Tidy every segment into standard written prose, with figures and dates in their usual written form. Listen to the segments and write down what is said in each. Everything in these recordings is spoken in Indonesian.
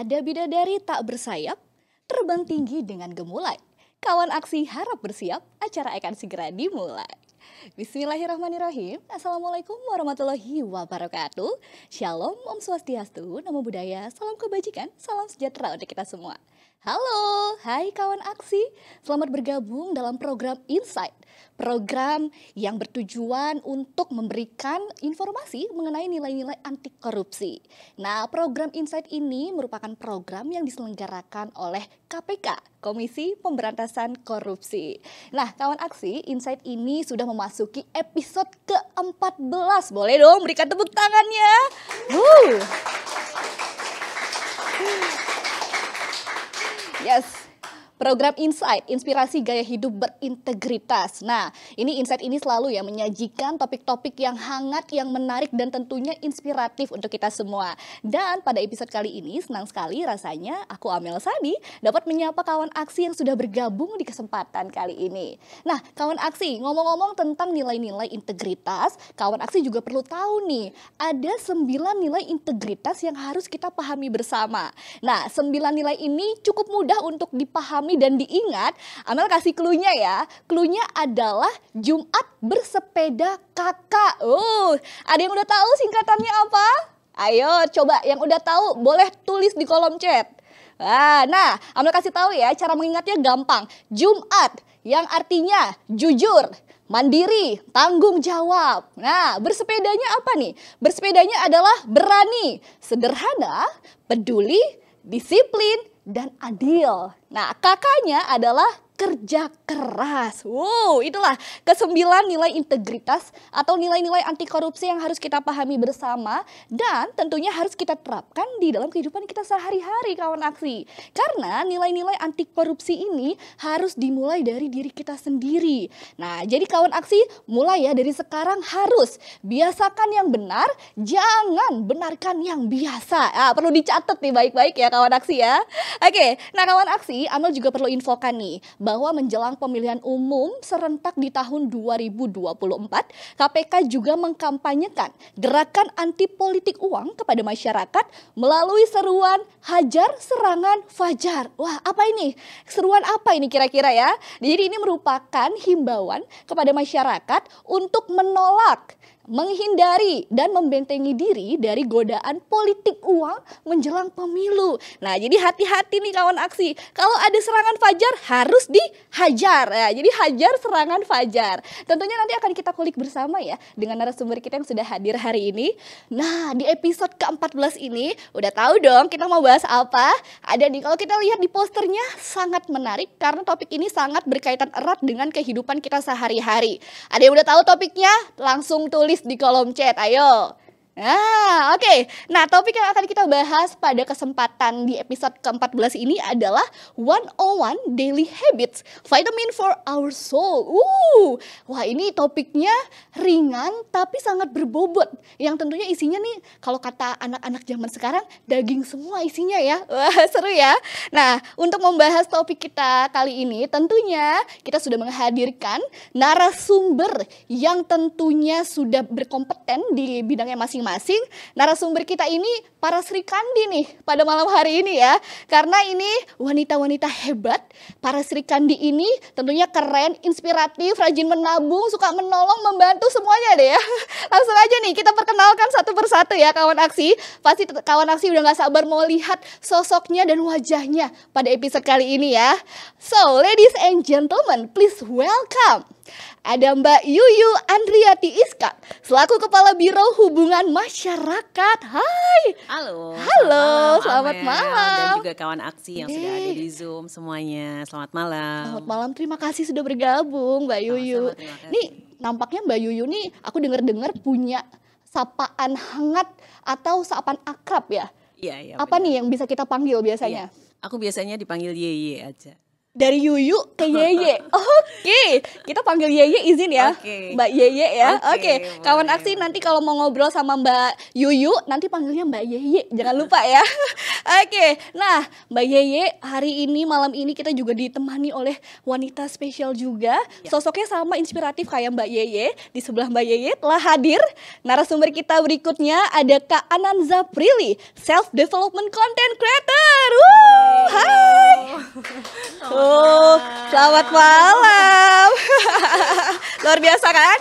Ada bidadari tak bersayap, terbang tinggi dengan gemulai. Kawan aksi harap bersiap, acara akan segera dimulai. Bismillahirrahmanirrahim. Assalamualaikum warahmatullahi wabarakatuh. Shalom, Om Swastiastu, Namo Buddhaya, salam kebajikan, salam sejahtera untuk kita semua. Halo, hai kawan aksi. Selamat bergabung dalam program Insight. Program yang bertujuan untuk memberikan informasi mengenai nilai-nilai anti korupsi. Nah, program Insight ini merupakan program yang diselenggarakan oleh KPK, Komisi Pemberantasan Korupsi. Nah, kawan aksi, Insight ini sudah memasuki episode ke-14. Boleh dong berikan tepuk tangannya. Yes. Program Insight, inspirasi gaya hidup berintegritas. Nah, ini Insight ini selalu ya menyajikan topik-topik yang hangat, yang menarik dan tentunya inspiratif untuk kita semua. Dan pada episode kali ini senang sekali rasanya aku Amel Sani dapat menyapa kawan aksi yang sudah bergabung di kesempatan kali ini. Nah, kawan aksi, ngomong-ngomong tentang nilai-nilai integritas, kawan aksi juga perlu tahu nih, ada 9 nilai integritas yang harus kita pahami bersama. Nah, 9 nilai ini cukup mudah untuk dipahami dan diingat. Amel kasih cluenya ya. Cluenya adalah Jumat bersepeda kakak. Ada yang udah tahu singkatannya apa? Ayo coba yang udah tahu boleh tulis di kolom chat. Nah, Amel kasih tahu ya, cara mengingatnya gampang. Jumat yang artinya jujur, mandiri, tanggung jawab. Nah, bersepedanya apa nih? Bersepedanya adalah berani, sederhana, peduli, disiplin, dan adil. Nah, kakaknya adalah kerja keras. Itulah ke-9 nilai integritas atau nilai-nilai anti korupsi yang harus kita pahami bersama dan tentunya harus kita terapkan di dalam kehidupan kita sehari-hari kawan aksi. Karena nilai-nilai anti korupsi ini harus dimulai dari diri kita sendiri. Nah, jadi kawan aksi mulai ya dari sekarang harus biasakan yang benar, jangan benarkan yang biasa. Perlu dicatat nih baik-baik ya kawan aksi ya. Oke, nah kawan aksi, Amel juga perlu infokan nih bahwa menjelang pemilihan umum serentak di tahun 2024, KPK juga mengkampanyekan gerakan anti politik uang kepada masyarakat melalui seruan Hajar Serangan Fajar. Wah, apa ini? Seruan apa ini kira-kira ya? Jadi ini merupakan himbauan kepada masyarakat untuk menolak, menghindari dan membentengi diri dari godaan politik uang menjelang pemilu. Nah, jadi hati-hati nih kawan aksi. Kalau ada serangan fajar harus dihajar. Ya, jadi hajar serangan fajar. Tentunya nanti akan kita kulik bersama ya dengan narasumber kita yang sudah hadir hari ini. Nah, di episode ke-14 ini udah tahu dong kita mau bahas apa? Ada nih, kalau kita lihat di posternya sangat menarik karena topik ini sangat berkaitan erat dengan kehidupan kita sehari-hari. Ada yang udah tahu topiknya? Langsung tulis di kolom chat, ayo. Oke. Nah, topik yang akan kita bahas pada kesempatan di episode ke-14 ini adalah 101 Daily Habits, Vitamin for Our Soul. Wah, ini topiknya ringan tapi sangat berbobot. Yang tentunya isinya nih, kalau kata anak-anak zaman sekarang, daging semua isinya ya. Wah, seru ya. Nah, untuk membahas topik kita kali ini, tentunya kita sudah menghadirkan narasumber yang tentunya sudah berkompeten di bidangnya masing-masing. Narasumber kita ini para Sri Kandi nih pada malam hari ini ya. Karena ini wanita-wanita hebat. Para Sri Kandi ini tentunya keren, inspiratif, rajin menabung, suka menolong, membantu semuanya deh ya. Langsung aja nih kita perkenalkan satu persatu ya kawan aksi. Pasti kawan aksi udah gak sabar mau lihat sosoknya dan wajahnya pada episode kali ini ya. So, ladies and gentlemen, please welcome. Ada Mbak Yuyu Andriati Iskak selaku Kepala Biro Hubungan Masyarakat. Hai. Halo. Selamat malam. Dan juga kawan aksi yang sudah ada di Zoom semuanya. Selamat malam. Selamat malam. Terima kasih sudah bergabung Mbak Yuyu. Nih nampaknya Mbak Yuyu nih aku dengar-dengar punya sapaan hangat atau sapaan akrab ya. Iya. Apa nih yang bisa kita panggil biasanya? Iya. Aku biasanya dipanggil Yeye aja. dari Yuyu ke Yeye. Oke, kita panggil Yeye, izin ya. Oke. Mbak Yeye ya. Oke, Oke, kawan boleh, aksi boleh. nanti kalau mau ngobrol sama Mbak Yuyu, nanti panggilnya Mbak Yeye. Jangan lupa ya. Oke, nah Mbak Yeye, hari ini malam ini kita juga ditemani oleh wanita spesial juga. Sosoknya sama inspiratif kayak Mbak Yeye. Di sebelah Mbak Yeye telah hadir narasumber kita berikutnya, ada Kak Ananza Prilly, Self Development Content Creator. Hai. Selamat malam. Luar biasa kan?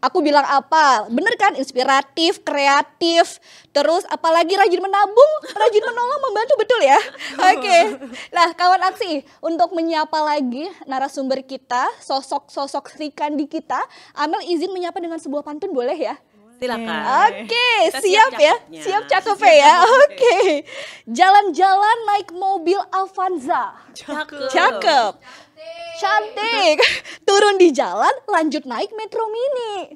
Aku bilang apa? Bener kan? Inspiratif, kreatif, terus apalagi rajin menabung, rajin menolong, membantu, betul ya? Oke. Nah, kawan aksi, untuk menyapa lagi narasumber kita, sosok-sosok Sri Kandi kita, Amel izin menyapa dengan sebuah pantun, boleh ya? Silakan. Oke, Kita siap ya? cakepnya. Siap cakep ya? Oke. Jalan-jalan naik mobil Avanza. Cakep. Cantik. Turun di jalan, lanjut naik Metro Mini.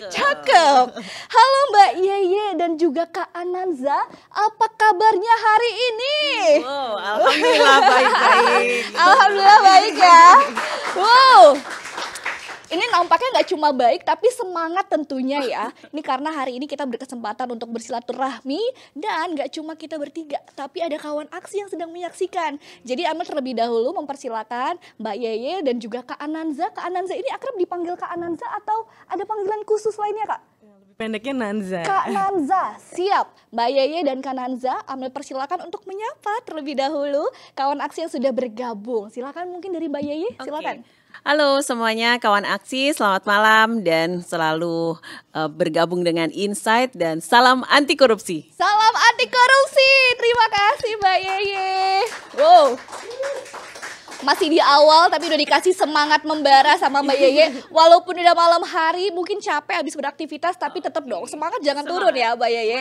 Cakep. Halo Mbak Yeye dan juga Kak Ananza, apa kabarnya hari ini? Wow, alhamdulillah baik-baik. Alhamdulillah baik ya. Wow. Ini nampaknya nggak cuma baik tapi semangat tentunya ya. Ini karena hari ini kita berkesempatan untuk bersilaturahmi dan nggak cuma kita bertiga, tapi ada kawan aksi yang sedang menyaksikan. Jadi Amel terlebih dahulu mempersilakan Mbak Yeye dan juga Kak Ananza. Kak Ananza ini akrab dipanggil Kak Ananza atau ada panggilan khusus lainnya Kak? Pendeknya Nanza. Kak Nanza, siap. Mbak Yeye dan Kak Nanza, Amel persilakan untuk menyapa terlebih dahulu kawan aksi yang sudah bergabung. Silakan mungkin dari Mbak Yeye, silakan. Oke. Halo semuanya kawan aksi, selamat malam dan selalu bergabung dengan Insight dan salam anti korupsi. Salam anti korupsi. Terima kasih Mbak Yeye. Wow. Masih di awal tapi udah dikasih semangat membara sama Mbak Yeye. Walaupun udah malam hari, mungkin capek habis beraktivitas, tapi tetap dong semangat jangan turun ya Mbak Yeye.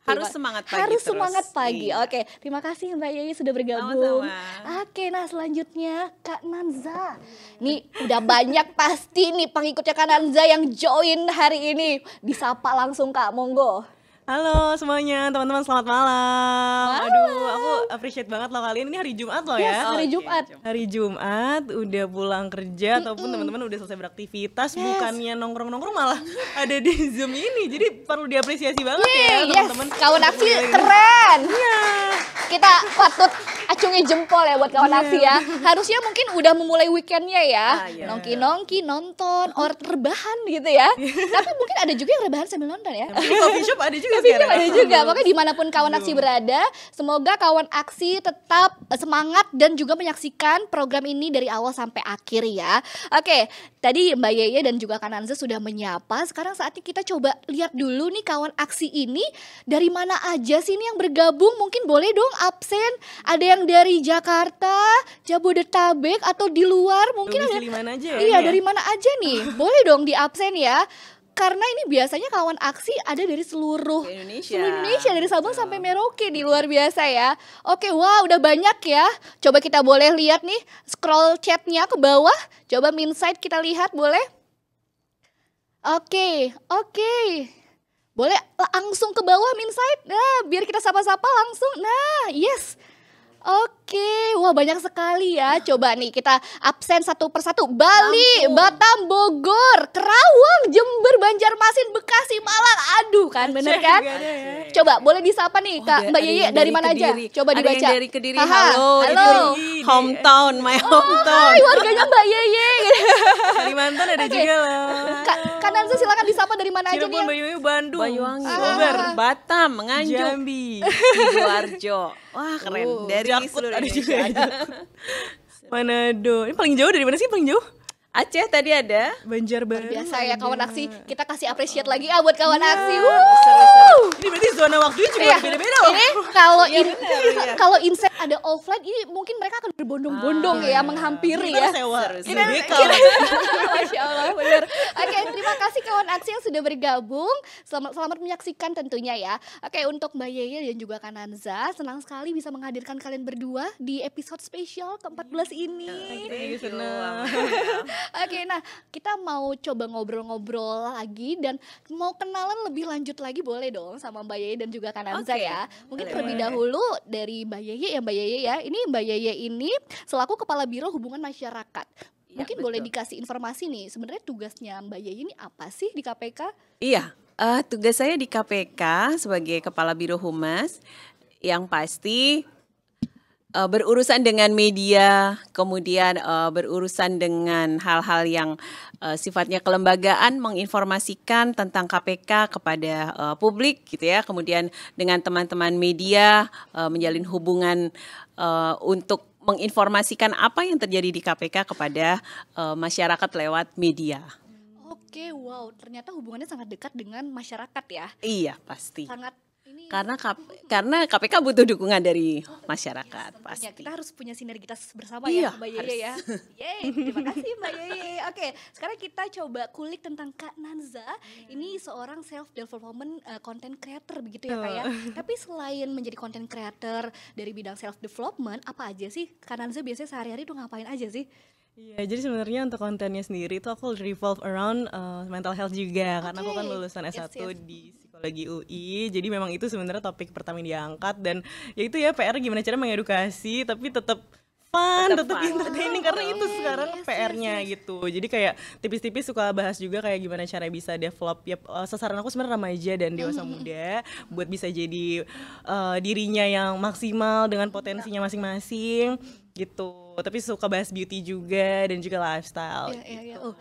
Harus semangat pagi Harus terus. semangat pagi. Iya. Oke, terima kasih Mbak Yeye sudah bergabung. Sama-sama. Oke, nah selanjutnya Kak Nanza. Nih udah banyak pasti nih pengikutnya Kak Nanza yang join hari ini. Disapa langsung Kak, monggo. Halo semuanya, teman-teman selamat malam. Aduh, aku appreciate banget loh kalian. Ini hari Jumat loh Yes, ya. hari Oke, Jumat. Hari Jumat udah pulang kerja ataupun teman-teman udah selesai beraktivitas, Yes. bukannya nongkrong-nongkrong malah ada di Zoom ini. Jadi perlu diapresiasi banget ya Yes, teman-teman. kawan aksi keren. Iya. Kita patut acungi jempol ya buat kawan aksi ya. Harusnya mungkin udah memulai weekendnya ya. iya. Nongki-nongki, nonton, or rebahan gitu ya. Tapi mungkin ada juga yang rebahan sambil nonton ya. Coffee shop ada juga Tapi sekarang. ada juga, makanya dimanapun kawan aksi berada, semoga kawan aksi tetap semangat dan juga menyaksikan program ini dari awal sampai akhir ya. Oke, tadi Mbak Yeye dan juga Kak Nanza sudah menyapa. Sekarang saatnya kita coba lihat dulu nih kawan aksi ini dari mana aja sih ini yang bergabung. Mungkin boleh dong absen. Ada yang dari Jakarta, Jabodetabek atau di luar. Mungkin ada. Domisili mana aja ya? Iya, ini ya? dari mana aja nih? Boleh dong di absen ya. Karena ini biasanya kawan aksi ada dari seluruh Indonesia. Indonesia, dari Sabang sampai Merauke nih, luar biasa ya. Oke, wah udah banyak ya. Coba kita boleh lihat nih, scroll chatnya ke bawah. Coba Minsight kita lihat, boleh? Oke. Boleh langsung ke bawah Minsight. Nah, biar kita sapa-sapa langsung. Nah, yes. Oke, wah banyak sekali ya. Coba nih kita absen satu persatu. Bali, Lampung. Batam, Bogor, Kerawang, Jember, Banjarmasin, Bekasi, Malang. Aduh kan, bener kan? Juga ada ya. Coba boleh disapa nih Kak Ada- Mbak ada Yeye yang dari mana aja? Kediri. Coba Ada dibaca. yang dari Kediri. Haha, Halo. halo. Itu hometown, my hometown. Hai warganya Mbak Yeye. Kalimantan ada Oke. juga loh. Kak Nanza silakan disapa dari mana aja nih? Cirebon, Banyuwangi, Bandung, Banyuwangi, Sumber, Batam, Nganjuk, Jambi. Sidoarjo. Wah keren. Dari Jakput seluruh ada juga Indonesia. Manado. Ini paling jauh dari mana sih paling jauh? Aceh tadi ada. Banjarbaru. Biasa ya kawan aksi, kita kasih appreciate lagi buat kawan aksi. Seru-seru. Ini berarti zona waktunya juga Iya. beda-beda loh. Ini kalau Iya, benar, iya. kalau insight ada offline ini mungkin mereka akan berbondong-bondong ya menghampiri ya. Kita sewa. Seru-seru. Kita bekal. Masya Allah benar. Oke, terima kasih kawan aksi yang sudah bergabung. Selamat menyaksikan tentunya ya. Oke, untuk Mbak Yeye dan juga Kananza, senang sekali bisa menghadirkan kalian berdua di episode spesial ke-14 ini. Iya, senang. Oke, nah kita mau coba ngobrol-ngobrol lagi dan mau kenalan lebih lanjut lagi boleh dong sama Mbak Yeye dan juga Kananza Oke, ya. Mungkin boleh, terlebih boleh. dahulu dari Mbak Yeye ya Mbak Yeye ya. Ini Mbak Yeye ini selaku Kepala Biro Hubungan Masyarakat. Ya, Mungkin boleh betul. dikasih informasi nih, sebenarnya tugasnya Mbak Yeye ini apa sih di KPK? Iya, tugas saya di KPK sebagai Kepala Biro Humas yang pasti berurusan dengan media, kemudian berurusan dengan hal-hal yang sifatnya kelembagaan, menginformasikan tentang KPK kepada publik gitu ya. Kemudian dengan teman-teman media menjalin hubungan untuk menginformasikan apa yang terjadi di KPK kepada masyarakat lewat media. Oke, wow, ternyata hubungannya sangat dekat dengan masyarakat ya. Iya, pasti. Sangat ini Karena KPK butuh dukungan dari masyarakat tentunya pasti. kita harus punya sinergitas bersama Iya, ya Mbak Yeye ya. Yeay, terima kasih Mbak Yeye. Oke, sekarang kita coba kulik tentang Kak Nanza. Ini seorang self development content creator begitu ya Kak ya. Tapi selain menjadi content creator dari bidang self development, apa aja sih Kak Nanza biasanya sehari-hari tuh ngapain aja sih? Iya, jadi sebenarnya untuk kontennya sendiri itu aku revolve around mental health juga karena aku kan Oke. lulusan S1 Yes. di psikologi UI. Jadi memang itu sebenarnya topik pertama yang diangkat dan ya itu ya PR gimana cara mengedukasi tapi tetap fun, Tetap tetap fun. entertaining karena itu Oke, sekarang yes, PR-nya yes. gitu. Jadi kayak tipis-tipis suka bahas juga kayak gimana cara bisa develop ya sasaran aku sebenarnya remaja dan dewasa muda buat bisa jadi dirinya yang maksimal dengan potensinya masing-masing gitu. Tapi suka bahas beauty juga dan juga lifestyle. Iya, iya, iya. gitu. Oh.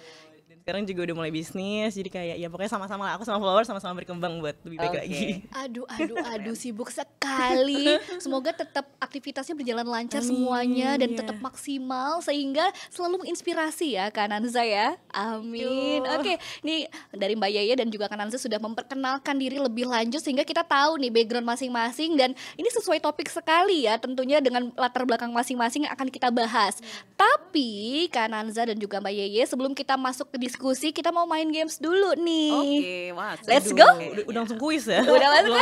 Dan sekarang juga udah mulai bisnis, jadi kayak ya pokoknya sama-sama lah. Aku sama follower sama-sama berkembang buat lebih baik Oke. lagi. Aduh, sibuk sekali. Semoga tetap aktivitasnya berjalan lancar Amin, semuanya dan ya. tetap maksimal sehingga selalu menginspirasi ya Kak Nanza ya. Amin. Yo. Oke, nih dari Mbak Yeye dan juga Kak Nanza sudah memperkenalkan diri lebih lanjut sehingga kita tahu nih background masing-masing dan ini sesuai topik sekali ya tentunya dengan latar belakang masing-masing yang akan kita bahas. Tapi Kak Nanza dan juga Mbak Yeye sebelum kita masuk ke diskusi kita mau main games dulu nih. Oke, wah. Let's seru. go. Udah langsung kuis ya. Udah langsung.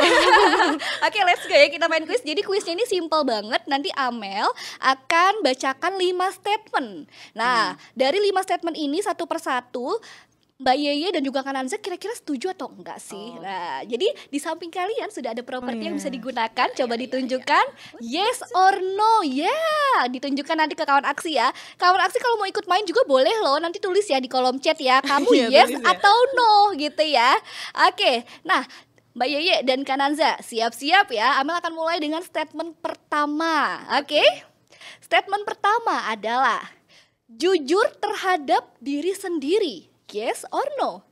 Oke, let's go ya kita main kuis. Jadi kuisnya ini simple banget. Nanti Amel akan bacakan 5 statement. Nah, dari 5 statement ini satu persatu Mbak Yeye dan juga Kak Nanza kira-kira setuju atau enggak sih? Nah, jadi di samping kalian sudah ada properti yang bisa digunakan. Coba ditunjukkan yes or no. Ya, ditunjukkan nanti ke kawan aksi ya. Kawan aksi kalau mau ikut main juga boleh loh. Nanti tulis ya di kolom chat ya. Kamu Iya, yes tulis ya. atau no gitu ya. Oke, nah Mbak Yeye dan Kak Nanza siap-siap ya. Amel akan mulai dengan statement pertama. Oke? Statement pertama adalah jujur terhadap diri sendiri. Yes or no?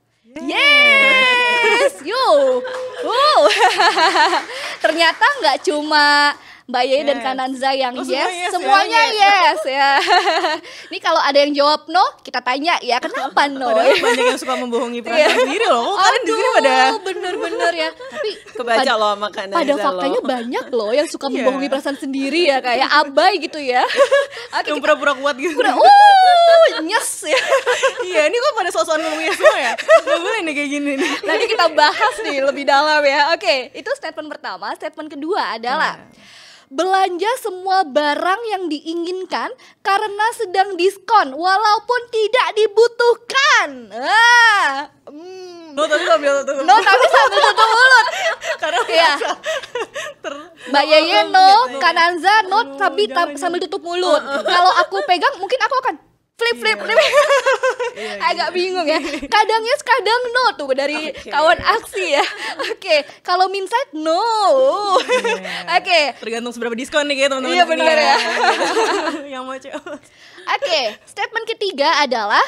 Yes. Yo. Wow. Ternyata nggak cuma Mbak Yeye dan Yes. Kak Nanza yang Oh, semua yes, yes ya, semuanya yes ya. Ini kalau ada yang jawab no, kita tanya ya kenapa no? Padahal banyak yang suka membohongi perasaan sendiri loh. Kok kalian di sini pada bener-bener ya. Tapi Kebaca loh sama Kak Nanza pada loh. faktanya banyak loh yang suka Iya. membohongi perasaan sendiri ya kayak abai gitu ya. Oke, yang kita pura-pura kuat gitu. nyes ya. Iya, ini kok pada soal-soal ngomongnya semua ya. Gak boleh nih kayak gini nih. Nanti kita bahas nih lebih dalam ya. Oke, itu statement pertama. Statement kedua adalah belanja semua barang yang diinginkan karena sedang diskon walaupun tidak dibutuhkan. No, tapi sambil tutup. No, tapi sambil tutup mulut. Karena Iya. Mbak Yeye no, Kak Nanza no, tapi jangan, sambil tutup mulut. Kalau aku pegang mungkin aku akan flip. Agak bingung ya. Kadang yes, kadang no tuh dari kawan aksi ya. Oke, kalau minside no. Oke. tergantung seberapa diskon nih kayak teman-teman. Iya, di sini benar ya. Yang mau coba. Oke, statement ketiga adalah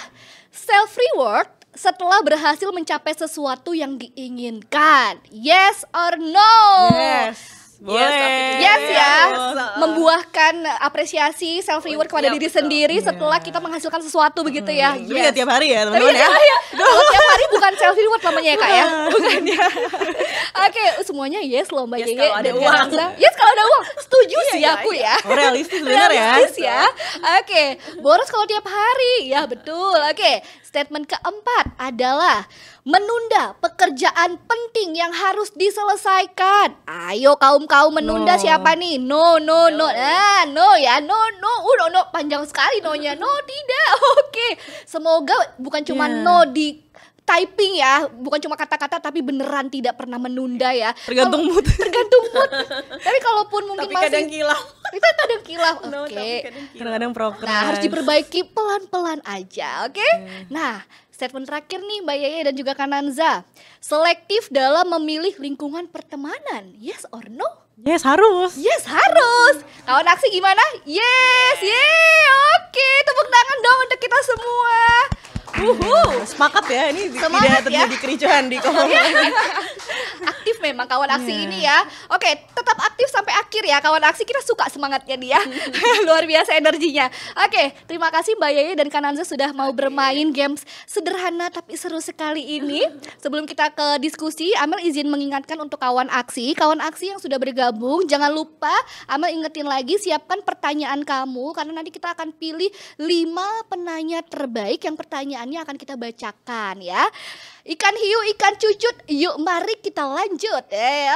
self reward setelah berhasil mencapai sesuatu yang diinginkan. Yes or no? Yes. Boleh. Yes ya, Yes. membuahkan apresiasi self reward kepada Iya, diri betul. sendiri setelah kita menghasilkan sesuatu begitu ya. Tapi gak tiap hari ya Tapi teman-teman ya. kalau tiap hari bukan self reward namanya ya Kak ya. Bukan ya. Oke, semuanya yes loh Mbak Yes, Yeye kalau ada dan Kak uang. Nanza. Yes kalau ada uang. Setuju sih iya, aku iya. ya. Oh, realistis benar ya. Realistis ya. Oke, boros kalau tiap hari. Ya betul. Oke, Statement keempat adalah menunda pekerjaan penting yang harus diselesaikan. Ayo kaum-kaum menunda No. siapa nih? No. No ya, no. No, panjang sekali no-nya. No, tidak. Oke. Semoga bukan cuma Yeah. no di typing ya, bukan cuma kata-kata tapi beneran tidak pernah menunda ya. Tergantung mood. Tergantung mood. Tapi kalaupun mungkin Tapi masih kadang kilaf. kita kadang kilaf. No, Oke. tapi kadang kilaf. Kadang-kadang prokras. Nah, harus diperbaiki pelan-pelan aja, oke? Nah, statement terakhir nih Mbak Yeye dan juga Kananza. Selektif dalam memilih lingkungan pertemanan. Yes or no? Yes, harus. Yes, harus. Kawan aksi gimana? Yes, oke. Tepuk tangan dong untuk kita semua. Sepakat ya, ini Semangat tidak ya. terjadi kericuhan di kolom. Aktif memang kawan aksi ini ya. Oke, tetap aktif sampai akhir ya kawan aksi. Kita suka semangatnya dia. Luar biasa energinya. Oke, terima kasih Mbak Yeye dan Kananza sudah mau bermain games sederhana tapi seru sekali ini. Sebelum kita ke diskusi, Amel izin mengingatkan untuk kawan aksi yang sudah bergabung, jangan lupa Amel ingetin lagi, siapkan pertanyaan kamu karena nanti kita akan pilih 5 penanya terbaik yang pertanyaannya akan kita bacakan ya. Ikan hiu, ikan cucut, yuk mari kita lanjut.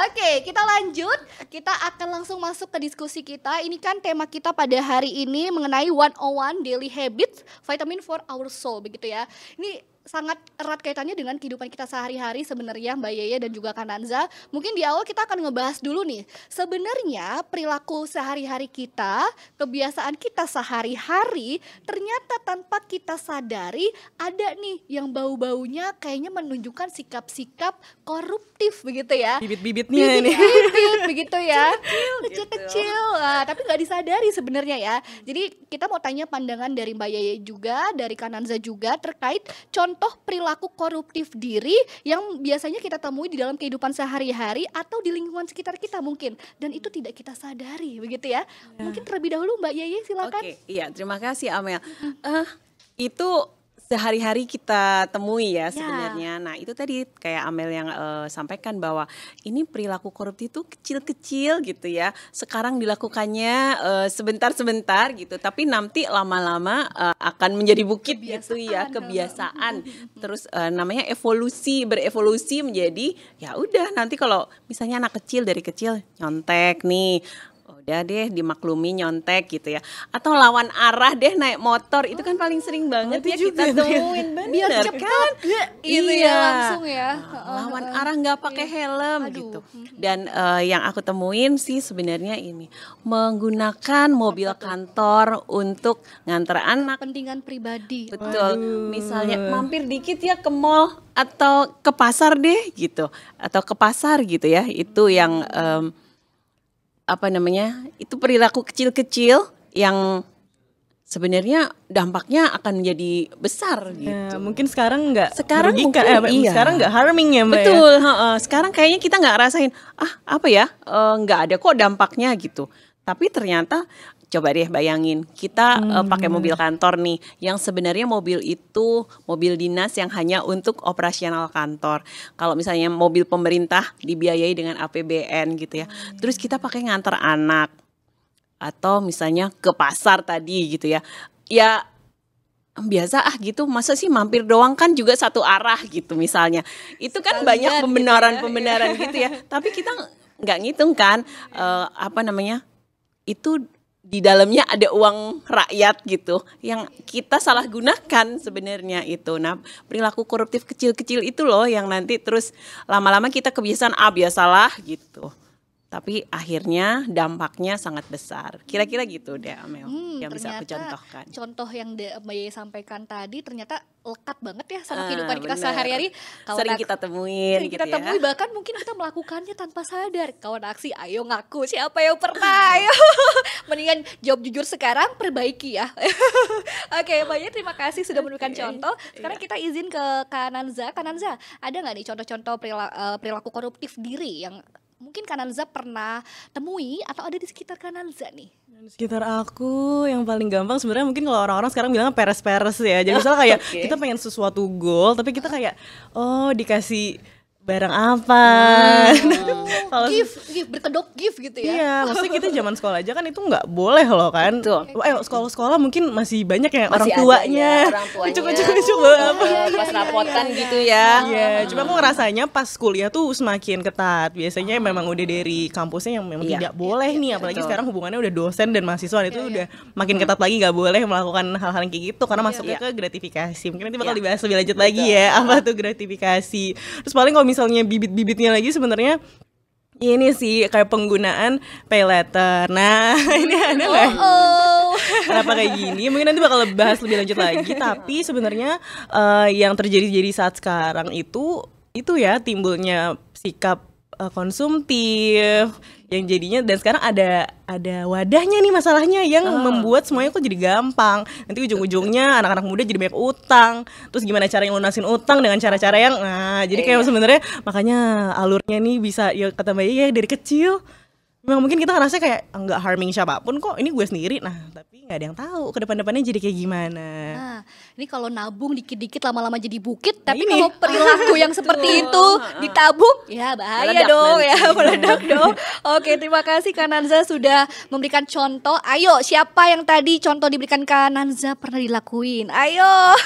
Oke, kita lanjut. Kita akan langsung masuk ke diskusi kita. Ini kan tema kita pada hari ini mengenai 101 Daily Habits, Vitamin for Our Soul, begitu ya. Ini sangat erat kaitannya dengan kehidupan kita sehari-hari sebenarnya Mbak Yeye dan juga Kananza. Mungkin di awal kita akan ngebahas dulu nih. Sebenarnya perilaku sehari-hari kita, kebiasaan kita sehari-hari ternyata tanpa kita sadari ada nih yang bau-baunya kayaknya menunjukkan sikap-sikap koruptif begitu ya. Bibit-bibitnya ini. Bibit-bibit begitu ya. Kecil-kecil Kecil-kecil. Nah, tapi nggak disadari sebenarnya ya. Jadi kita mau tanya pandangan dari Mbak Yeye juga, dari Kananza juga terkait contoh perilaku koruptif diri yang biasanya kita temui di dalam kehidupan sehari-hari atau di lingkungan sekitar kita mungkin, dan itu tidak kita sadari begitu ya. Mungkin terlebih dahulu Mbak Yeye silakan. Oke, iya terima kasih Amel. Itu sehari-hari kita temui ya sebenarnya. Nah itu tadi kayak Amel yang sampaikan bahwa ini perilaku korupsi itu kecil-kecil gitu ya. Sekarang dilakukannya sebentar-sebentar gitu, tapi nanti lama-lama akan menjadi bukit gitu ya, kebiasaan. Terus namanya berevolusi menjadi ya udah nanti kalau misalnya anak kecil dari kecil nyontek nih. Udah deh dimaklumi nyontek gitu ya. Atau lawan arah deh naik motor, itu kan paling sering banget ya kita temuin, Biar bener cepet kan? gitu ya langsung ya. Lawan arah nggak pakai helm Aduh. gitu. Dan yang aku temuin sih sebenarnya ini menggunakan mobil kantor untuk nganter anak. Kepentingan pribadi. Betul. Misalnya mampir dikit ya ke mall atau ke pasar deh gitu. Atau ke pasar gitu ya. Itu yang itu perilaku kecil-kecil yang sebenarnya dampaknya akan menjadi besar gitu. Ya, mungkin sekarang nggak Sekarang merugikan, mungkin iya. sekarang nggak harming ya Mbak. Betul, sekarang kayaknya kita nggak rasain, nggak ada kok dampaknya gitu. Tapi ternyata coba deh bayangin, kita pakai mobil kantor nih, yang sebenarnya mobil itu mobil dinas yang hanya untuk operasional kantor. Kalau misalnya mobil pemerintah dibiayai dengan APBN gitu ya. Terus kita pakai ngantar anak atau misalnya ke pasar tadi gitu ya. Ya biasa gitu, masa sih mampir doang, kan juga satu arah gitu misalnya. Itu kan banyak pembenaran-pembenaran gitu ya. Tapi kita nggak ngitung kan itu di dalamnya ada uang rakyat gitu yang kita salah gunakan sebenarnya itu. Nah, perilaku koruptif kecil-kecil itu loh yang nanti terus lama-lama kita kebiasaan biasalah gitu. Tapi akhirnya dampaknya sangat besar. Kira-kira gitu deh Amel yang bisa aku contohkan. Contoh yang Mbak Yeye sampaikan tadi ternyata lekat banget ya sama kehidupan kita bener. sehari-hari. Sering kita temuin Sering gitu kita ya. temui, bahkan mungkin kita melakukannya tanpa sadar. Kawan aksi, ayo ngaku siapa yang pernah. Ayo. Mendingan jawab jujur sekarang, perbaiki ya. Oke, Mbak Yeye terima kasih sudah memberikan contoh. Sekarang kita izin ke Kananza. Kananza, ada nggak nih contoh-contoh perilaku koruptif diri yang mungkin Kananza pernah temui atau ada di sekitar Kananza nih? Di sekitar aku yang paling gampang sebenarnya mungkin kalau orang-orang sekarang bilangnya peres-peres ya. Jadi misalnya kayak kita pengen sesuatu goal tapi kita kayak dikasih barang apa. Kalau Gift, berkedok gift gitu ya. iya, maksudnya kita zaman sekolah aja kan itu nggak boleh loh kan. Betul. Sekolah-sekolah mungkin masih banyak ya orang Masih ada tuanya. ya, orang tuanya. Ucuk-ucuk bawa apa. Pas rapotan gitu ya. Iya, cuma aku ngerasanya pas kuliah tuh semakin ketat. Biasanya memang udah dari kampusnya yang memang Iya. tidak boleh nih, apalagi Betul. sekarang hubungannya udah dosen dan mahasiswa itu udah makin ketat lagi, nggak boleh melakukan hal-hal yang kayak gitu karena masuknya Iya. ke gratifikasi. Mungkin nanti bakal Iya. dibahas lebih lanjut lagi ya apa tuh gratifikasi. Terus paling kalau misalnya bibit-bibitnya lagi sebenarnya ini sih kayak penggunaan pay letter. Nah, ini ada nggak? Kenapa kayak gini? Mungkin nanti bakal bahas lebih lanjut lagi. Tapi sebenarnya yang terjadi saat sekarang itu ya timbulnya sikap konsumtif yang jadinya, dan sekarang ada wadahnya nih masalahnya yang membuat semuanya kok jadi gampang. Nanti ujung-ujungnya anak-anak muda jadi banyak utang. Terus gimana cara lunasin utang dengan cara-cara yang jadi kayak sebenarnya makanya alurnya nih bisa ya kata Mbak ya dari kecil. Memang mungkin kita ngerasa kayak nggak harming siapapun kok, ini gue sendiri. Nah tapi nggak ada yang tahu ke depannya jadi kayak gimana. Nah, ini kalau nabung dikit-dikit lama-lama jadi bukit, tapi ini. kalau perilaku yang seperti itu ditabung, ya bahaya Meledak dong nanti. ya, meledak dong. Oke, terima kasih Kananza sudah memberikan contoh. Ayo, siapa yang tadi contoh diberikan Kananza pernah dilakuin? Ayo.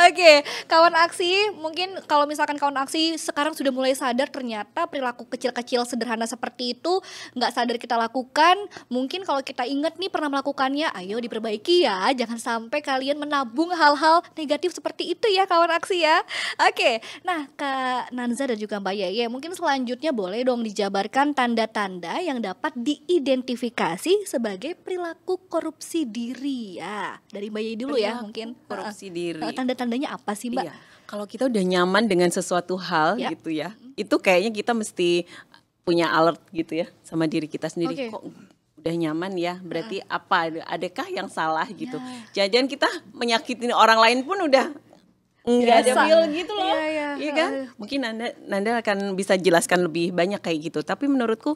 Oke, kawan aksi, mungkin kalau misalkan kawan aksi sekarang sudah mulai sadar ternyata perilaku kecil-kecil sederhana seperti itu nggak sadar kita lakukan. Mungkin kalau kita ingat nih pernah melakukannya, ayo diperbaiki ya. Jangan sampai kalian menabung hal-hal negatif seperti itu ya kawan aksi ya. Oke, nah Kak Nanza dan juga Mbak Yeye, mungkin selanjutnya boleh dong dijabarkan tanda-tanda yang dapat diidentifikasi sebagai perilaku korupsi diri ya. Dari Mbak Yeye dulu ya mungkin. Korupsi diri. Tanda-tandanya apa sih Mbak? Iya. Kalau kita udah nyaman dengan sesuatu hal Ya. gitu ya, itu kayaknya kita mesti punya alert gitu ya sama diri kita sendiri. Oke. Kok udah nyaman ya, berarti apa? Adakah yang salah gitu? Jangan-jangan kita menyakitin orang lain pun udah nggak ada Biasa. feel gitu loh, Iya, iya kan? Mungkin Nanda akan bisa jelaskan lebih banyak kayak gitu. Tapi menurutku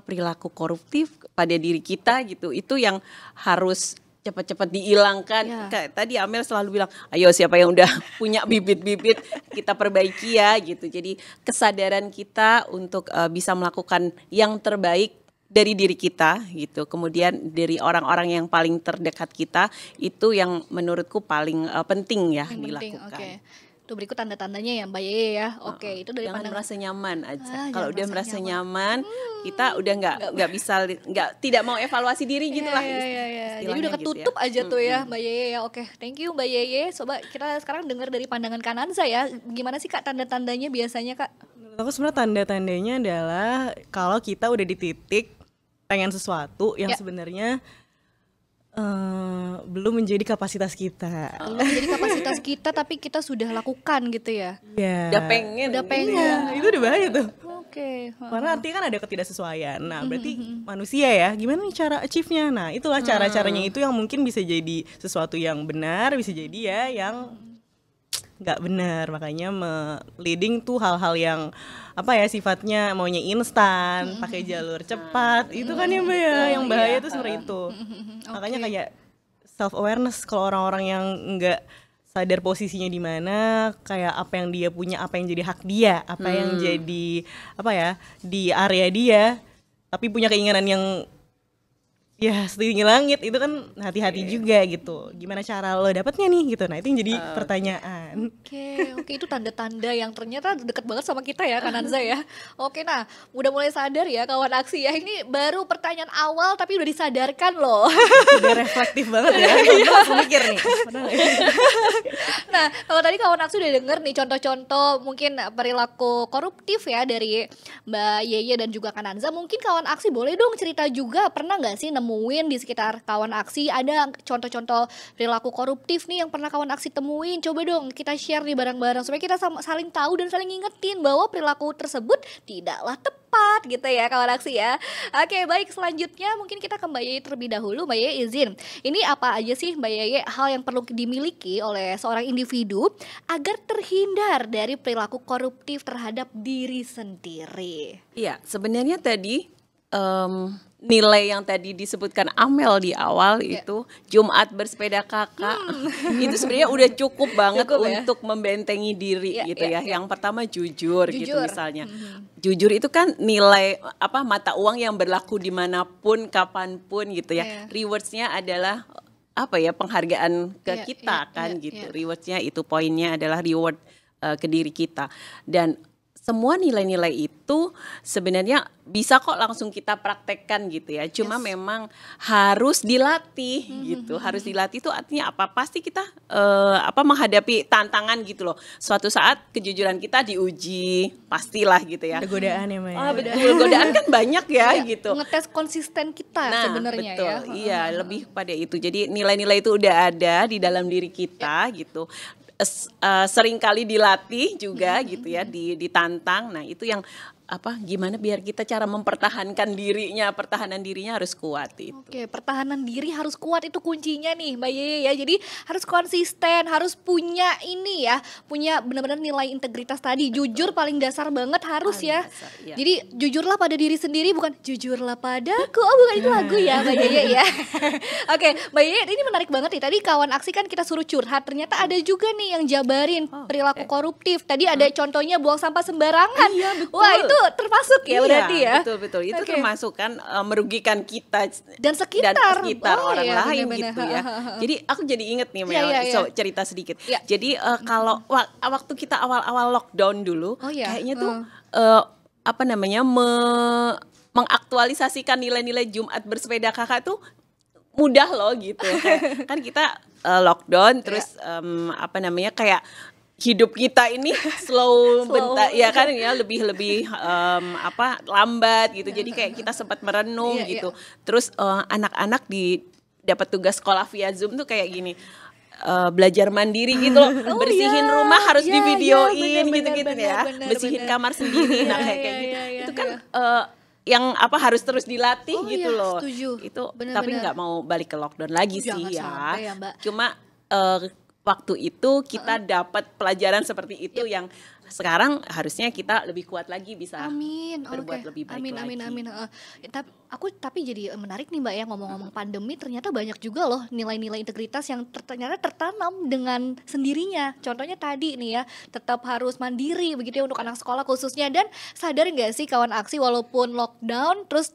perilaku koruptif pada diri kita gitu, itu yang harus cepat-cepat dihilangkan. Ya. Kayak tadi Amel selalu bilang, ayo siapa yang udah punya bibit-bibit kita perbaiki ya gitu. Jadi kesadaran kita untuk bisa melakukan yang terbaik dari diri kita gitu. Kemudian dari orang-orang yang paling terdekat kita, itu yang menurutku paling penting ya Yang penting, dilakukan. oke. Itu berikut tanda-tandanya ya Mbak Yeye ya. Oke, itu dari Jangan pandangan merasa nyaman aja. Ah, Kalau jangan udah merasa merasa nyaman, kita udah nggak bisa tidak mau evaluasi diri gitu lah. Iya. Jadi istilahnya udah gitu ya. ketutup aja tuh ya Mbak Yeye ya. Oke, thank you Mbak Yeye. Coba kita sekarang dengar dari pandangan Kananza ya. Gimana sih Kak tanda-tandanya biasanya Kak? Menurut aku sebenarnya tanda-tandanya adalah kalau kita udah di titik pengen sesuatu yang sebenarnya belum menjadi kapasitas kita. Belum menjadi kapasitas kita tapi kita sudah lakukan gitu ya. Iya. Udah pengen. Udah pengen. Iya, itu udah bahaya tuh. Oke. Karena artinya kan ada ketidaksesuaian. Nah, berarti manusia ya, gimana nih cara achieve-nya? Nah, itulah cara-caranya itu yang mungkin bisa jadi sesuatu yang benar, bisa jadi ya yang nggak benar. Makanya leading tuh hal-hal yang apa ya sifatnya maunya instan, pakai jalur cepat. Itu kan yang bahaya, yang bahaya tuh seperti itu. Makanya kayak self awareness kalau orang-orang yang nggak sadar posisinya di mana, kayak apa yang dia punya, apa yang jadi hak dia, apa yang jadi apa ya di area dia, tapi punya keinginan yang ya setinggi langit, itu kan hati-hati juga gitu. Gimana cara lo dapatnya nih gitu. Nah, itu yang jadi pertanyaan. Oke, itu tanda-tanda yang ternyata deket banget sama kita ya Kananza ya. Oke, nah udah mulai sadar ya kawan aksi ya. Ini baru pertanyaan awal tapi udah disadarkan loh. Udah reflektif banget ya. Gue langsung mikir nih. Nah, kalau tadi kawan aksi udah denger nih contoh-contoh mungkin perilaku koruptif ya dari Mbak Yeye dan juga Kananza. Mungkin kawan aksi boleh dong cerita juga, pernah nggak sih nemuin di sekitar kawan aksi ada contoh-contoh perilaku koruptif nih yang pernah kawan aksi temuin? Coba dong kita share nih bareng-bareng supaya kita saling tahu dan saling ngingetin bahwa perilaku tersebut tidaklah tepat gitu ya kawan aksi ya. Oke, baik, selanjutnya mungkin kita ke Mbak Yeye terlebih dahulu. Mbak Yeye izin, ini apa aja sih Mbak Yeye hal yang perlu dimiliki oleh seorang individu agar terhindar dari perilaku koruptif terhadap diri sendiri? Iya, sebenarnya tadi nilai yang tadi disebutkan Amel di awal itu Jumat bersepeda kakak itu sebenarnya udah cukup banget untuk membentengi diri gitu ya. Yang pertama jujur gitu misalnya. Jujur itu kan nilai mata uang yang berlaku dimanapun kapanpun gitu ya. Rewards-nya adalah penghargaan ke kita kan gitu. Rewards-nya itu poinnya adalah reward ke diri kita. Dan semua nilai-nilai itu sebenarnya bisa kok langsung kita praktekkan gitu ya. Cuma memang harus dilatih gitu. Harus dilatih itu artinya apa? Pasti kita menghadapi tantangan gitu loh. Suatu saat kejujuran kita diuji, pastilah gitu ya. Ada godaan ya, Maya. Betul, godaan kan banyak ya gitu. Ngetes konsisten kita sebenarnya betul, ya. Iya, lebih pada itu. Jadi nilai-nilai itu udah ada di dalam diri kita gitu. Sering kali dilatih juga gitu ya, ditantang. Nah itu yang gimana biar kita cara mempertahankan dirinya, pertahanan dirinya harus kuat itu. Oke, pertahanan diri harus kuat itu kuncinya nih Mbak Yeye ya. Jadi harus konsisten, harus punya ini ya, punya benar-benar nilai integritas tadi. Jujur paling dasar banget harus ya. Jadi jujurlah pada diri sendiri, bukan jujurlah padaku. Oh bukan itu lagu ya Mbak Yeye ya. Oke, Mbak Yeye ini menarik banget nih. Tadi kawan aksi kan kita suruh curhat, ternyata ada juga nih yang jabarin perilaku koruptif. Tadi ada contohnya buang sampah sembarangan. Iya, betul. Wah itu termasuk ya berarti ya. Betul. Itu termasuk kan merugikan kita dan sekitar orang lain bener. Gitu ya. Jadi aku jadi inget nih Mel, cerita sedikit. Jadi kalau waktu kita awal-awal lockdown dulu, kayaknya tuh mengaktualisasikan nilai-nilai Jumat bersepeda kakak tuh mudah loh gitu. Kan kita lockdown terus kayak hidup kita ini slow bentar ya kan ya, lebih lambat gitu. Jadi kayak kita sempat merenung gitu. Terus anak-anak dapat tugas sekolah via Zoom tuh kayak gini. Belajar mandiri gitu loh, bersihin rumah harus divideoin gitu-gitu ya, bersihin kamar sendiri, nah kayak gitu. Itu kan yang harus terus dilatih gitu loh. Setuju. Itu tapi nggak mau balik ke lockdown lagi sih ya. Cuma waktu itu kita dapat pelajaran seperti itu yang sekarang harusnya kita lebih kuat lagi bisa berbuat lebih baik lagi. Amin. Tapi jadi menarik nih Mbak ya, ngomong-ngomong pandemi ternyata banyak juga loh nilai-nilai integritas yang ternyata tertanam dengan sendirinya. Contohnya tadi nih ya, tetap harus mandiri begitu ya untuk anak sekolah khususnya. Dan sadar nggak sih kawan aksi, walaupun lockdown terus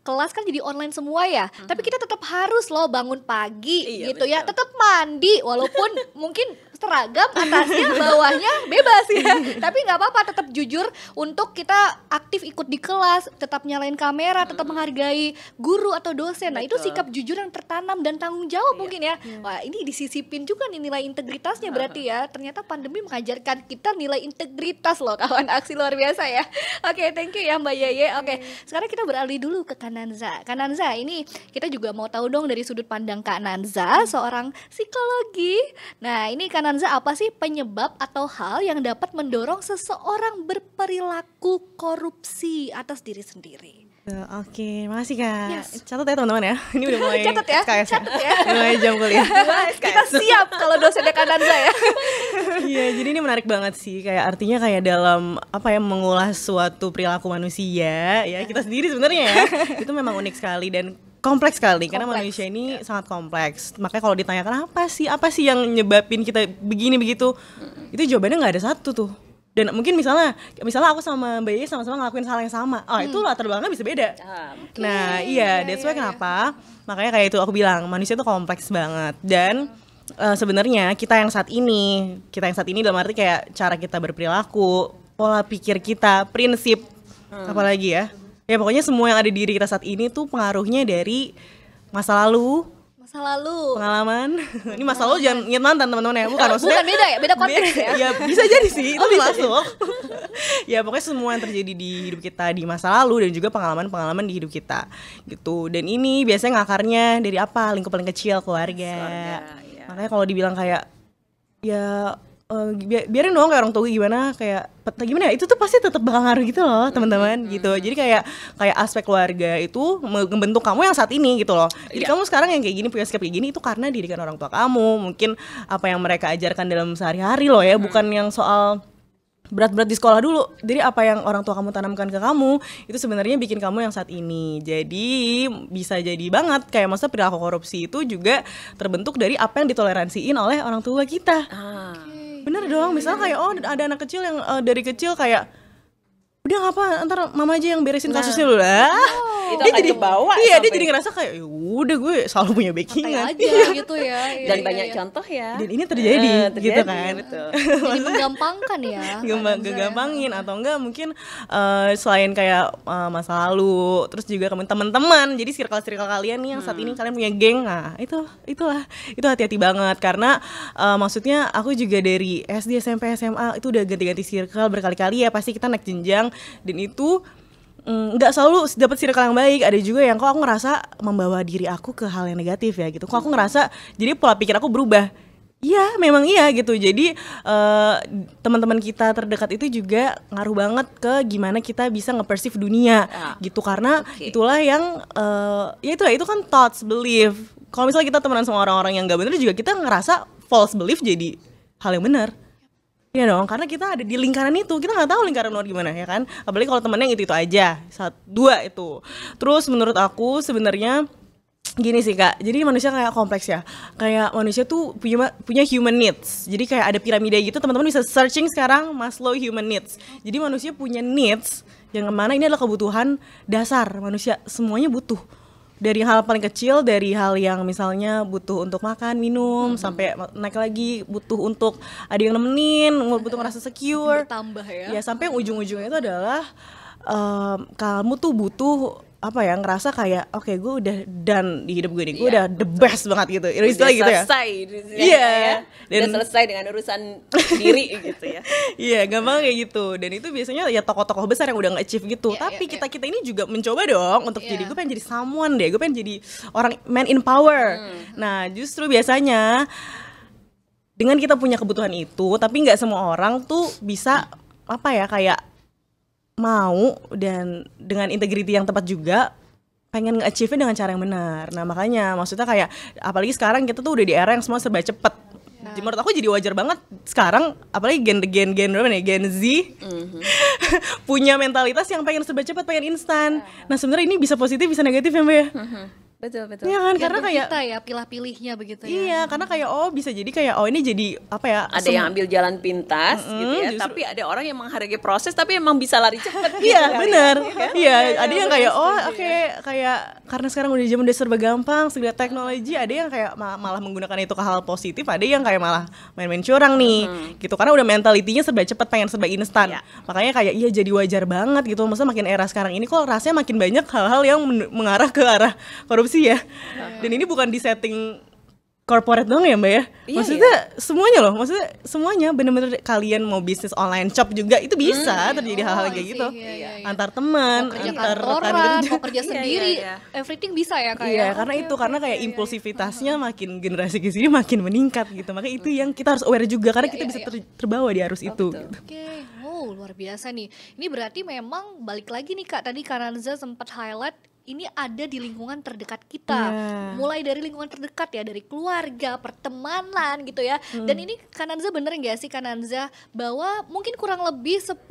kelas kan jadi online semua ya, tapi kita tetap harus loh bangun pagi gitu ya, tetap mandi walaupun mungkin seragam atasnya bawahnya bebas ya, tapi nggak apa-apa, tetap jujur untuk kita aktif ikut di kelas, tetap nyalain kamera, tetap menghargai guru atau dosen. Nah itu sikap jujur yang tertanam dan tanggung jawab mungkin ya. Wah ini disisipin juga nih nilai integritasnya berarti ya. Ternyata pandemi mengajarkan kita nilai integritas loh kawan aksi, luar biasa ya. Oke, thank you ya Mbak Yeye. Oke, sekarang kita beralih dulu ke Kananza. Kananza, ini kita juga mau tahu dong dari sudut pandang Kak Nanza, seorang psikologi. Nah ini Kananza, apa sih penyebab atau hal yang dapat mendorong seseorang berperilaku korupsi atas diri sendiri? Oke, makasih Kak. Catat ya teman-teman ya. Ini udah mulai catat ya. SKS Catat ya. Mulai jam kuliah. Kita siap kalau dosennya Kananza ya. Iya, jadi ini menarik banget sih. Kayak artinya kayak dalam mengulas suatu perilaku manusia ya, kita sendiri sebenarnya ya. Itu memang unik sekali dan kompleks sekali karena manusia ini sangat kompleks. Makanya kalau ditanyakan apa sih yang nyebabin kita begini begitu, itu jawabannya nggak ada satu tuh. Dan mungkin misalnya aku sama Mbak Yeye sama-sama ngelakuin hal yang sama, itu latar belakangnya bisa beda. Nah that's why kenapa makanya kayak itu aku bilang manusia itu kompleks banget. Dan sebenarnya kita yang saat ini dalam arti kayak cara kita berperilaku, pola pikir kita, prinsip, apalagi ya pokoknya semua yang ada di diri kita saat ini tuh pengaruhnya dari masa lalu, pengalaman. Ini masa lalu jangan ingat mantan teman-teman ya, bukan maksudnya. Bukan, beda ya, beda konteks ya. Ya bisa jadi sih, itu masuk. Ya pokoknya semua yang terjadi di hidup kita di masa lalu dan juga pengalaman-pengalaman di hidup kita gitu. Dan ini biasanya ngakarnya dari apa? Lingkup paling kecil, keluarga. Makanya kalau dibilang kayak biarin dong kayak orang tua gimana ya, itu tuh pasti tetap bakal ngaruh gitu loh teman-teman gitu. Jadi kayak aspek keluarga itu membentuk kamu yang saat ini gitu loh. Jadi kamu sekarang yang kayak gini, punya sikap kayak gini, itu karena didikan orang tua kamu, mungkin apa yang mereka ajarkan dalam sehari-hari loh ya, bukan yang soal berat-berat di sekolah dulu. Jadi apa yang orang tua kamu tanamkan ke kamu itu sebenarnya bikin kamu yang saat ini. Jadi bisa jadi banget kayak maksudnya perilaku korupsi itu juga terbentuk dari apa yang ditoleransiin oleh orang tua kita. Bener dong, misalnya kayak ada anak kecil yang dari kecil kayak udah ngapa ntar mama aja yang beresin kasusnya dulu lah. Itu Dia akan jadi kebawa iya dia sampai- jadi ngerasa kayak ya udah gue selalu punya Santai backingan. aja gitu ya. Iya, Dan iya, banyak iya. contoh ya. Dan ini terjadi, gitu kan. Betul. Jadi menggampangkan ya. Gampangin atau enggak mungkin selain kayak masa lalu, terus juga teman-teman. Jadi circle-circle kalian nih yang saat ini kalian punya geng. Nah, itu hati-hati banget karena maksudnya aku juga dari SD, SMP, SMA itu udah ganti-ganti circle berkali-kali ya, pasti kita naik jenjang dan itu nggak selalu dapat circle yang baik. Ada juga yang kok aku ngerasa membawa diri aku ke hal yang negatif ya gitu. Kok aku ngerasa jadi pola pikir aku berubah. Iya, memang iya gitu. Jadi teman-teman kita terdekat itu juga ngaruh banget ke gimana kita bisa nge-perceive dunia gitu. Karena itulah yang ya itu kan thoughts, belief. Kalau misalnya kita temenan sama orang-orang yang nggak benar juga kita ngerasa false belief jadi hal yang benar. Iya dong, karena kita ada di lingkaran itu, kita nggak tahu lingkaran luar gimana ya kan. Apalagi kalau temennya yang itu aja, dua itu. Terus menurut aku sebenarnya gini sih Kak, jadi manusia kayak kompleks ya. Kayak manusia tuh punya human needs. Jadi kayak ada piramida gitu, teman-teman bisa searching sekarang Maslow human needs. Jadi manusia punya needs yang mana ini adalah kebutuhan dasar manusia, semuanya butuh. Dari hal paling kecil, dari hal yang misalnya butuh untuk makan, minum, sampai naik lagi butuh untuk ada yang nemenin, butuh ngerasa secure. Bertambah ya. Ya sampai yang ujung-ujungnya itu adalah kamu tuh butuh apa ya, ngerasa kayak oke, gue udah done di hidup gue nih, gue udah the best banget gitu. Istilah gitu ya. Selesai, Iya. Udah selesai dengan urusan diri gitu ya. Iya, gampang kayak gitu. Dan itu biasanya ya tokoh-tokoh besar yang udah nge-achieve gitu. Tapi kita ini juga mencoba dong untuk jadi, gue pengen jadi someone deh, gue pengen jadi orang man in power. Nah, justru biasanya dengan kita punya kebutuhan itu, tapi nggak semua orang tuh bisa apa ya, kayak mau dan dengan integriti yang tepat juga pengen nge-achieve-nya dengan cara yang benar. Nah makanya maksudnya kayak apalagi sekarang kita tuh udah di era yang semua serba cepet. Jadi menurut aku jadi wajar banget sekarang apalagi gen berapa nih, Gen Z punya mentalitas yang pengen serba cepet, pengen instan. Nah sebenarnya ini bisa positif bisa negatif ya Mbak ya. Betul. Iya kan, karena kayak kita ya pilih-pilihnya begitu ya. iya, karena kayak bisa jadi kayak ini jadi apa ya? Ada yang ambil jalan pintas gitu ya, justru- tapi ada orang yang menghargai proses tapi emang bisa lari cepat. Iya benar, iya ada yang kayak oke, kayak karena sekarang udah zaman udah serba gampang, segala teknologi, ada yang kayak malah menggunakan itu ke hal positif, ada yang kayak malah main-main curang nih, gitu karena udah mentalitinya serba cepat, pengen serba instan, makanya kayak iya jadi wajar banget gitu, maksudnya makin era sekarang ini kok rasanya makin banyak hal-hal yang mengarah ke arah korupsi ya, dan ini bukan di setting corporate dong ya Mbak ya, maksudnya semuanya loh, maksudnya semuanya bener-bener kalian mau bisnis online shop juga itu bisa terjadi hal-hal kayak gitu, antar teman, Kerja antar rekan kantoran, kerja. mau kerja sendiri, everything bisa ya kayak. Iya, karena itu karena kayak impulsivitasnya makin generasi ke sini makin meningkat gitu, makanya itu yang kita harus aware juga karena kita bisa terbawa di arus itu. Gitu. Oke, luar biasa nih. Ini berarti memang balik lagi nih Kak, tadi Kananza sempat highlight ini ada di lingkungan terdekat kita, mulai dari lingkungan terdekat ya, dari keluarga, pertemanan gitu ya. Dan ini Kananza bener nggak sih Kananza bahwa mungkin kurang lebih 10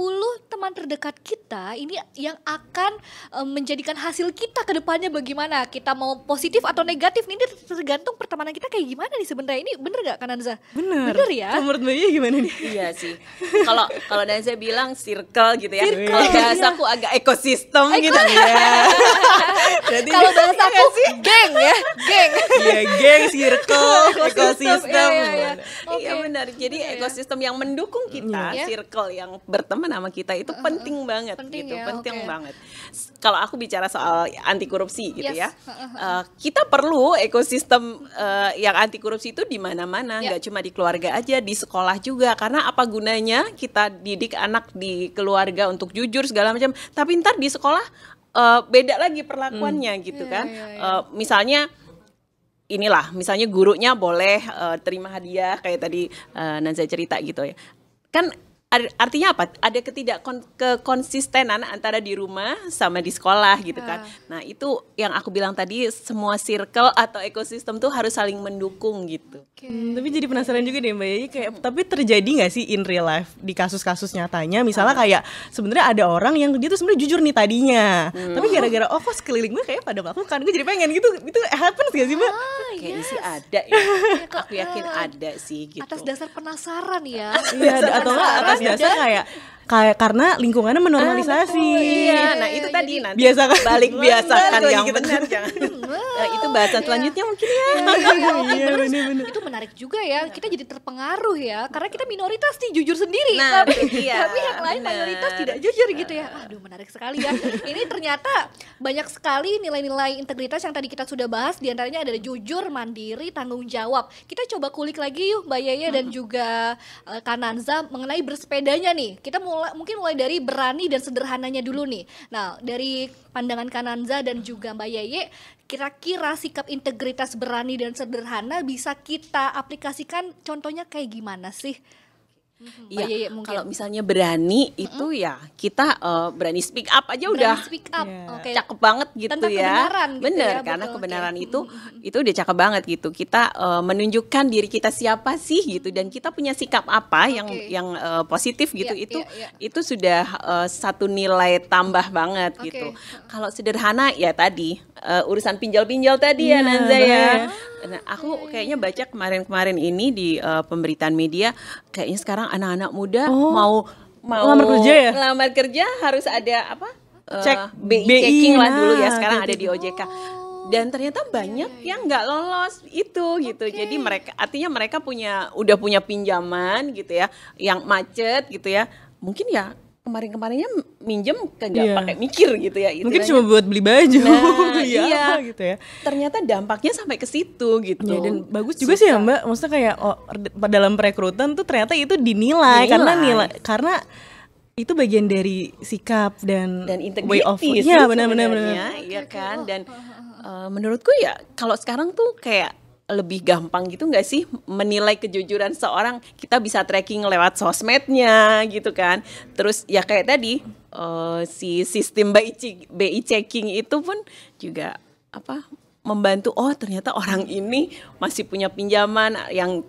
teman terdekat kita ini yang akan menjadikan hasil kita ke depannya bagaimana, kita mau positif atau negatif nih, ini tergantung pertemanan kita kayak gimana nih sebenarnya. Ini bener nggak Kananza? Bener Ya. Menurut Mbak Iya gimana nih? Iya sih. Kalau Danza bilang circle gitu ya. Kalau bahasaku agak ekosistem gitu. Jadi Kalau bahasa aku geng ya, geng. iya, geng, circle, ekosistem. Iya benar. Jadi ekosistem yang mendukung kita, circle yang berteman sama kita itu penting banget Penting gitu, ya, penting oke. banget. Kalau aku bicara soal anti korupsi gitu Yes. ya, kita perlu ekosistem yang anti korupsi itu di mana-mana, nggak cuma di keluarga aja, di sekolah juga. Karena apa gunanya kita didik anak di keluarga untuk jujur segala macam, tapi ntar di sekolah beda lagi perlakuannya gitu kan. Misalnya misalnya gurunya boleh terima hadiah kayak tadi Nanza cerita gitu ya. Kan artinya apa? Ada kekonsistenan antara di rumah sama di sekolah gitu kan. Nah itu yang aku bilang tadi, semua circle atau ekosistem tuh harus saling mendukung gitu. Tapi jadi penasaran juga deh Mbak Yeye, kayak tapi terjadi nggak sih in real life di kasus-kasus nyatanya, misalnya kayak sebenarnya ada orang yang dia tuh sebenarnya jujur nih tadinya, tapi gara-gara kok sekeliling gue kayak pada melakukan, gue jadi pengen gitu, itu happens gak sih Mbak? Kayaknya sih ada ya. Aku yakin ada sih gitu. Atas dasar penasaran ya. Iya, atau enggak atas dasar kayak karena lingkungannya menormalisasi. Iya, nah itu tadi nanti Biasakan. balik biasakan Balik yang gitu. benar jangan. Nah, itu bahasan selanjutnya mungkin ya. Iya, bener-bener. Itu menarik juga ya, kita jadi terpengaruh ya, karena kita minoritas nih jujur sendiri, Nah, tapi, iya, tapi yang lain bener. mayoritas tidak jujur gitu ya. Aduh, menarik sekali ya. Ini ternyata banyak sekali nilai-nilai integritas yang tadi kita sudah bahas, diantaranya ada jujur, mandiri, tanggung jawab. Kita coba kulik lagi yuk Mbak Yeye dan juga Kananza mengenai bersepedanya nih. Kita mungkin mulai dari berani dan sederhananya dulu nih. Nah, dari pandangan Kananza dan juga Mbak Yeye, kira-kira sikap integritas berani dan sederhana bisa kita aplikasikan, contohnya kayak gimana sih? Mbak Iya, Yeye mungkin. kalau misalnya berani itu ya kita berani speak up aja udah Berani speak up, Iya. oke. cakep banget gitu Tentang ya. kebenaran gitu Bener, ya, karena betul, kebenaran oke. itu udah cakep banget gitu. Kita menunjukkan diri kita siapa sih gitu, dan kita punya sikap apa yang Oke. positif gitu. Iya, Itu iya, iya. itu sudah satu nilai tambah banget Oke. gitu. Kalau sederhana ya tadi urusan pinjal-pinjal tadi ya Iya, Nanza ya. bahaya. Nah, aku kayaknya baca kemarin-kemarin ini di pemberitaan media, kayaknya sekarang anak-anak muda mau Lamar kerja ya? Lamar kerja harus ada apa? Cek BI BI, checking lah dulu ya. nah, Sekarang kayak ada di gitu. OJK. Dan ternyata banyak yang nggak lolos itu gitu. Jadi artinya mereka udah punya pinjaman gitu ya, yang macet gitu ya. Mungkin ya kemarin-kemarinnya minjem nggak Iya. pakai mikir gitu ya. Mungkin istilahnya. cuma buat beli baju. Nah, Iya, iya. apa gitu ya. Ternyata dampaknya sampai ke situ gitu. Ya, dan bagus juga sih ya Mbak, maksudnya kayak dalam perekrutan tuh ternyata itu dinilai. Dinilai. karena itu bagian dari sikap dan way of integrity sih iya benar-benar. sebenarnya, iya kan. Dan menurutku ya kalau sekarang tuh kayak lebih gampang gitu nggak sih menilai kejujuran seorang, kita bisa tracking lewat sosmednya gitu kan. Terus ya kayak tadi si sistem BI checking itu pun juga apa membantu, oh ternyata orang ini masih punya pinjaman yang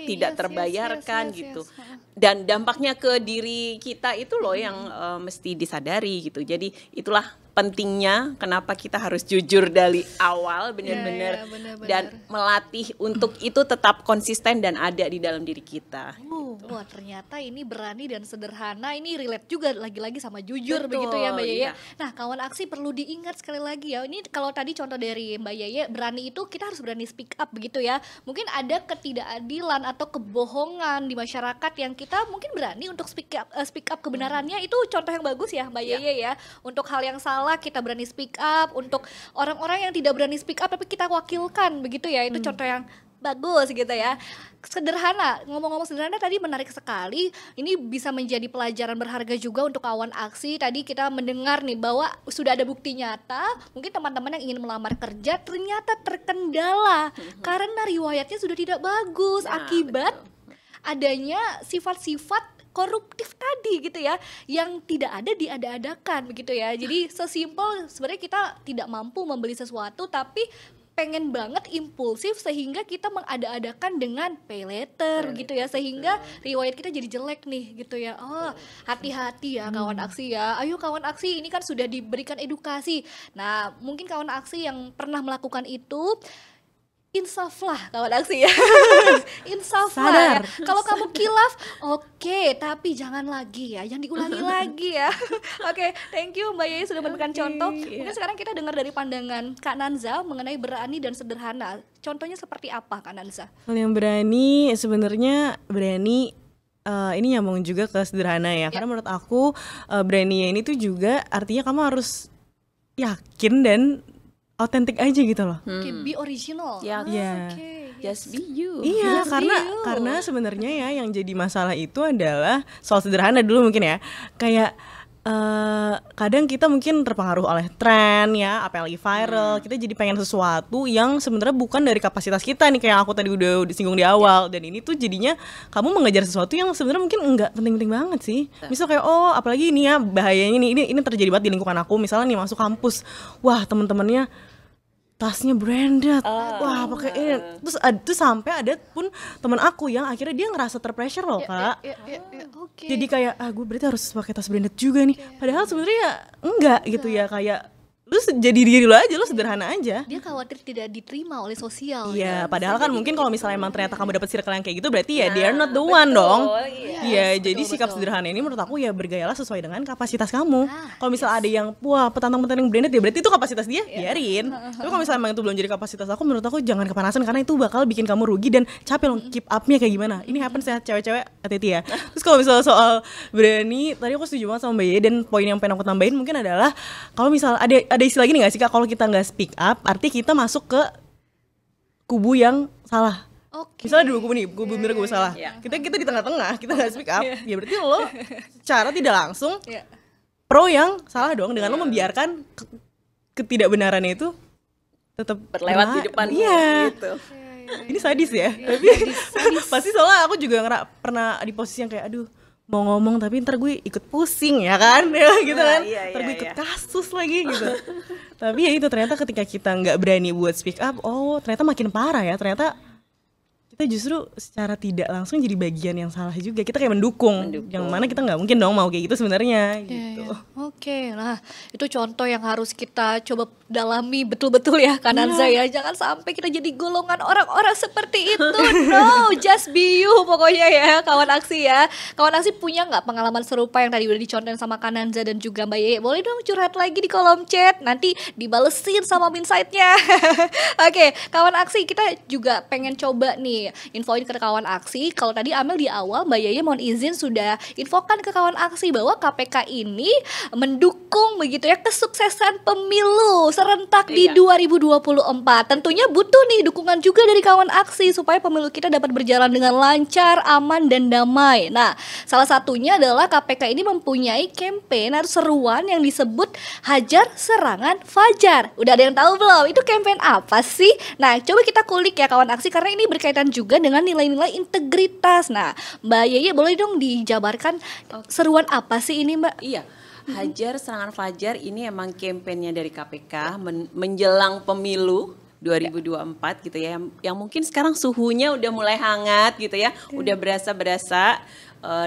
tidak yes, terbayarkan yes, gitu. yes. Dan dampaknya ke diri kita itu loh yang mesti disadari gitu. Jadi itulah pentingnya kenapa kita harus jujur dari awal benar-benar Ya, benar-benar. dan melatih untuk itu tetap konsisten dan ada di dalam diri kita. Wah, ternyata ini berani dan sederhana, ini relate juga lagi-lagi sama jujur. Betul, begitu ya Mbak Yeye. iya. Nah, kawan aksi perlu diingat sekali lagi ya. Ini kalau tadi contoh dari Mbak Yeye, berani itu kita harus berani speak up begitu ya. Mungkin ada ketidakadilan atau kebohongan di masyarakat yang kita mungkin berani untuk speak up kebenarannya. Itu contoh yang bagus ya Mbak Yeye ya. Untuk hal yang salah kita berani speak up, untuk orang-orang yang tidak berani speak up tapi kita wakilkan begitu ya. Itu contoh yang bagus gitu ya. Sederhana, ngomong-ngomong sederhana tadi menarik sekali. Ini bisa menjadi pelajaran berharga juga untuk kawan aksi. Tadi kita mendengar nih bahwa sudah ada bukti nyata, mungkin teman-teman yang ingin melamar kerja ternyata terkendala karena riwayatnya sudah tidak bagus Nah, akibat adanya sifat-sifat koruptif tadi gitu ya, yang tidak ada diada-adakan begitu ya. Jadi sesimpel sebenarnya kita tidak mampu membeli sesuatu tapi pengen banget impulsif sehingga kita mengada-adakan dengan pay later gitu ya, sehingga riwayat kita jadi jelek nih gitu ya. Oh, hati-hati ya kawan aksi ya. Ayo kawan aksi, ini kan sudah diberikan edukasi. Nah, mungkin kawan aksi yang pernah melakukan itu, insaflah kawan aksi ya. Insaflah ya. Sadar. Kalau kamu kilaf, oke, tapi jangan lagi ya, jangan diulangi lagi ya. Oke, thank you Mbak Yeye sudah memberikan contoh. Mungkin sekarang kita dengar dari pandangan Kak Nanza mengenai berani dan sederhana. Contohnya seperti apa Kak Nanza? Kalau yang berani sebenarnya ini nyambung juga ke sederhana ya. Karena menurut aku berani ini tuh juga artinya kamu harus yakin dan autentik aja gitu loh. Oke, be original. Ya. Iya. Oke. Just be you. Iya, Just karena be you. sebenarnya ya yang jadi masalah itu adalah soal sederhana dulu mungkin ya. Kayak kadang kita mungkin terpengaruh oleh tren ya, apa yang lagi viral. Kita jadi pengen sesuatu yang sebenarnya bukan dari kapasitas kita nih, kayak aku tadi udah disinggung di awal. Dan ini tuh jadinya kamu mengejar sesuatu yang sebenarnya mungkin enggak penting-penting banget sih. Misal kayak apalagi ini ya bahayanya ini terjadi banget di lingkungan aku. Misalnya nih masuk kampus, wah teman-temannya tasnya branded, wah pakai ini, terus sampai ada pun teman aku yang akhirnya dia ngerasa terpressure loh kak. Oke. Jadi kayak gue berarti harus pakai tas branded juga nih, padahal sebenarnya ya enggak gitu ya, kayak lu jadi diri lu aja, lu sederhana aja. Dia khawatir tidak diterima oleh sosial. Iya, padahal kan mungkin kalau misalnya emang ternyata kamu dapet circle yang kayak gitu, berarti ya they are not the one dong. Iya, jadi sikap sederhana ini menurut aku ya bergayalah sesuai dengan kapasitas kamu. Kalau misalnya ada yang wah petantang-petantang branded ya berarti itu kapasitas dia, biarin. Tapi kalau misalnya emang itu belum jadi kapasitas aku, menurut aku jangan kepanasan karena itu bakal bikin kamu rugi dan capek loh keep up-nya kayak gimana. Ini happen saya cewek-cewek hati-hati ya. Terus kalau misalnya soal berani, tadi aku setuju banget sama Mbak Ye, dan poin yang pengen aku tambahin mungkin adalah kalau misalnya ada istilah gini nggak sih kak, kalau kita nggak speak up, arti kita masuk ke kubu yang salah. Misalnya dulu kubu nih, kubu bener kubu salah. Kita di tengah-tengah, kita nggak speak up, ya berarti lo secara tidak langsung pro yang salah dong, dengan lo membiarkan ketidakbenarannya itu tetap berlewat di depan gitu. Ini sadis ya, tapi pasti soalnya aku juga pernah di posisi yang kayak aduh mau ngomong tapi ntar gue ikut pusing ya kan, ya gitu kan, ntar gue ikut kasus lagi gitu. Tapi ya itu ternyata ketika kita nggak berani buat speak up, ternyata makin parah ya, ternyata kita justru secara tidak langsung jadi bagian yang salah juga. Kita kayak mendukung. Yang mana kita nggak mungkin dong mau kayak gitu sebenarnya gitu. Oke, nah itu contoh yang harus kita coba dalami betul-betul ya Kananza ya. Jangan sampai kita jadi golongan orang-orang seperti itu. No, just be you pokoknya ya kawan aksi ya. Kawan aksi punya nggak pengalaman serupa yang tadi udah dicontohin sama Kananza dan juga Mbak Yeye? Boleh dong curhat lagi di kolom chat, nanti dibalesin sama insight-nya. Oke, kawan aksi kita juga pengen coba nih infoin ke kawan aksi. Kalau tadi Amel di awal Mbak Yeye mohon izin sudah infokan ke kawan aksi bahwa KPK ini mendukung begitu ya kesuksesan pemilu serentak di 2024. Tentunya butuh nih dukungan juga dari kawan aksi supaya pemilu kita dapat berjalan dengan lancar, aman dan damai. Nah, salah satunya adalah KPK ini mempunyai campaign atau seruan yang disebut Hajar Serangan Fajar. Udah ada yang tahu belum? Itu campaign apa sih? Nah, coba kita kulik ya kawan aksi karena ini berkaitan juga dengan nilai-nilai integritas. Nah, Mbak Yeye boleh dong dijabarkan seruan apa sih ini, Mbak? Iya. Hajar Serangan Fajar ini emang kampanyenya dari KPK menjelang pemilu 2024 gitu ya, yang mungkin sekarang suhunya udah mulai hangat gitu ya, udah berasa-berasa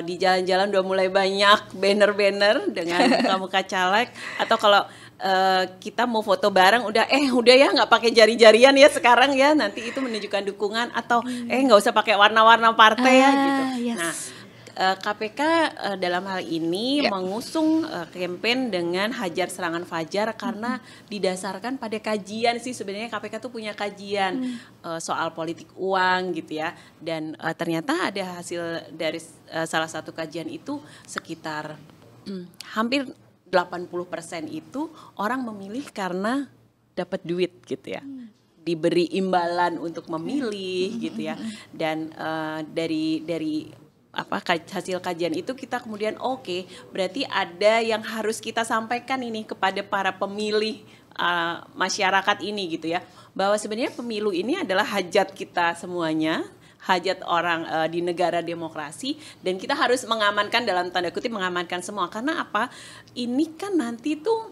di jalan-jalan udah mulai banyak banner-banner dengan muka-muka caleg, atau kalau kita mau foto bareng udah ya nggak pakai jari-jarian ya sekarang ya, nanti itu menunjukkan dukungan, atau nggak usah pakai warna-warna partai ya gitu. Nah, KPK dalam hal ini mengusung campaign dengan Hajar Serangan Fajar karena didasarkan pada kajian sih, sebenarnya KPK tuh punya kajian soal politik uang gitu ya, dan ternyata ada hasil dari salah satu kajian itu sekitar hampir 80% itu orang memilih karena dapat duit gitu ya, diberi imbalan untuk memilih gitu ya, dan dari hasil kajian itu kita kemudian berarti ada yang harus kita sampaikan ini kepada para pemilih masyarakat ini gitu ya, bahwa sebenarnya pemilu ini adalah hajat kita semuanya, hajat orang di negara demokrasi, dan kita harus mengamankan, dalam tanda kutip mengamankan semua, karena apa, ini kan nanti tuh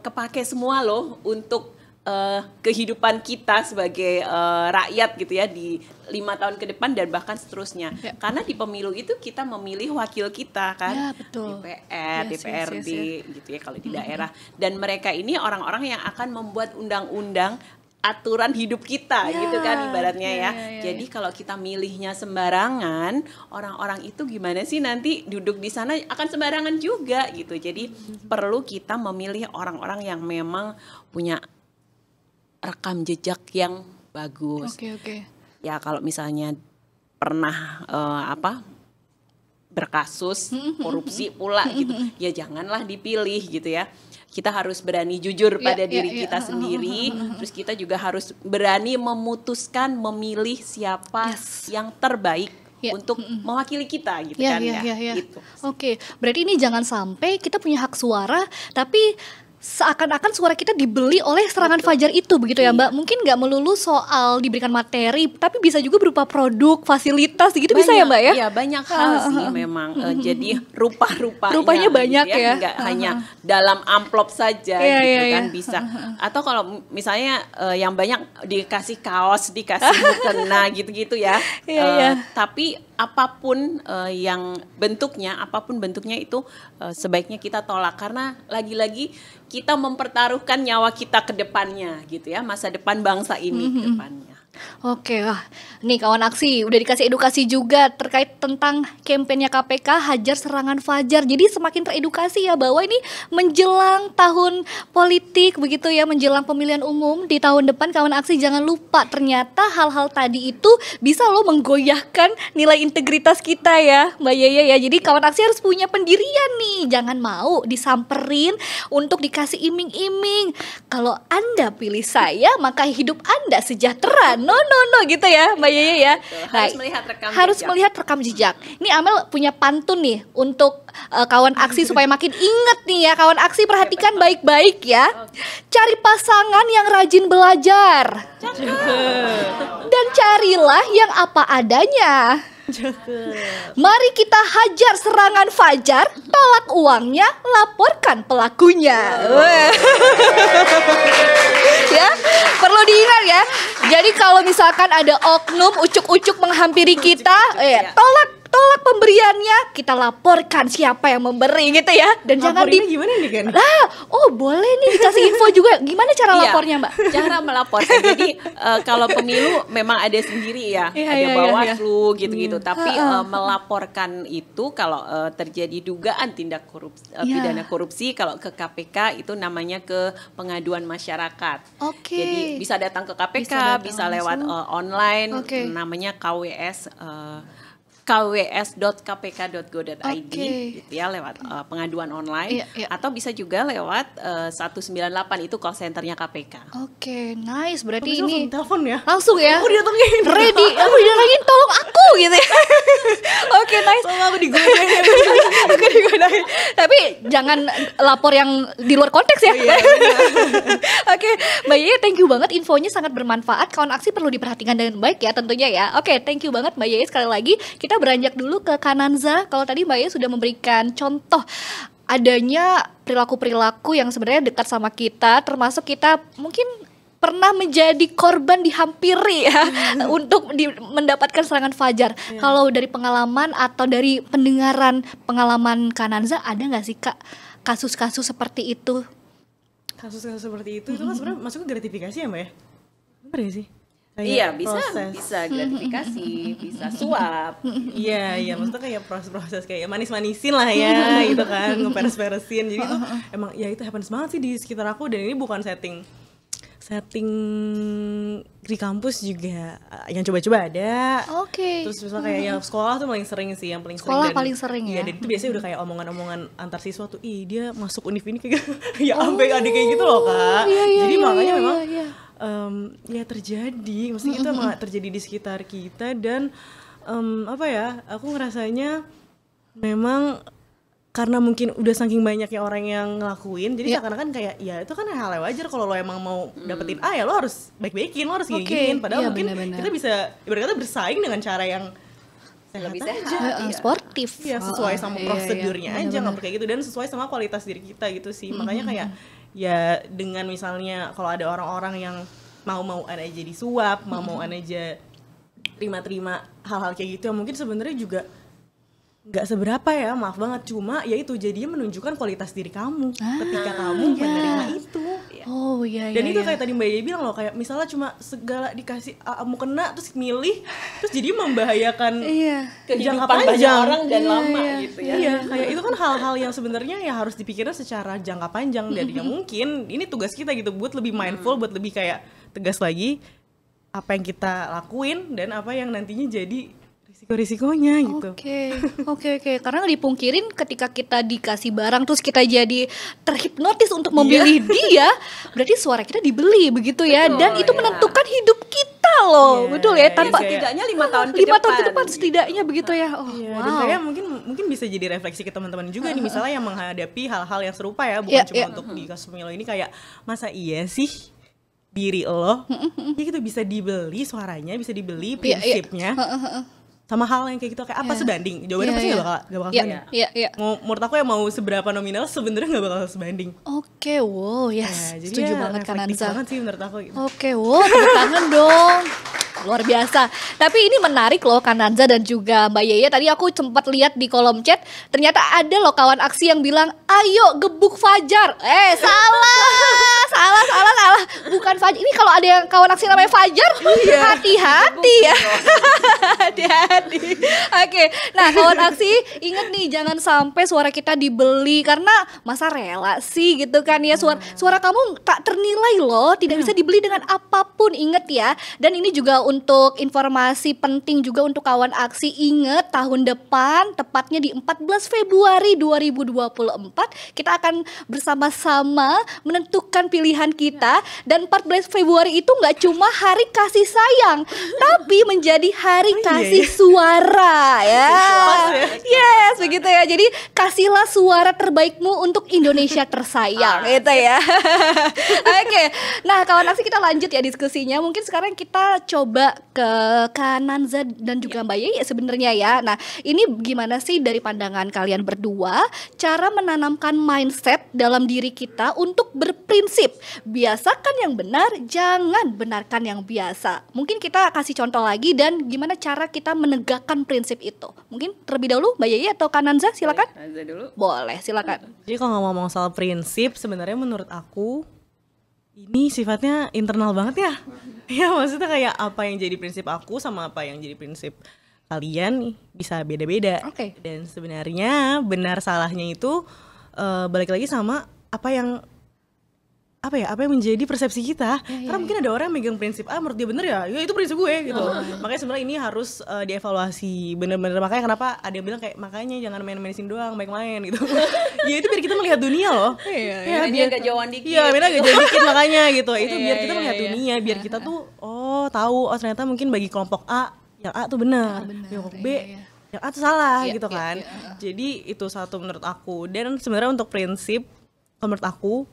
kepake semua loh untuk kehidupan kita sebagai rakyat gitu ya di 5 tahun ke depan dan bahkan seterusnya. Karena di pemilu itu kita memilih wakil kita kan, DPR, DPRD gitu ya kalau di daerah, dan mereka ini orang-orang yang akan membuat undang-undang aturan hidup kita gitu kan ibaratnya ya. Jadi kalau kita milihnya sembarangan, orang-orang itu gimana sih nanti duduk di sana akan sembarangan juga gitu. Jadi perlu kita memilih orang-orang yang memang punya rekam jejak yang bagus. Ya kalau misalnya pernah berkasus korupsi pula gitu, ya janganlah dipilih gitu ya. Kita harus berani jujur pada diri kita sendiri. Terus kita juga harus berani memutuskan, memilih siapa yang terbaik Ya. untuk mewakili kita gitu Ya, kan ya, ya. ya. Gitu. Oke, berarti ini jangan sampai kita punya hak suara, tapi seakan-akan suara kita dibeli oleh serangan fajar itu, begitu ya Mbak? Mungkin nggak melulu soal diberikan materi, tapi bisa juga berupa produk, fasilitas, gitu bisa ya Mbak ya? Iya, banyak hal sih memang. Jadi rupa-rupanya Rupanya banyak gitu ya. Nggak hanya dalam amplop saja Iya, gitu iya, kan iya. bisa. Atau kalau misalnya yang banyak dikasih kaos, dikasih mukena gitu-gitu ya. Iya, iya. Tapi apapun apapun bentuknya itu sebaiknya kita tolak, karena lagi-lagi kita mempertaruhkan nyawa kita ke depannya gitu ya, masa depan bangsa ini ke depannya. Oke, wah, nih kawan aksi udah dikasih edukasi juga terkait tentang kampanye KPK Hajar Serangan Fajar. Jadi semakin teredukasi ya bahwa ini menjelang tahun politik begitu ya, menjelang pemilihan umum di tahun depan. Kawan aksi jangan lupa ternyata hal-hal tadi itu bisa loh menggoyahkan nilai integritas kita ya Mbak Yeye ya. Jadi kawan aksi harus punya pendirian nih, jangan mau disamperin untuk dikasih iming-iming. Kalau Anda pilih saya maka hidup Anda sejahtera. No gitu ya Mbak Yeye ya. Harus melihat rekam harus jejak. melihat rekam jejak. Ini Amel punya pantun nih untuk kawan aksi supaya makin inget nih ya. Kawan aksi perhatikan baik-baik ya. Cari pasangan yang rajin belajar. Dan carilah yang apa adanya. Mari kita hajar serangan fajar, tolak uangnya, laporkan pelakunya. Ya, perlu diingat ya. Jadi kalau misalkan ada oknum ucuk-ucuk menghampiri kita, tolak pemberiannya, kita laporkan siapa yang memberi gitu ya. Dan jangan Laporinnya gimana nih kan? boleh nih dikasih info juga. Gimana cara Iya, lapornya Mbak? Cara melaporkan. Jadi kalau pemilu memang ada sendiri ya, Iya, ada iya, iya, Bawaslu gitu-gitu. Tapi melaporkan itu kalau terjadi dugaan tindak korupsi, pidana korupsi, kalau ke KPK itu namanya ke pengaduan masyarakat. Oke. Jadi bisa datang ke KPK, Bisa datang bisa lewat langsung. online, Oke. namanya kws.kpk.go.id Oke. gitu ya, lewat pengaduan online. Iya, iya. Atau bisa juga lewat 198, itu call centernya KPK. Oke, nice. Berarti Bisa ini langsung telepon ya? langsung ya. Aku didatengin. Ready. Aku didatengin, tolong aku gitu ya. Oke, nice. Tolong aku digodain. Aku digodain. Tapi jangan lapor yang di luar konteks ya. Oke, Mbak Yeye, thank you banget, infonya sangat bermanfaat. Kawan aksi perlu diperhatikan dengan baik ya tentunya ya. Oke, thank you banget Mbak Yeye sekali lagi. Kita beranjak dulu ke Kananza. Kalau tadi Mbak Yeye sudah memberikan contoh adanya perilaku-perilaku yang sebenarnya dekat sama kita, termasuk kita mungkin pernah menjadi korban dihampiri ya untuk mendapatkan serangan fajar. Kalau dari pengalaman atau dari pendengaran pengalaman Kananza, ada nggak sih Kak kasus-kasus seperti itu? Kasus-kasus seperti itu kan sebenarnya masuknya gratifikasi ya Mbak ya? Bener ya sih? Kayak Iya, bisa proses. gratifikasi, bisa suap. Iya, maksudnya kayak proses-proses kayak manis-manisin lah ya, gitu kan, ngeperes-peresin. Jadi itu emang ya itu happens banget sih di sekitar aku, dan ini bukan setting di kampus juga yang coba-coba ada. Oke. Terus misalnya kayak yang sekolah tuh paling sering sih, yang paling Sekolah sering. paling sering ya? Iya, dan itu biasanya udah kayak omongan-omongan antar siswa tuh, ih dia masuk univ ini kayak ya sampai ada kayak gitu loh Kak. Jadi makanya memang ya terjadi, maksudnya itu emang terjadi di sekitar kita, dan aku ngerasanya memang karena mungkin udah saking banyaknya orang yang ngelakuin, jadi seakan-akan kayak ya itu kan hal yang wajar. Kalau lo emang mau dapetin A ya lo harus baik-baikin, lo harus gini-giniin. Padahal mungkin kita bisa ibarat kata bersaing dengan cara yang Lebih sehat sehat. aja. Sportif. Iya, sesuai sama prosedurnya aja, nggak kayak gitu, dan sesuai sama kualitas diri kita gitu sih. Makanya kayak ya dengan misalnya kalau ada orang-orang yang mau-mauan aja disuap, mau-mauan aja terima-terima hal-hal kayak gitu, yang mungkin sebenarnya juga nggak seberapa ya, maaf banget, cuma ya itu jadinya menunjukkan kualitas diri kamu ketika kamu menerima itu. Oh iya. Dan itu kayak tadi Mbak Yeye bilang loh, kayak misalnya cuma segala dikasih mau kena terus milih, terus jadi membahayakan jangka Kehidupan banyak panjang orang dan lama gitu ya. Iya, kayak itu kan hal-hal yang sebenarnya ya harus dipikirnya secara jangka panjang, dan ya mungkin ini tugas kita gitu buat lebih mindful, buat lebih kayak tegas lagi apa yang kita lakuin dan apa yang nantinya jadi risiko-risikonya gitu. Oke. Karena dipungkirin ketika kita dikasih barang terus kita jadi terhipnotis untuk memilih dia, berarti suara kita dibeli begitu ya. Betul, Dan itu ya. menentukan hidup kita loh, betul ya. Tanpa setidaknya 5 tahun ke 5 tahun ke depan. depan setidaknya begitu ya. Oh, Iya, wow. dan kayak mungkin bisa jadi refleksi ke teman-teman juga nih, misalnya yang menghadapi hal-hal yang serupa ya, bukan cuma untuk di kasus pemilu ini, kayak masa iya sih diri lo ya gitu bisa dibeli suaranya, bisa dibeli prinsipnya, sama hal yang kayak gitu, kayak apa sebanding? Jawabannya pasti gak bakal sebanding. Iya. Menurut aku yang mau seberapa nominal sebenarnya gak bakal sebanding. Oke, wow, yes. Jadi Setuju ya, banget kan reflektif Anza. banget sih menurut aku gitu. Oke, wow, tepuk tangan dong. Luar biasa. Tapi ini menarik loh Kananza dan juga Mbak Yeye. Tadi aku sempat lihat di kolom chat, ternyata ada loh kawan aksi yang bilang, ayo gebuk Fajar. Salah. Bukan Fajar. Ini kalau ada yang kawan aksi namanya Fajar, hati-hati ya. Hati-hati. Oke, nah kawan aksi inget nih, jangan sampai suara kita dibeli, karena masa rela sih gitu kan ya. Suara kamu tak ternilai loh, tidak bisa dibeli dengan apapun, inget ya. Dan ini juga untuk informasi penting juga untuk kawan aksi, inget tahun depan tepatnya di 14 Februari 2024 kita akan bersama-sama menentukan pilihan kita. Dan 14 Februari itu nggak cuma hari kasih sayang, tapi menjadi hari kasih suara ya. Yes, begitu ya. Jadi kasihlah suara terbaikmu untuk Indonesia tersayang gitu ya. Oke. Nah, kawan aksi kita lanjut ya diskusinya. Mungkin sekarang kita coba ke Kananza dan juga Mbak Yeye sebenarnya ya. Nah, ini gimana sih dari pandangan kalian berdua cara menanamkan mindset dalam diri kita untuk berprinsip? Biasakan yang benar, jangan benarkan yang biasa. Mungkin kita kasih contoh lagi dan gimana cara kita menegakkan prinsip itu. Mungkin terlebih dahulu Mbak Yeye atau Kananza, silakan. Kananza dulu. Boleh, silakan. Jadi kalau ngomong soal prinsip, sebenarnya menurut aku ini sifatnya internal banget ya. Ya maksudnya kayak apa yang jadi prinsip aku sama apa yang jadi prinsip kalian bisa beda-beda. Oke. Dan sebenarnya benar salahnya itu balik lagi sama apa yang menjadi persepsi kita. Karena mungkin ada orang yang megang prinsip A, menurut dia bener ya itu prinsip gue gitu. Makanya sebenarnya ini harus dievaluasi bener-bener. Makanya kenapa ada yang bilang kayak makanya jangan main-mainin doang, baik main gitu. Ya itu biar kita melihat dunia loh. Ya, biar gak jauhan dikit. Iya, biar agak jauh dikit makanya gitu. Itu biar kita melihat dunia, biar kita tuh tahu ternyata mungkin bagi kelompok A yang A tuh benar, kelompok B yang A tuh salah gitu kan. Jadi itu satu menurut aku. Dan sebenarnya untuk prinsip menurut aku,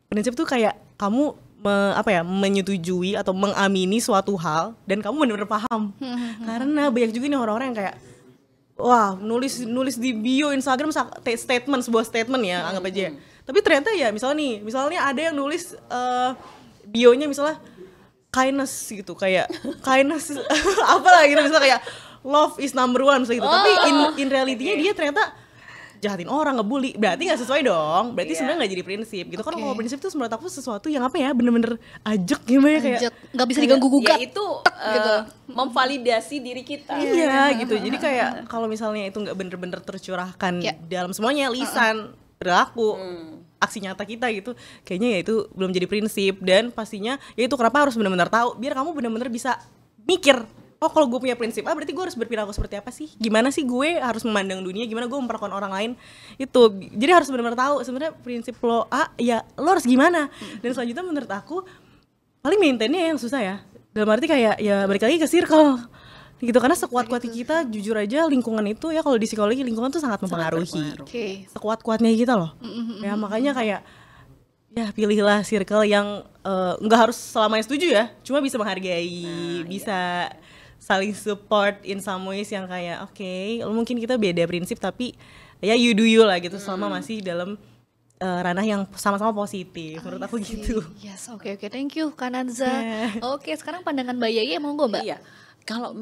prinsip tuh kayak kamu menyetujui atau mengamini suatu hal dan kamu benar-benar paham. Karena banyak juga nih orang-orang yang kayak nulis di bio Instagram sebuah statement ya, anggap aja. Tapi ternyata ya misalnya ada yang nulis bionya misalnya kindness gitu, kayak kindness apalah gitu, misalnya kayak love is number one misalnya gitu. Tapi in reality-nya dia ternyata jahatin orang, ngebully, berarti nggak sesuai dong. Berarti sebenarnya nggak jadi prinsip gitu. Kan kalau prinsip tuh menurut aku sesuatu yang bener-bener ajak gimana ya, kayak nggak bisa diganggu gugat. Ya itu gitu. memvalidasi diri kita. Iya gitu. Jadi kayak kalau misalnya itu nggak bener-bener tercurahkan dalam semuanya, lisan, perilaku, aksi nyata kita gitu, kayaknya ya itu belum jadi prinsip. Dan pastinya ya itu kenapa harus bener-bener tahu, biar kamu bener-bener bisa mikir. Oh kalau gue punya prinsip A berarti gue harus berperilaku seperti apa sih? Gimana sih gue harus memandang dunia? Gimana gue memperlakukan orang lain? Itu. Jadi harus benar-benar tahu sebenarnya prinsip lo A, ya lo harus gimana? Dan selanjutnya menurut aku paling maintainnya yang susah ya. Dalam arti kayak ya balik lagi ke circle. Gitu, karena sekuat-kuatnya kita jujur aja lingkungan itu ya, kalau di psikologi lingkungan tuh sangat mempengaruhi. Sekuat-kuatnya kita loh. Ya makanya kayak ya pilihlah circle yang nggak harus selamanya setuju ya, cuma bisa menghargai, bisa saling support in some ways yang kayak mungkin kita beda prinsip tapi ya you do you lah gitu, selama masih dalam ranah yang sama-sama positif. Menurut aku gitu. Yes, oke, thank you Kananza. Oke, sekarang pandangan Mbak Yeye, monggo Mbak. Iya, kalau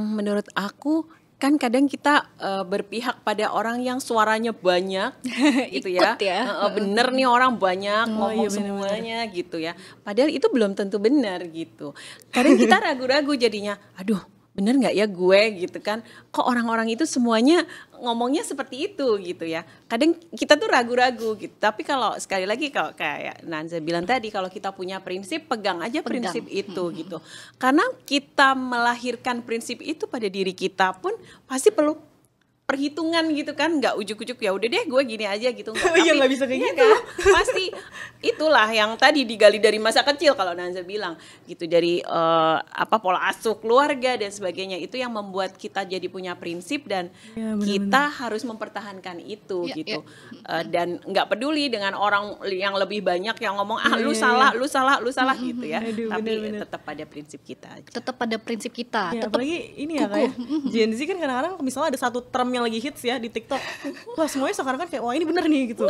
menurut aku kan kadang kita berpihak pada orang yang suaranya banyak gitu ya. Bener nih orang banyak ngomong semuanya gitu ya. Padahal itu belum tentu benar gitu. Kadang kita ragu-ragu jadinya, aduh bener nggak ya gue gitu kan, kok orang-orang itu semuanya ngomongnya seperti itu gitu ya. Kadang kita tuh ragu-ragu gitu, tapi kalau sekali lagi kalau kayak Nanza bilang tadi, kalau kita punya prinsip, pegang aja prinsip itu gitu. Karena kita melahirkan prinsip itu pada diri kita pun pasti perlu perhitungan gitu kan, nggak ujuk-ujuk ya udah deh gue gini aja gitu. Iya, nggak bisa kayak iya gitu. kan? Pasti itulah yang tadi digali dari masa kecil kalau Nanza bilang gitu, dari pola asuh keluarga dan sebagainya, itu yang membuat kita jadi punya prinsip dan Ya, bener-bener. kita harus mempertahankan itu Ya, gitu. Dan nggak peduli dengan orang yang lebih banyak yang ngomong lu salah gitu ya. Aduh, Tapi bener-bener. tetap pada prinsip kita aja. Tetap pada prinsip kita. Ya, Tetap apalagi ini ya kayak Gen Z kan kadang-kadang misalnya ada satu term yang lagi hits ya di TikTok, wah semuanya sekarang kan kayak wah ini bener nih gitu.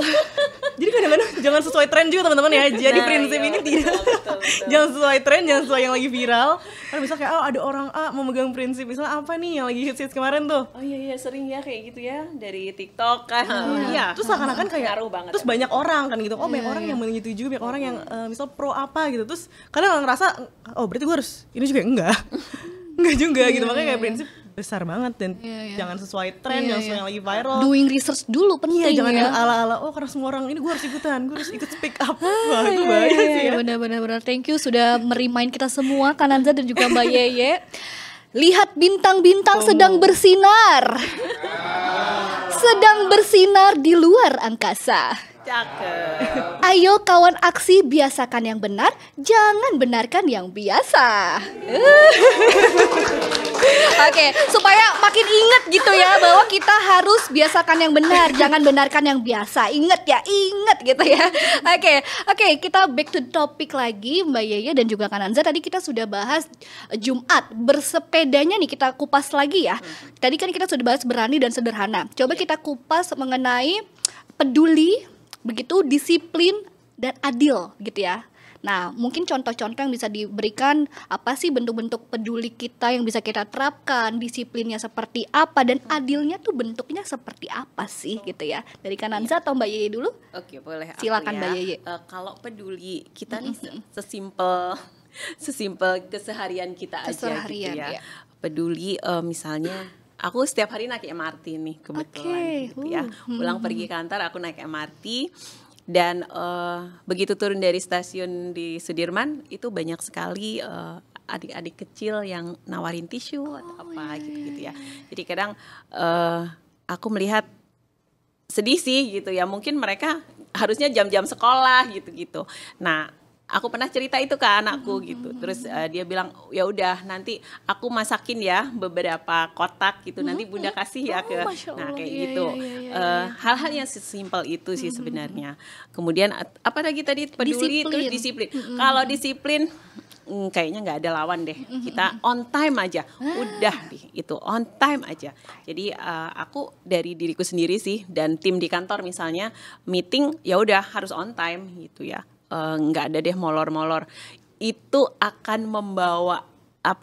Jadi kadang-kadang jangan sesuai tren juga teman-teman ya. Jadi Nah, prinsip iya, ini betul, tidak betul. jangan sesuai tren, jangan sesuai yang lagi viral. Karena misalnya kayak ada orang A memegang prinsip misalnya apa nih yang lagi hits kemarin tuh. Oh iya sering ya kayak gitu ya dari TikTok kan. Iya. Terus seakan-akan kayak Ngaruh banget. terus banyak orang kan gitu. Oh, banyak orang yang menyetujui, banyak orang yang misal pro apa gitu. Terus kadang orang ngerasa oh berarti gue harus ini juga enggak. Enggak juga gitu. Makanya kayak prinsip besar banget dan jangan sesuai tren, jangan sesuai yang lagi viral. doing research dulu penting Iya, jangan ya. yang ala-ala oh karena semua orang ini gue harus ikutan, gue harus ikut speak up. Wah, itu bahaya sih ya. Benar-benar thank you sudah merimain kita semua Kananza dan juga Mbak Yeye. Lihat bintang-bintang sedang bersinar. Sedang bersinar di luar angkasa. Cakep. Ayo kawan aksi, biasakan yang benar, jangan benarkan yang biasa. Oke, supaya makin inget gitu ya bahwa kita harus biasakan yang benar, jangan benarkan yang biasa. Ingat ya, inget gitu ya. Oke, kita back to topik lagi Mbak Yeye dan juga Kananza. Tadi kita sudah bahas Jumat, bersepedanya nih kita kupas lagi ya. Tadi kan kita sudah bahas berani dan sederhana. Coba kita kupas mengenai peduli, begitu disiplin dan adil gitu ya. Nah, mungkin contoh-contoh yang bisa diberikan, apa sih bentuk-bentuk peduli kita yang bisa kita terapkan, disiplinnya seperti apa, dan adilnya tuh bentuknya seperti apa sih gitu ya. Dari Kananza atau Mbak Yeye dulu? Oke, boleh aku Silakan, ya. Mbak Yeye. Kalau peduli kita nih sesimpel keseharian kita aja Keseharian, gitu ya. ya. Peduli misalnya aku setiap hari naik MRT nih kebetulan gitu ya. Pulang pergi kantor aku naik MRT dan begitu turun dari stasiun di Sudirman itu banyak sekali adik-adik kecil yang nawarin tisu atau apa gitu ya. Jadi kadang aku melihat sedih sih gitu ya, mungkin mereka harusnya jam-jam sekolah gitu-gitu. Nah, aku pernah cerita itu ke anakku gitu, terus dia bilang ya udah nanti aku masakin ya beberapa kotak gitu, nanti bunda kasih ya ke, Masya nah Allah. kayak Iya, gitu. Hal-hal yang sesimpel itu sih sebenarnya. Kemudian apa lagi tadi, peduli, terus disiplin. Kalau disiplin kayaknya nggak ada lawan deh. Kita on time aja, udah deh itu on time aja. Jadi aku dari diriku sendiri sih dan tim di kantor misalnya meeting ya udah harus on time gitu ya. Nggak ada deh molor-molor. Itu akan membawa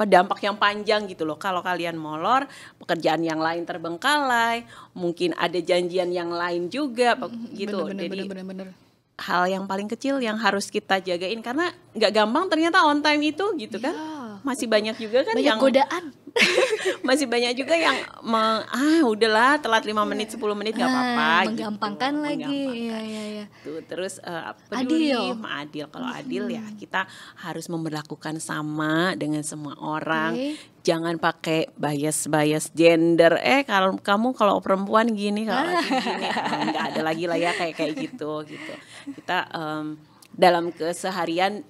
dampak yang panjang gitu loh. Kalau kalian molor, pekerjaan yang lain terbengkalai, mungkin ada janjian yang lain juga gitu. Jadi Bener. hal yang paling kecil yang harus kita jagain, karena nggak gampang ternyata on time itu gitu kan. Masih banyak juga kan Banyak yang godaan. masih banyak juga yang udahlah telat 5 menit 10 menit nggak apa-apa Menggampangkan gitu. lagi. Iya. Tuh, terus peduli, Adil. kalau adil ya kita harus memperlakukan sama dengan semua orang. Jangan pakai bias gender. Kalau perempuan gini, kalau laki gini, nggak ada lagi lah ya kayak gitu. Kita dalam keseharian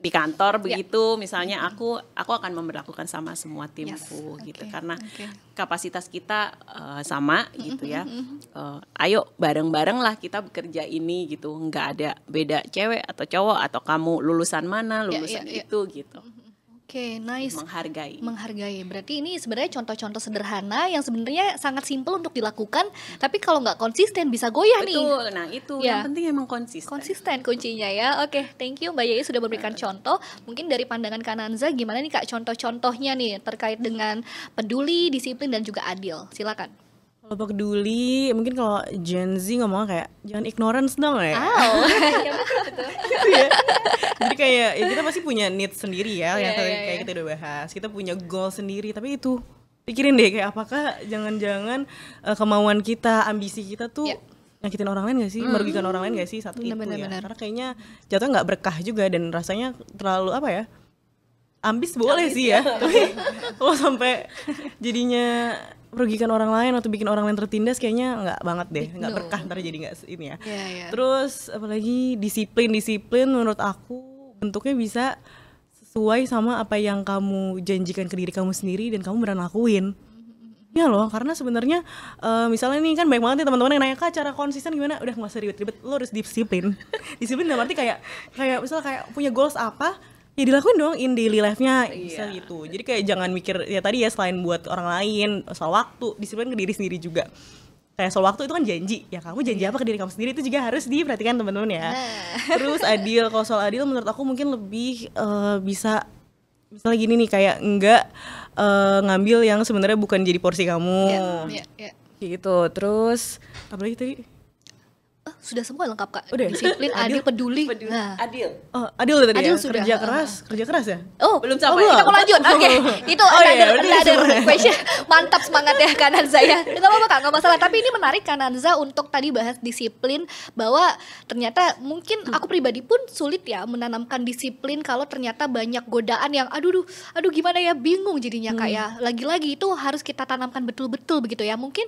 di kantor begitu, misalnya aku akan memperlakukan sama semua timku gitu, karena kapasitas kita sama gitu ya. Ayo bareng-bareng lah kita bekerja ini gitu, nggak ada beda cewek atau cowok atau kamu lulusan mana, lulusan itu gitu. Oke, nice. Menghargai. Berarti ini sebenarnya contoh-contoh sederhana yang sebenarnya sangat simpel untuk dilakukan, tapi kalau nggak konsisten bisa goyah nih. Betul. Nah, itu yang penting emang konsisten. Konsisten kuncinya ya. Oke, thank you Mbak Yeye sudah memberikan contoh. Mungkin dari pandangan Kananza gimana nih Kak contoh-contohnya nih terkait dengan peduli, disiplin dan juga adil. Silakan. Kalau peduli, mungkin kalau Gen Z ngomongnya kayak jangan ignorance dong ya. Ya betul. Gitu ya. Jadi kayak ya kita pasti punya needs sendiri ya, yang tadi kayak kita udah bahas. Kita punya goal sendiri, tapi itu pikirin deh kayak apakah jangan-jangan kemauan kita, ambisi kita tuh nyakitin orang lain gak sih, merugikan orang lain gak sih, satu itu ya. Karena kayaknya jatuhnya nggak berkah juga dan rasanya terlalu apa ya? Ambis boleh sih ya, tapi kalau sampai jadinya merugikan orang lain atau bikin orang lain tertindas kayaknya nggak banget deh, nggak berkah ntar jadi nggak ini ya. Terus apalagi disiplin menurut aku bentuknya bisa sesuai sama apa yang kamu janjikan ke diri kamu sendiri dan kamu beneran lakuin. Ya loh, karena sebenarnya misalnya nih kan banyak banget nih teman-teman yang nanya Kak cara konsisten gimana? Udah nggak usah ribet-ribet, lo harus disiplin. Disiplin dalam arti kayak misalnya kayak punya goals apa, ya dilakuin dong in daily life-nya bisa gitu. Jadi kayak jangan mikir ya tadi ya selain buat orang lain, soal waktu, disiplin ke diri sendiri juga. Kayak soal waktu itu kan janji, ya kamu janji apa ke diri kamu sendiri itu juga harus diperhatikan teman-teman ya. Terus adil, kalau soal adil menurut aku mungkin lebih bisa misalnya gini nih kayak enggak ngambil yang sebenarnya bukan jadi porsi kamu. Gitu. Terus apalagi tadi? Sudah semua lengkap Kak. Udah. Disiplin, adil, peduli. Nah. Adil. Adil tadi Adil ya. sudah. Kerja keras ya? Oh, belum sampai. Kita mau lanjut. Oke. Itu ada question. Mantap semangat ya Kananza ya. Enggak apa-apa Kak, enggak masalah. Tapi ini menarik Kananza untuk tadi bahas disiplin, bahwa ternyata mungkin aku pribadi pun sulit ya menanamkan disiplin kalau ternyata banyak godaan yang aduh gimana ya, bingung jadinya Kak ya. Lagi-lagi itu harus kita tanamkan betul-betul begitu ya. Mungkin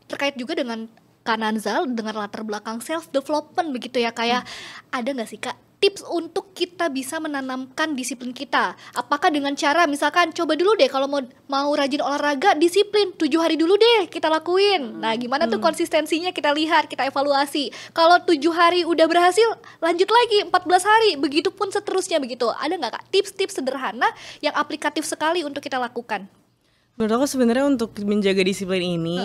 terkait juga dengan Kananza dengan latar belakang self development begitu ya, kayak ada nggak sih Kak tips untuk kita bisa menanamkan disiplin kita? Apakah dengan cara misalkan coba dulu deh kalau mau rajin olahraga, disiplin 7 hari dulu deh kita lakuin. Nah gimana tuh konsistensinya kita lihat, kita evaluasi. Kalau 7 hari udah berhasil, lanjut lagi 14 hari, begitupun seterusnya begitu. Ada nggak Kak tips-tips sederhana yang aplikatif sekali untuk kita lakukan? Menurut aku sebenarnya untuk menjaga disiplin ini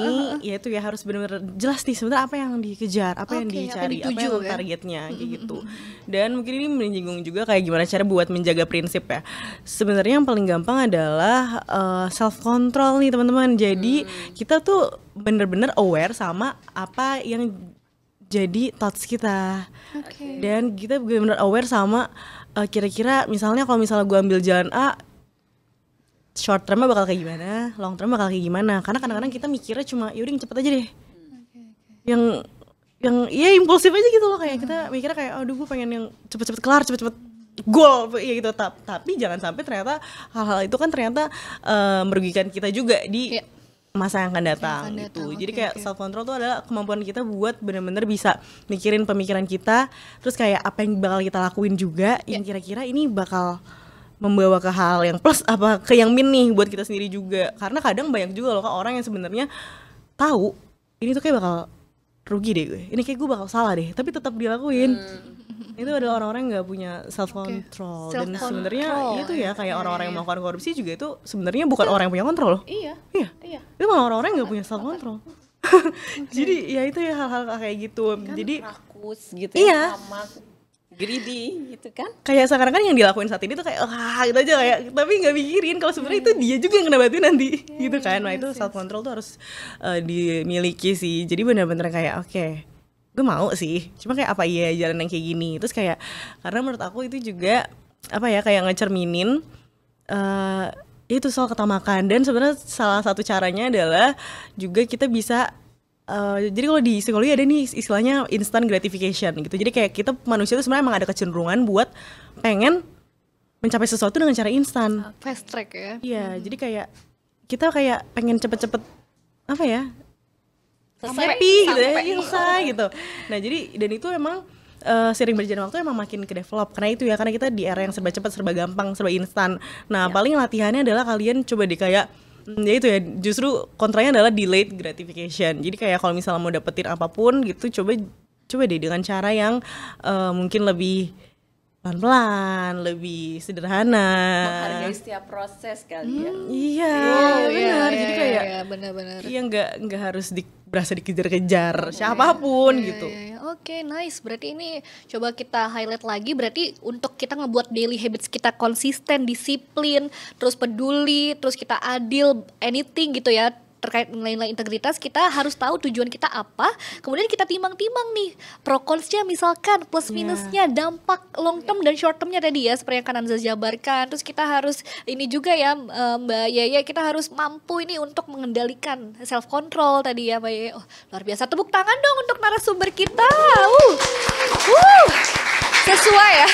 yaitu ya harus benar-benar jelas nih sebenarnya apa yang dikejar, apa yang dicari, apa yang targetnya kayak gitu. Dan mungkin ini menyinggung juga kayak gimana cara buat menjaga prinsip ya. Sebenarnya yang paling gampang adalah self control nih teman-teman. Jadi kita tuh benar-benar aware sama apa yang jadi thoughts kita. Dan kita benar-benar aware sama kira-kira misalnya kalau misalnya gue ambil jalan A, short termnya bakal kayak gimana, long term bakal kayak gimana. Karena kadang-kadang kita mikirnya cuma yaudah cepet aja deh. Yang ya impulsif aja gitu loh, kayak kita mikirnya kayak aduh gue pengen yang cepet-cepet kelar, cepet-cepet goal ya gitu. Tapi jangan sampai ternyata hal-hal itu kan ternyata merugikan kita juga di masa yang akan datang gitu. Jadi kayak self control tuh adalah kemampuan kita buat benar-benar bisa mikirin pemikiran kita, terus kayak apa yang bakal kita lakuin juga yang kira-kira ini bakal membawa ke hal yang plus apa ke yang min nih buat kita sendiri juga. Karena kadang banyak juga loh Kak orang yang sebenarnya tahu ini tuh kayak bakal rugi deh gue, ini kayak gue bakal salah deh, tapi tetap dilakuin. Itu adalah orang-orang yang nggak punya self control. Dan sebenarnya itu ya kayak orang-orang yang melakukan korupsi juga itu sebenarnya bukan orang yang punya kontrol loh. Iya. Itu malah orang-orang yang nggak punya self control. Jadi ya itu ya hal-hal kayak gitu kan. Jadi rakus gitu ya, greedy gitu kan. Kayak sekarang kan yang dilakuin saat ini tuh kayak gitu aja kayak, tapi nggak mikirin kalau sebenarnya itu dia juga yang kena batu nanti gitu kan. Nah itu self control tuh harus dimiliki sih. Jadi benar-benar kayak oke, gue mau sih, cuma kayak apa iya jalan yang kayak gini. Terus kayak karena menurut aku itu juga apa ya kayak ngecerminin itu soal ketamakan. Dan sebenarnya salah satu caranya adalah juga kita bisa jadi kalau di psikologi ada nih istilahnya instant gratification gitu. Jadi kayak kita manusia itu sebenarnya emang ada kecenderungan buat pengen mencapai sesuatu dengan cara instan, fast track ya. Iya, jadi kayak kita kayak pengen cepet-cepet apa ya, happy gitu ya, selesai gitu. Nah jadi dan itu emang sering berjalan waktu emang makin ke develop karena itu ya, karena kita di era yang serba cepat, serba gampang, serba instan. Nah paling latihannya adalah kalian coba deh kayak ya itu ya, justru kontranya adalah delayed gratification. Jadi kayak kalau misalnya mau dapetin apapun gitu, coba deh dengan cara yang mungkin lebih pelan-pelan, lebih sederhana, menghargai setiap proses kali ya. Iya, benar. Jadi kayak benar-benar. Iya, nggak harus berasa dikejar-kejar siapapun gitu. Oke, nice. Berarti ini coba kita highlight lagi. Berarti untuk kita ngebuat daily habits kita konsisten, disiplin, terus peduli, terus kita adil, anything gitu ya. terkait nilai-nilai integritas, kita harus tahu tujuan kita apa. Kemudian kita timbang-timbang nih pro consnya, misalkan plus minusnya, dampak long term dan short termnya tadi ya, seperti yang Kananza jabarkan. Terus kita harus ini juga ya Mbak Yeye, kita harus mampu ini untuk mengendalikan self control tadi ya Mbak Yeye. Oh, luar biasa, tepuk tangan dong untuk narasumber kita. Sesuai ya.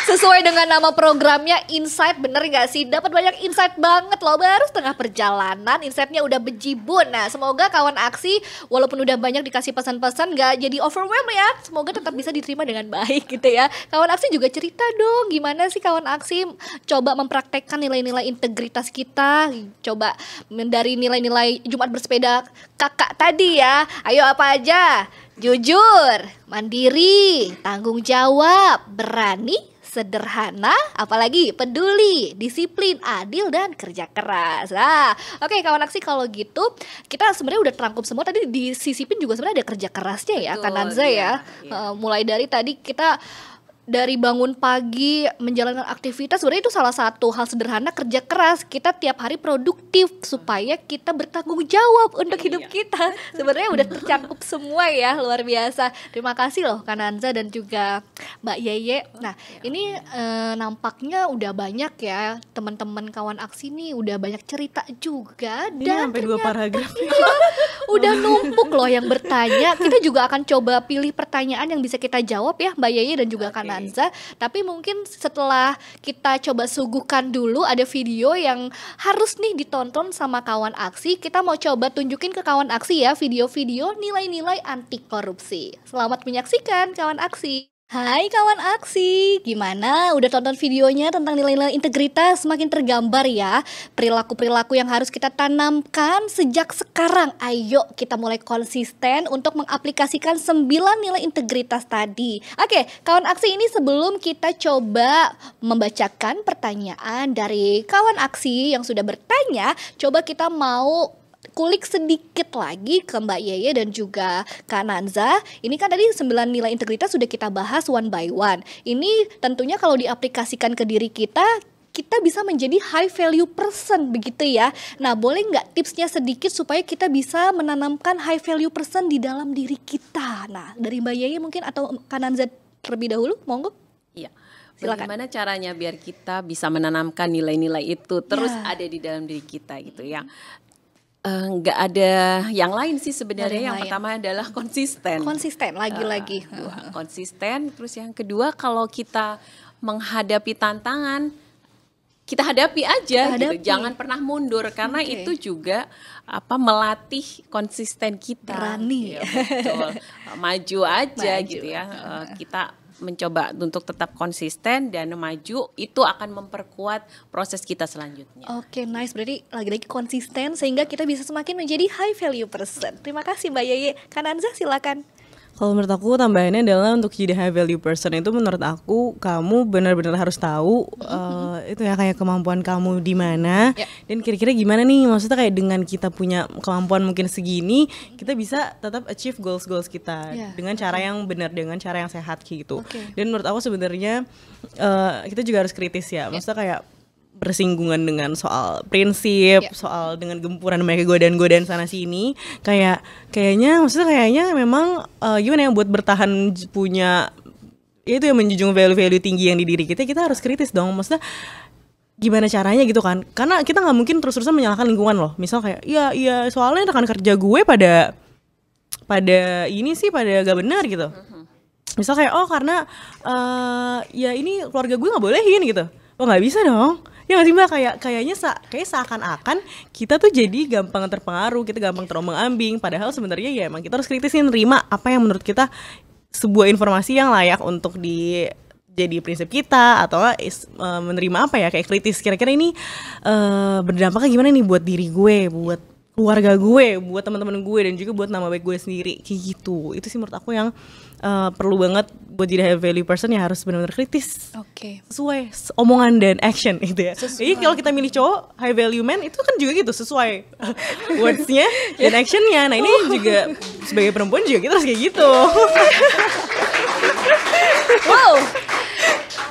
Sesuai dengan nama programnya Insight, bener gak sih? Dapat banyak insight banget loh, baru setengah perjalanan insightnya udah bejibun. Nah semoga kawan aksi walaupun udah banyak dikasih pesan-pesan gak jadi overwhelmed ya. Semoga tetap bisa diterima dengan baik gitu ya. Kawan aksi juga cerita dong, gimana sih kawan aksi coba mempraktekkan nilai-nilai integritas kita. Coba dari nilai-nilai Jumat bersepeda kakak tadi ya. Ayo apa aja? Jujur, mandiri, tanggung jawab, berani, sederhana, apalagi peduli, disiplin, adil, dan kerja keras. Nah, oke kawan aksi, kalau gitu kita sebenarnya udah terangkum semua. Tadi disisipin juga sebenarnya ada kerja kerasnya ya, Kananza ya. Mulai dari tadi kita dari bangun pagi menjalankan aktivitas, sebenarnya itu salah satu hal sederhana, kerja keras. Kita tiap hari produktif supaya kita bertanggung jawab untuk hidup kita. Sebenarnya udah tercakup semua ya, luar biasa. Terima kasih loh Kananza dan juga Mbak Yeye. Nah ini nampaknya udah banyak ya teman-teman kawan aksi nih, udah banyak cerita juga. Dan sampai 2 paragraf. Udah numpuk loh yang bertanya. Kita juga akan coba pilih pertanyaan yang bisa kita jawab ya Mbak Yeye dan juga Kananza. Tapi mungkin setelah kita coba suguhkan dulu, ada video yang harus nih ditonton sama kawan aksi. Kita mau coba tunjukin ke kawan aksi ya video-video nilai-nilai anti korupsi. Selamat menyaksikan kawan aksi. Hai kawan aksi, gimana? Udah tonton videonya tentang nilai-nilai integritas? Semakin tergambar ya perilaku-perilaku yang harus kita tanamkan sejak sekarang. Ayo kita mulai konsisten untuk mengaplikasikan 9 nilai integritas tadi. Oke, kawan aksi, ini sebelum kita coba membacakan pertanyaan dari kawan aksi yang sudah bertanya, coba kita mau kulik sedikit lagi ke Mbak Yeye dan juga Kananza. Ini kan tadi 9 nilai integritas sudah kita bahas one by one. Ini tentunya kalau diaplikasikan ke diri kita, kita bisa menjadi high value person begitu ya. Nah boleh nggak tipsnya sedikit supaya kita bisa menanamkan high value person di dalam diri kita? Nah dari Mbak Yeye mungkin atau Kananza terlebih dahulu, monggo. Iya. Silakan. Bagaimana caranya biar kita bisa menanamkan nilai-nilai itu terus ada di dalam diri kita gitu ya. Nggak ada yang lain sih sebenarnya. Yang pertama adalah konsisten. Konsisten lagi-lagi. Konsisten. Terus yang kedua, kalau kita menghadapi tantangan, kita hadapi aja. Gitu. Jangan pernah mundur karena itu juga melatih konsisten kita. Berani. Ya, betul. Maju aja gitu ya. Kita mencoba untuk tetap konsisten dan maju, itu akan memperkuat proses kita selanjutnya. Oke, nice. Berarti lagi-lagi konsisten sehingga kita bisa semakin menjadi high value person. Terima kasih Mbak Yeye. Kananza silakan. Kalau menurut aku tambahannya adalah untuk jadi high value person itu menurut aku kamu benar-benar harus tahu itu ya kayak kemampuan kamu di mana dan kira-kira gimana nih, maksudnya kayak dengan kita punya kemampuan mungkin segini kita bisa tetap achieve goals kita dengan cara yang benar, dengan cara yang sehat gitu. Dan menurut aku sebenarnya kita juga harus kritis ya, maksudnya kayak bersinggungan dengan soal prinsip, soal dengan gempuran mereka godaan-godaan sana sini, kayaknya memang gimana ya buat bertahan punya itu yang menjunjung value-value tinggi yang di diri kita harus kritis dong, maksudnya gimana caranya gitu kan, karena kita nggak mungkin terus-terusan menyalahkan lingkungan loh, misal kayak iya soalnya rekan kerja gue pada ini sih pada gak benar gitu, misal kayak karena ya ini keluarga gue nggak bolehin gitu, nggak bisa dong. Ya nggak sih Mbak, kayaknya seakan-akan kita tuh jadi gampang terpengaruh, kita gampang terombang-ambing. Padahal sebenarnya ya emang kita harus kritisin, nerima apa yang menurut kita sebuah informasi yang layak untuk jadi prinsip kita, atau menerima apa ya kayak kritis. Kira-kira ini berdampaknya gimana nih buat diri gue, buat keluarga gue, buat teman-teman gue, dan juga buat nama baik gue sendiri, kayak gitu. Itu sih menurut aku yang perlu banget buat jadi high value person, ya harus benar-benar kritis. Sesuai omongan dan action gitu ya. Jadi kalau kita milih cowok high value man itu kan juga gitu, sesuai words-nya dan action-nya. Nah ini juga sebagai perempuan juga kita harus kayak gitu. Wow,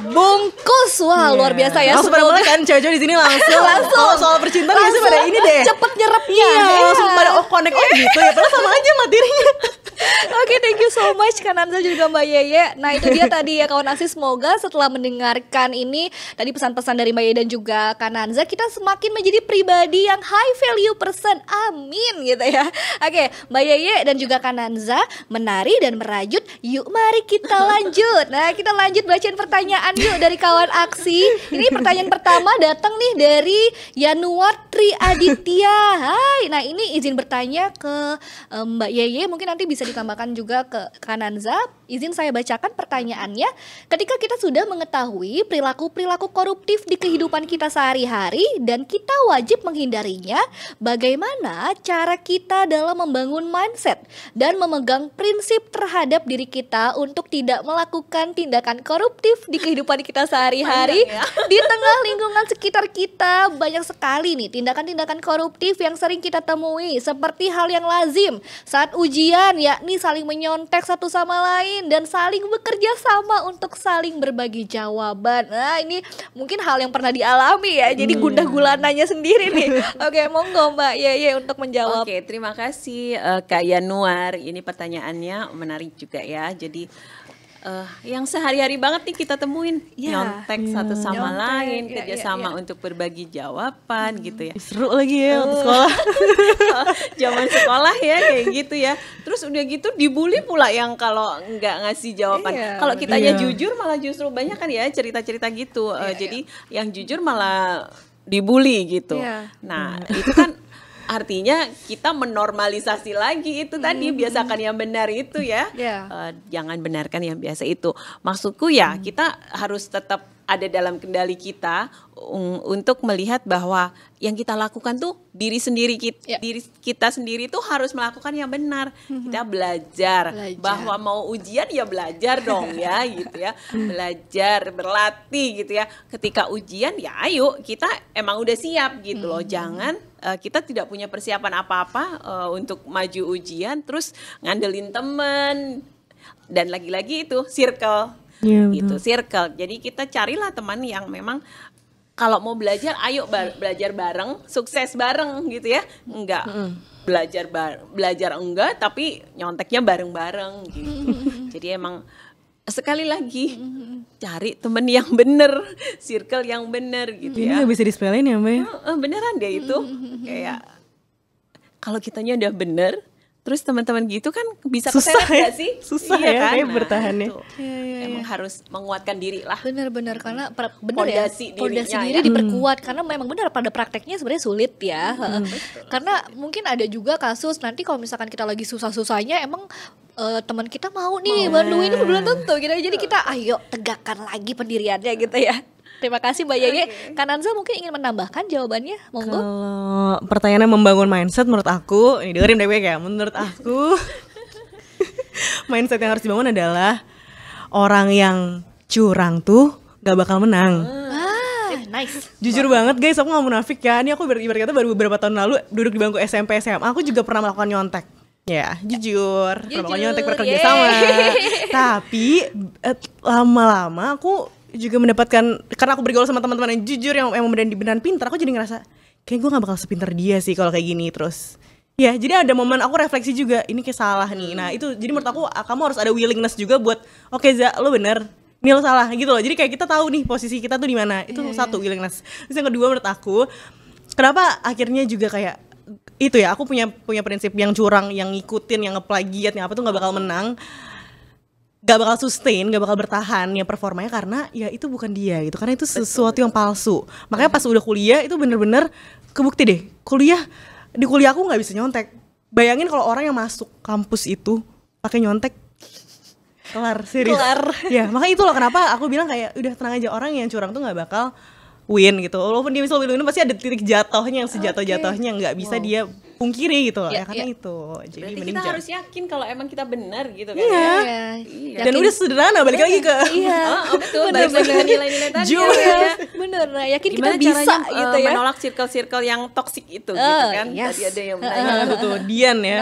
bungkus, wah luar biasa ya. Langsung pada mulai kan cowok-cowok di sini langsung. Kalau soal percintaan biasanya pada ini deh. Cepet nyerapnya. connect gitu ya, padahal sama aja materinya. Oke, thank you so much Kananza juga Mbak Yeye. Nah itu dia tadi ya kawan Aksi, semoga setelah mendengarkan ini tadi pesan-pesan dari Mbak Yeye dan juga Kananza, kita semakin menjadi pribadi yang high value person. Amin gitu ya. Oke, Mbak Yeye dan juga Kananza menari dan merajut. Yuk mari kita lanjut. Nah kita lanjut bacain pertanyaan yuk dari kawan Aksi. Ini pertanyaan pertama datang nih dari Yanuar Tri Aditya. Hai, nah ini izin bertanya ke Mbak Yeye, mungkin nanti bisa ditambahkan juga ke Kananza. Izin saya bacakan pertanyaannya. Ketika kita sudah mengetahui perilaku-perilaku koruptif di kehidupan kita sehari-hari dan kita wajib menghindarinya, bagaimana cara kita dalam membangun mindset dan memegang prinsip terhadap diri kita untuk tidak melakukan tindakan koruptif di kehidupan kita sehari-hari? Di tengah lingkungan sekitar kita banyak sekali nih tindakan-tindakan koruptif yang sering kita temui, seperti hal yang lazim saat ujian, yakni saling menyontek satu sama lain dan saling bekerja sama untuk saling berbagi jawaban. Nah ini mungkin hal yang pernah dialami ya, jadi gundah gulananya sendiri nih. Oke, monggo Mbak Yeye untuk menjawab. Oke, terima kasih Kak Yanuar. Ini pertanyaannya menarik juga ya. Jadi yang sehari-hari banget nih kita temuin, nyontek satu sama lain, kerjasama untuk berbagi jawaban gitu ya. Seru lagi ya waktu sekolah. Zaman sekolah ya kayak gitu ya. Terus udah gitu dibully pula yang kalau nggak ngasih jawaban. Kalau kitanya jujur malah justru banyak kan ya cerita-cerita gitu. Jadi yang jujur malah dibully gitu. Nah itu kan artinya kita menormalisasi lagi itu tadi, biasakan yang benar itu ya, jangan benarkan yang biasa itu. Maksudku ya kita harus tetap ada dalam kendali kita untuk melihat bahwa yang kita lakukan tuh diri kita sendiri tuh harus melakukan yang benar. Kita belajar bahwa mau ujian ya belajar dong ya gitu ya, belajar berlatih gitu ya. Ketika ujian ya ayo kita emang udah siap gitu loh. Jangan kita tidak punya persiapan apa-apa untuk maju ujian terus ngandelin temen, dan lagi-lagi itu circle. Gitu, circle. Jadi kita carilah teman yang memang kalau mau belajar, ayo belajar bareng, sukses bareng gitu ya. Enggak belajar enggak, tapi nyonteknya bareng-bareng gitu. Jadi emang sekali lagi cari temen yang bener, circle yang bener gitu ya. Ini gak bisa disepelein ya Mbak? Beneran deh itu. Kayak kalau kitanya udah bener, terus teman-teman gitu kan bisa keseret gak sih? Susah iya ya kan? Kayak bertahannya. Emang harus menguatkan diri lah. Benar-benar karena Pondasi diri diperkuat karena memang benar pada prakteknya sebenarnya sulit ya. Karena mungkin ada juga kasus nanti kalau misalkan kita lagi susah-susahnya emang teman kita mau nih bantuin, belum tentu gitu. Jadi kita ayo tegakkan lagi pendiriannya gitu ya. Terima kasih Mbak Yeye. Kananza mungkin ingin menambahkan jawabannya, monggo. Kalau pertanyaannya membangun mindset, menurut aku, ini dengerin baik-baik ya. Menurut aku, mindset yang harus dibangun adalah orang yang curang tuh gak bakal menang. Nice. Jujur banget guys, aku gak munafik ya. Ini aku ibarat kata baru beberapa tahun lalu duduk di bangku SMP SMA, aku juga pernah melakukan nyontek. Ya, jujur. Pernah melakukan nyontek, bekerja sama. Tapi lama-lama aku juga mendapatkan, karena aku bergaul sama teman-teman yang jujur, yang beneran pintar, aku jadi ngerasa kayak gue gak bakal sepintar dia sih kalau kayak gini terus. Ya, jadi ada momen aku refleksi juga, ini kayak salah nih. Nah itu, jadi menurut aku kamu harus ada willingness juga buat, oke Za, lo bener, ini lo salah gitu loh. Jadi kayak kita tahu nih posisi kita tuh di mana. Itu satu, willingness. Terus yang kedua menurut aku, kenapa akhirnya juga kayak itu ya, aku punya prinsip yang curang, yang ngikutin, yang ngeplagiat, yang apa tuh gak bakal menang, gak bakal sustain, gak bakal bertahan ya performanya, karena ya itu bukan dia gitu, karena itu sesuatu yang palsu. Makanya pas udah kuliah itu bener-bener kebukti deh, di kuliah aku gak bisa nyontek. Bayangin kalau orang yang masuk kampus itu pakai nyontek, kelar, serius. Ya makanya itu loh kenapa aku bilang kayak udah tenang aja, orang yang curang tuh gak bakal win gitu. Walaupun dia bisa win pasti ada titik jatuhnya yang sejatuh-jatuhnya nggak bisa dia pungkiri gitu loh. Ya karena itu. Jadi berarti kita harus yakin kalau emang kita benar gitu kan. Iya. Dan udah sederhana balik lagi ke betul, balik lagi ke nilai-nilai tadi. Bener, nah yakin gimana kita bisa gitu ya. Menolak circle-circle yang toksik itu gitu kan. Tadi ada yang menanya tuh Dian ya.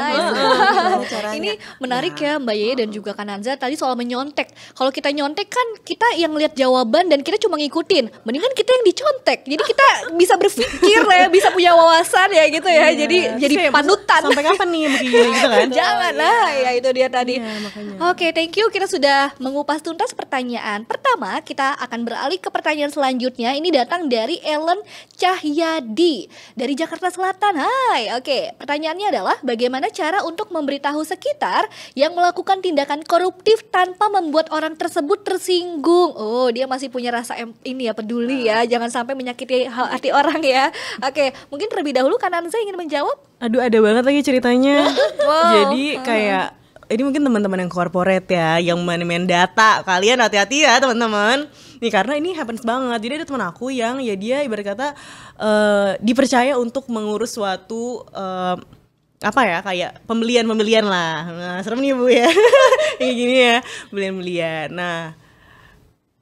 Ini menarik ya Mbak Yeye dan juga Kananza tadi soal menyontek. Kalau kita nyontek kan kita yang lihat jawaban dan kita cuma ngikutin. Mendingan kita yang dicontek. Jadi kita bisa berpikir ya, bisa punya wawasan ya gitu ya. Jadi jadi kayak, panutan. sampai kapan nih begini gitu kan? Jangan lah, ya itu dia tadi. Iya, makanya. Oke, thank you. Kita sudah mengupas tuntas pertanyaan. Pertama, kita akan beralih ke pertanyaan selanjutnya. Ini datang dari Ellen Cahyadi dari Jakarta Selatan. Hai, oke. Pertanyaannya adalah bagaimana cara untuk memberitahu sekitar yang melakukan tindakan koruptif tanpa membuat orang tersebut tersinggung. Oh, dia masih punya rasa ini ya, peduli ya. Jangan sampai menyakiti hati orang ya. Oke, mungkin terlebih dahulu Kananza ingin menjawab. Aduh, ada banget lagi ceritanya. Wow. Jadi kayak ini mungkin teman-teman yang corporate ya, yang main data, kalian hati-hati ya teman-teman. Nih karena ini happens banget. Jadi ada teman aku yang ya dia ibarat kata dipercaya untuk mengurus suatu apa ya, kayak pembelian lah. Nah, serem nih Bu ya. Kayak gini ya, pembelian. Nah,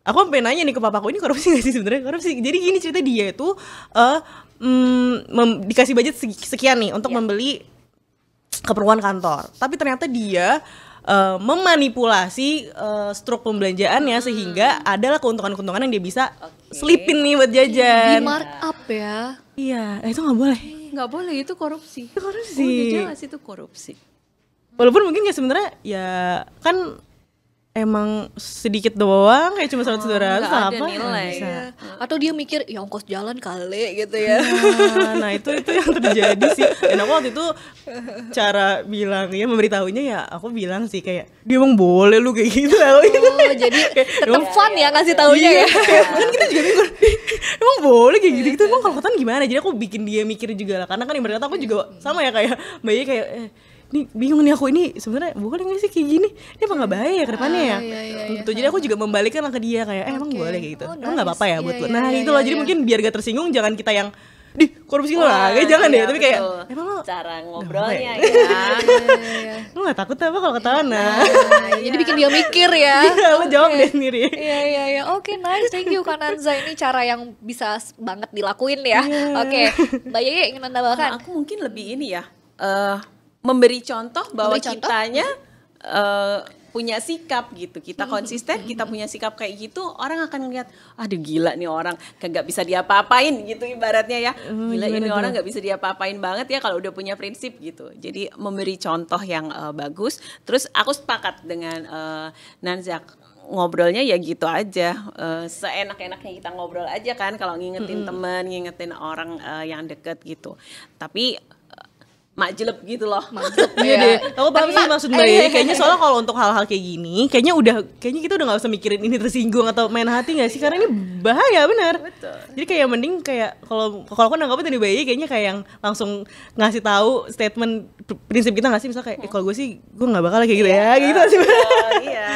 aku sampai nanya nih ke papaku, ini korupsi gak sih sebenarnya? Korupsi. Jadi gini cerita, dia itu dikasih budget sekian nih untuk membeli keperluan kantor, tapi ternyata dia memanipulasi struk pembelanjaannya sehingga adalah keuntungan-keuntungan yang dia bisa selipin nih buat Di jajan. markup ya. Iya, itu nggak boleh. Nggak boleh, itu korupsi. Korupsi. Udah jelas itu korupsi. Walaupun mungkin ya sebenarnya ya kan emang sedikit doang, kayak cuma 100-200 nggak ada apa nilai. bisa. Atau dia mikir ya ongkos jalan kali gitu ya. Nah itu yang terjadi sih. Dan aku waktu itu cara bilangnya, memberitahunya ya aku bilang sih kayak, dia emang boleh lu kayak gitu. Oh, jadi tetap fun ya ngasih taunya ya. Kan kita juga bingung, emang boleh kayak gitu, emang kalau ketahuan gimana. Jadi aku bikin dia mikir juga lah, karena kan ibarat kata aku juga sama ya kayak Mbak Ye, kayak ini bingung nih aku, ini sebenarnya boleh nggak sih kayak gini, ini apa nggak bahaya ya ke depannya ya. Gitu. Jadi aku juga membalikkan lah ke dia kayak emang boleh kayak gitu, emang nggak apa-apa ya buat lo. Nah itu loh, jadi mungkin biar gak tersinggung, jangan kita yang di korupsi lo lah, kayak jangan deh. Tapi kayak emang lo cara ngobrolnya ya. ya. Lo nggak takut apa kalau ketahuan? Nah Jadi bikin dia mikir ya. lo jawab deh sendiri. Iya. Oke, nice. Thank you Kananza. Ini cara yang bisa banget dilakuin ya. Oke, Mbak Yeye ingin menambahkan. Aku mungkin lebih ini ya, memberi contoh bahwa Memberi contoh? kitanya punya sikap gitu, kita konsisten, kita punya sikap kayak gitu, orang akan ngeliat, aduh gila nih orang, kagak bisa diapa-apain gitu ibaratnya ya, gila ini orang nggak bisa diapa-apain banget ya kalau udah punya prinsip gitu. Jadi memberi contoh yang bagus. Terus aku sepakat dengan Nanzak, ngobrolnya ya gitu aja, seenak-enaknya kita ngobrol aja kan, kalau ngingetin temen, ngingetin orang yang deket gitu. Tapi makjelep gitu loh. Iya deh, aku paham sih maksud Mbak Ye. Kayaknya soalnya kalau untuk hal-hal kayak gini, kayaknya kita udah nggak usah mikirin ini tersinggung atau main hati nggak sih, karena ini bahaya benar. Betul. Jadi kayak mending kayak kalau aku nanggapnya dari Mbak Ye, kayaknya kayak yang langsung ngasih tahu statement prinsip kita nggak sih, misalnya kayak kalau gue sih gue nggak bakal kayak gitu ya, kayak gitu sih. Iya.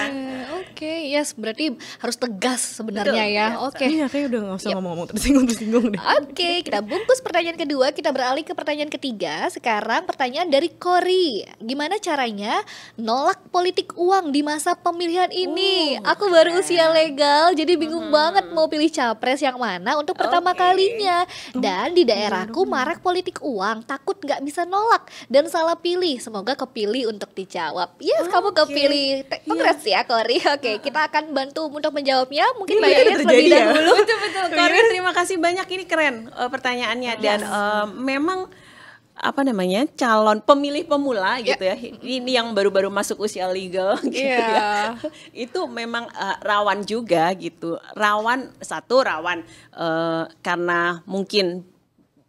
Oke, yes, berarti harus tegas sebenarnya Betul, ya. biasa. Oke. Iya, kayak udah nggak usah ngomong-ngomong tersinggung deh. Oke, kita bungkus pertanyaan kedua, kita beralih ke pertanyaan ketiga. Sekarang pertanyaan dari Kori. Gimana caranya nolak politik uang di masa pemilihan ini? Aku baru usia legal, jadi bingung banget mau pilih capres yang mana untuk pertama kalinya. Dan di daerahku marak politik uang, takut nggak bisa nolak dan salah pilih. Semoga kepilih untuk dijawab. Yes, kamu kepilih. Congrats ya Kori. Oke, kita akan bantu untuk menjawabnya. Mungkin Ini Mbak Yaya terjadi terlebih ya? dahulu. Betul. Korea, terima kasih banyak, ini keren pertanyaannya. Dan memang apa namanya, calon pemilih pemula gitu ya, ini yang baru-baru masuk usia legal gitu ya, itu memang rawan juga gitu, rawan karena mungkin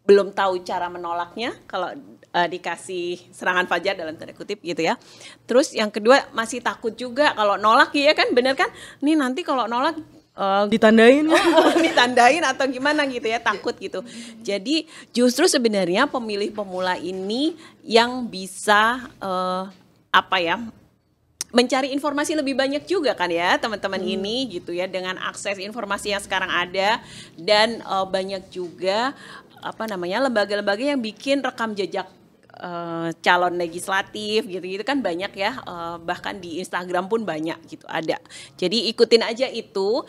belum tahu cara menolaknya kalau dikasih serangan fajar dalam tanda kutip gitu ya. Terus yang kedua masih takut juga kalau nolak, ya kan, bener kan, nih nanti kalau nolak Ditandain ditandain atau gimana gitu ya, takut gitu. Jadi justru sebenarnya pemilih pemula ini yang bisa mencari informasi lebih banyak juga kan ya teman-teman ini gitu ya, dengan akses informasi yang sekarang ada. Dan banyak juga lembaga-lembaga yang bikin rekam jejak calon legislatif gitu-gitu kan banyak ya, bahkan di Instagram pun banyak gitu ada. Jadi ikutin aja itu,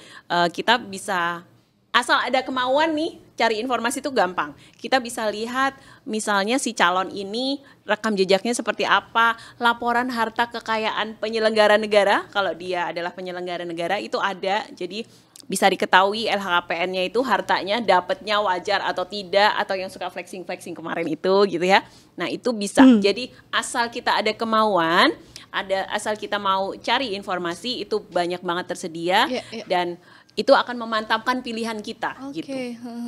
kita bisa, asal ada kemauan nih cari informasi itu gampang. Kita bisa lihat misalnya si calon ini rekam jejaknya seperti apa, laporan harta kekayaan penyelenggara negara kalau dia adalah penyelenggara negara itu ada. Jadi bisa diketahui LHKPN-nya itu hartanya dapatnya wajar atau tidak, atau yang suka flexing kemarin itu gitu ya. Nah itu bisa. Jadi asal kita ada kemauan, asal kita mau cari informasi, itu banyak banget tersedia. Dan itu akan memantapkan pilihan kita gitu.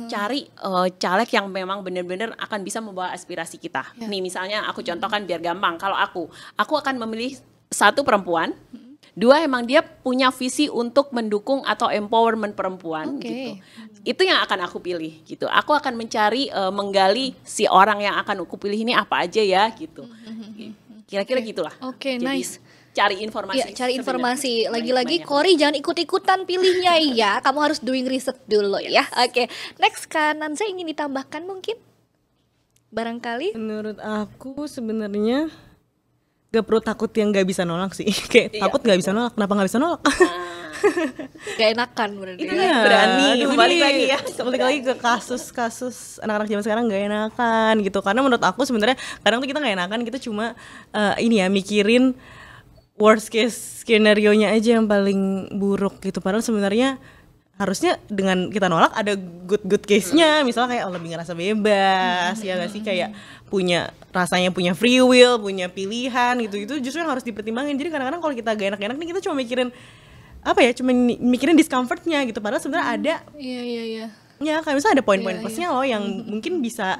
Cari caleg yang memang benar-benar akan bisa membawa aspirasi kita. Nih misalnya aku contohkan biar gampang. Kalau aku akan memilih satu perempuan, dua emang dia punya visi untuk mendukung atau empowerment perempuan gitu. Itu yang akan aku pilih gitu. Aku akan mencari menggali si orang yang akan aku pilih ini apa aja ya gitu. Kira-kira gitulah. Oke, nice. Cari informasi. Iya, cari informasi. Lagi-lagi Kori jangan ikut-ikutan pilihnya ya. Kamu harus doing research dulu ya. Oke. Next, Kananza ingin ditambahkan mungkin? Barangkali? Menurut aku sebenarnya gak perlu takut yang gak bisa nolak sih. Kayak takut gak bisa nolak. Kenapa gak bisa nolak? Gak enakan berarti. Itu yang berani. Balik lagi ya. Balik lagi ke kasus anak-anak zaman sekarang gak enakan gitu. Karena menurut aku sebenarnya kadang tuh kita gak enakan, kita cuma mikirin worst case skenario-nya aja yang paling buruk gitu. Padahal sebenarnya harusnya dengan kita nolak ada good case-nya, misalnya kayak lebih ngerasa bebas, ya gak sih, kayak punya free will, punya pilihan gitu. Itu justru yang harus dipertimbangin. Jadi kadang-kadang kalau kita gak enak-enak nih, kita cuma mikirin discomfortnya gitu. Padahal sebenarnya ada ya kayak misalnya ada poin-poin plusnya loh yang mungkin bisa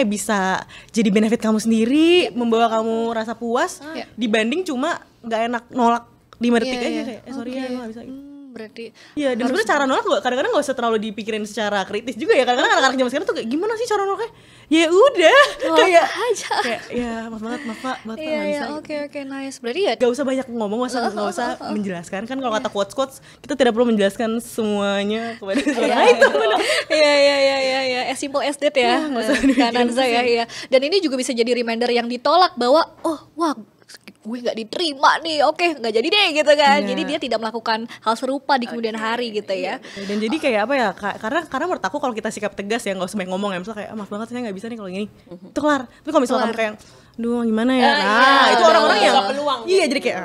bisa jadi benefit kamu sendiri, membawa kamu rasa puas dibanding cuma nggak enak nolak 5 detik aja kayak sorry ya nggak bisa gitu. Berarti ya, dan sebenarnya cara nolak kadang-kadang nggak usah terlalu dipikirin secara kritis juga ya. Kadang-kadang anak-anak zaman sekarang tuh kayak gimana sih cara nolaknya, ya udah kayak aja. Kayak ya maaf banget pak nggak bisa. Oke, nice. Berarti ya gak usah banyak ngomong, gak usah menjelaskan. Kan kalau kata quotes kita tidak perlu menjelaskan semuanya kepada seorang itu. Iya, as simple as that ya. Kananza ya. Dan ini juga bisa jadi reminder yang ditolak bahwa gue nggak diterima nih, oke nggak jadi deh gitu kan. Jadi dia tidak melakukan hal serupa di kemudian hari gitu ya. Dan jadi kayak apa ya, karena menurut aku kalau kita sikap tegas ya, nggak usah banyak ngomong ya, misalnya kayak maaf banget saya nggak bisa nih kalau gini, itu kelar. Tapi kalau misalnya kamu kayak duh gimana ya, itu orang-orang yang peluang. Iya, jadi kayak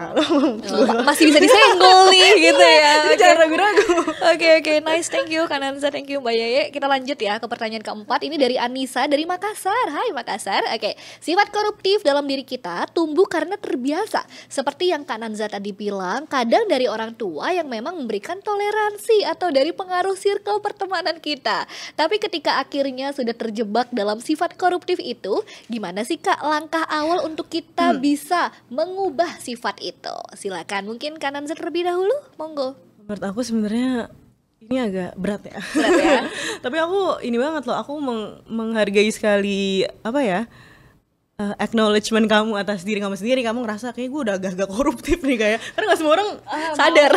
masih bisa disenggol nih gitu ya. Jangan ragu-ragu. Oke, nice, thank you Kananza, thank you Mbak Yeye. Kita lanjut ya ke pertanyaan keempat. Ini dari Anissa dari Makassar. Hai Makassar. Oke, sifat koruptif dalam diri kita tumbuh karena terbiasa. Seperti yang Kananza tadi bilang, kadang dari orang tua yang memang memberikan toleransi atau dari pengaruh circle pertemanan kita. Tapi ketika akhirnya sudah terjebak dalam sifat koruptif itu, gimana sih Kak langkah awal untuk kita bisa mengubah sifat itu? Silakan, mungkin Kananza terlebih dahulu, monggo. Menurut aku sebenarnya ini agak berat ya. Tapi aku ini banget loh, aku menghargai sekali acknowledgement kamu atas diri kamu sendiri. Kamu ngerasa kayak gue udah agak koruptif nih, kayak karena nggak semua orang sadar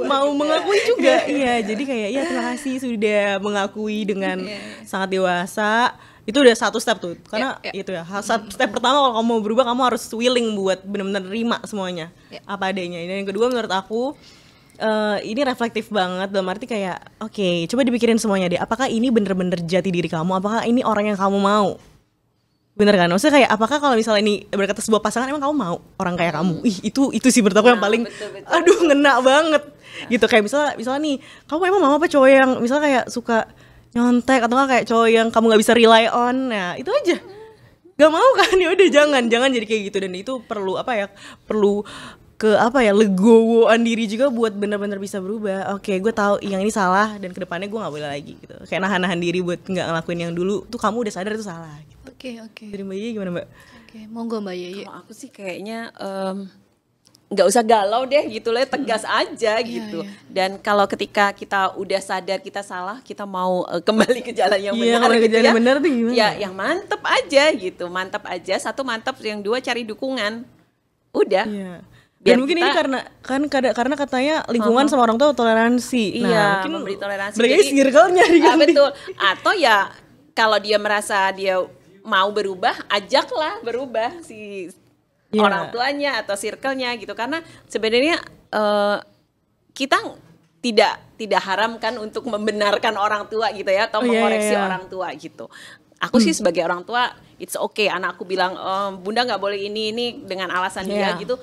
mau mengakui juga. Iya, jadi kayak ya terima kasih sudah mengakui dengan sangat dewasa. Itu udah satu step tuh, karena itu ya satu step pertama kalau kamu mau berubah, kamu harus willing buat benar-benar terima semuanya apa adanya. Dan yang kedua menurut aku ini reflektif banget, dalam arti kayak oke, coba dipikirin semuanya deh, apakah ini bener-bener jati diri kamu, apakah ini orang yang kamu mau, bener kan? Maksudnya kayak apakah kalau misalnya ini berkata sebuah pasangan, emang kamu mau orang kayak kamu? Itu sih menurut aku yang paling betul. aduh ngena banget gitu. Kayak misalnya nih, kamu emang mau apa cowok yang misalnya kayak suka nyontek atau kayak cowok yang kamu nggak bisa rely on, nah itu aja gak mau kan, ya udah jangan jadi kayak gitu. Dan itu perlu perlu legowoan diri juga buat benar-benar bisa berubah. Oke, gue tahu yang ini salah dan kedepannya gue nggak boleh lagi gitu, kayak nahan diri buat nggak ngelakuin yang dulu tuh kamu udah sadar itu salah gitu. Oke. Dari Mbak Yeye gimana Mbak? Oke, monggo Mbak Yeye. Kalau aku sih kayaknya nggak usah galau deh gitu loh, tegas aja gitu. Dan kalau ketika kita udah sadar kita salah, kita mau kembali ke jalan yang benar gitu ya. Benar tuh gimana? Ya yang mantep aja gitu, mantep aja. Satu mantep, yang dua cari dukungan. Udah. Iya. Dan mungkin ini karena katanya lingkungan sama orang tua toleransi. Iya, mungkin memberi toleransi. Jadi circle-nya diganti. Betul. Atau ya kalau dia merasa dia mau berubah, ajaklah berubah si orang tuanya atau circle-nya gitu. Karena sebenarnya kita tidak haram kan untuk membenarkan orang tua gitu ya, atau mengoreksi orang tua gitu. Aku sih sebagai orang tua, it's okay anakku bilang bunda nggak boleh ini dengan alasan dia gitu.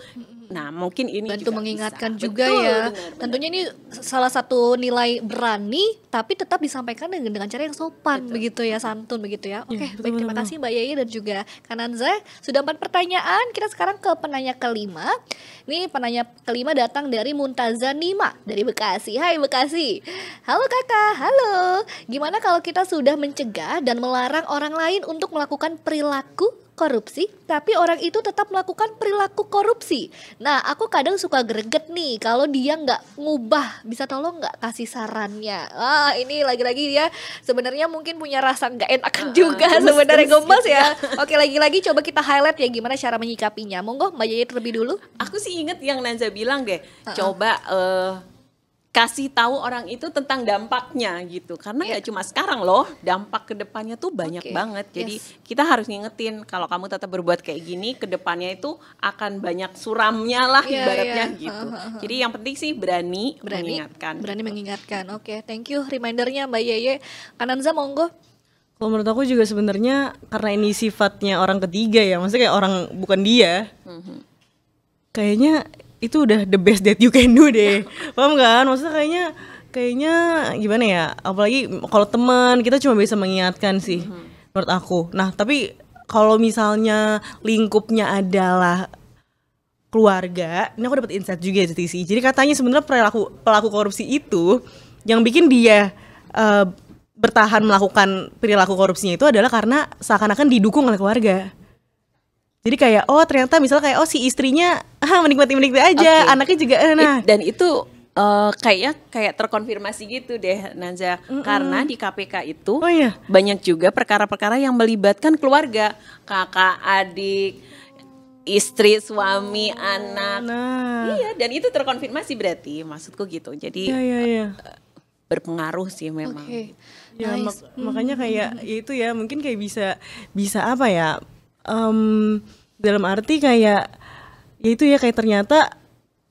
Nah, mungkin ini Bantu juga mengingatkan bisa. juga Betul, ya. benar. Tentunya ini salah satu nilai berani, tapi tetap disampaikan dengan cara yang sopan begitu ya, santun begitu ya. Oke, baik, terima kasih Mbak Yeye dan juga Kananza. Sudah 4 pertanyaan, kita sekarang ke penanya kelima. Ini penanya kelima datang dari Muntaza Nima dari Bekasi. Hai Bekasi. Halo kakak, halo. Gimana kalau kita sudah mencegah dan melarang orang lain untuk melakukan perilaku korupsi, tapi orang itu tetap melakukan perilaku korupsi. Nah, aku kadang suka greget nih kalau dia nggak ngubah. Bisa tolong nggak kasih sarannya? Ini lagi-lagi dia sebenarnya mungkin punya rasa nggak enakan juga sebenarnya, gemes ya. Oke, lagi-lagi coba kita highlight ya gimana cara menyikapinya. Monggo Mbak Yeye terlebih dulu. Aku sih inget yang Nanza bilang deh, coba kasih tahu orang itu tentang dampaknya gitu, karena nggak cuma sekarang loh, dampak kedepannya tuh banyak Oke, banget. Jadi yes. kita harus ngingetin kalau kamu tetap berbuat kayak gini, kedepannya itu akan banyak suramnya lah Iya, ibaratnya iya. gitu. Jadi yang penting sih berani mengingatkan. Berani mengingatkan. Oke, thank you remindernya Mbak Yeye. Kananza monggo. Kalau menurut aku juga sebenarnya karena ini sifatnya orang ketiga ya, maksudnya kayak orang bukan dia. Kayaknya itu udah the best that you can do deh. Paham kan? Maksudnya kayaknya gimana ya? Apalagi kalau teman, kita cuma bisa mengingatkan sih menurut aku. Nah, tapi kalau misalnya lingkupnya adalah keluarga, ini aku dapat insight juga sih. Jadi katanya sebenarnya pelaku korupsi itu yang bikin dia bertahan melakukan perilaku korupsinya itu adalah karena seakan-akan didukung oleh keluarga. Jadi kayak ternyata misalnya kayak si istrinya menikmati aja, anaknya juga Dan itu kayak terkonfirmasi gitu deh Nanza, karena di KPK itu banyak juga perkara-perkara yang melibatkan keluarga, kakak, adik, istri, suami, anak. Iya, dan itu terkonfirmasi berarti, maksudku gitu. Jadi berpengaruh sih memang. Ya, makanya kayak itu ya, mungkin kayak bisa apa ya? Dalam arti kayak ya itu ya, kayak ternyata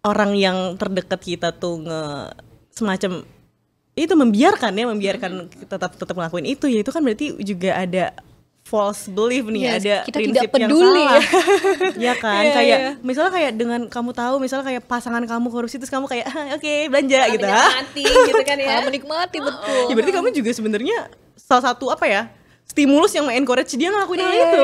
orang yang terdekat kita tuh semacam itu membiarkan kita tetap ngelakuin itu, ya itu kan berarti juga ada false belief nih, ada kita prinsip tidak peduli yang salah. Ya kan, kayak misalnya kayak dengan kamu tahu misalnya kayak pasangan kamu korupsi terus kamu kayak oke, belanja gitu, menikmati gitu kan ya. Menikmati betul. Ya berarti kamu juga sebenarnya salah satu apa ya, stimulus yang encourage dia ngelakuin hal itu.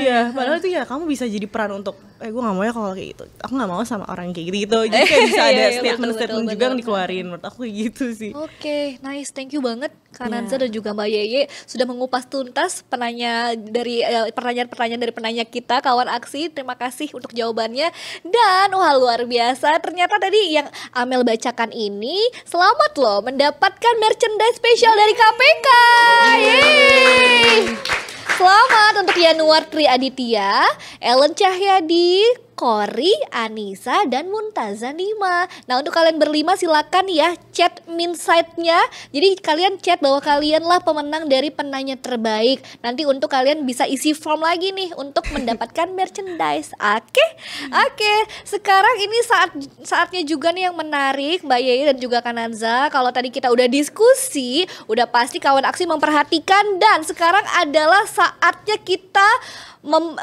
Iya, padahal itu ya kamu bisa jadi peran untuk gue gak mau ya kalau kayak gitu, aku gak mau sama orang kayak gitu. Jadi kayak bisa ada statement juga yang dikeluarin. Menurut aku kayak gitu sih. Oke, nice, thank you banget Kananza dan juga Mbak Yeye sudah mengupas tuntas penanya dari pertanyaan-pertanyaan dari penanya kita, kawan aksi. Terima kasih untuk jawabannya. Dan wah, luar biasa, ternyata tadi yang Amel bacakan ini selamat loh mendapatkan merchandise spesial dari KPK. Yeay. Selamat untuk Yanuar Tri Aditya, Ellen Cahyadi, Kori, Anissa, dan Muntaza Nima. Nah, untuk kalian berlima silakan ya chat minsight-nya. Jadi kalian chat bahwa kalianlah pemenang dari penanya terbaik. Nanti untuk kalian bisa isi form lagi nih untuk mendapatkan merchandise. Oke. Sekarang ini saatnya juga nih yang menarik, Mbak Yeye dan juga Kananza. Kalau tadi kita udah diskusi, udah pasti kawan aksi memperhatikan, dan sekarang adalah saatnya kita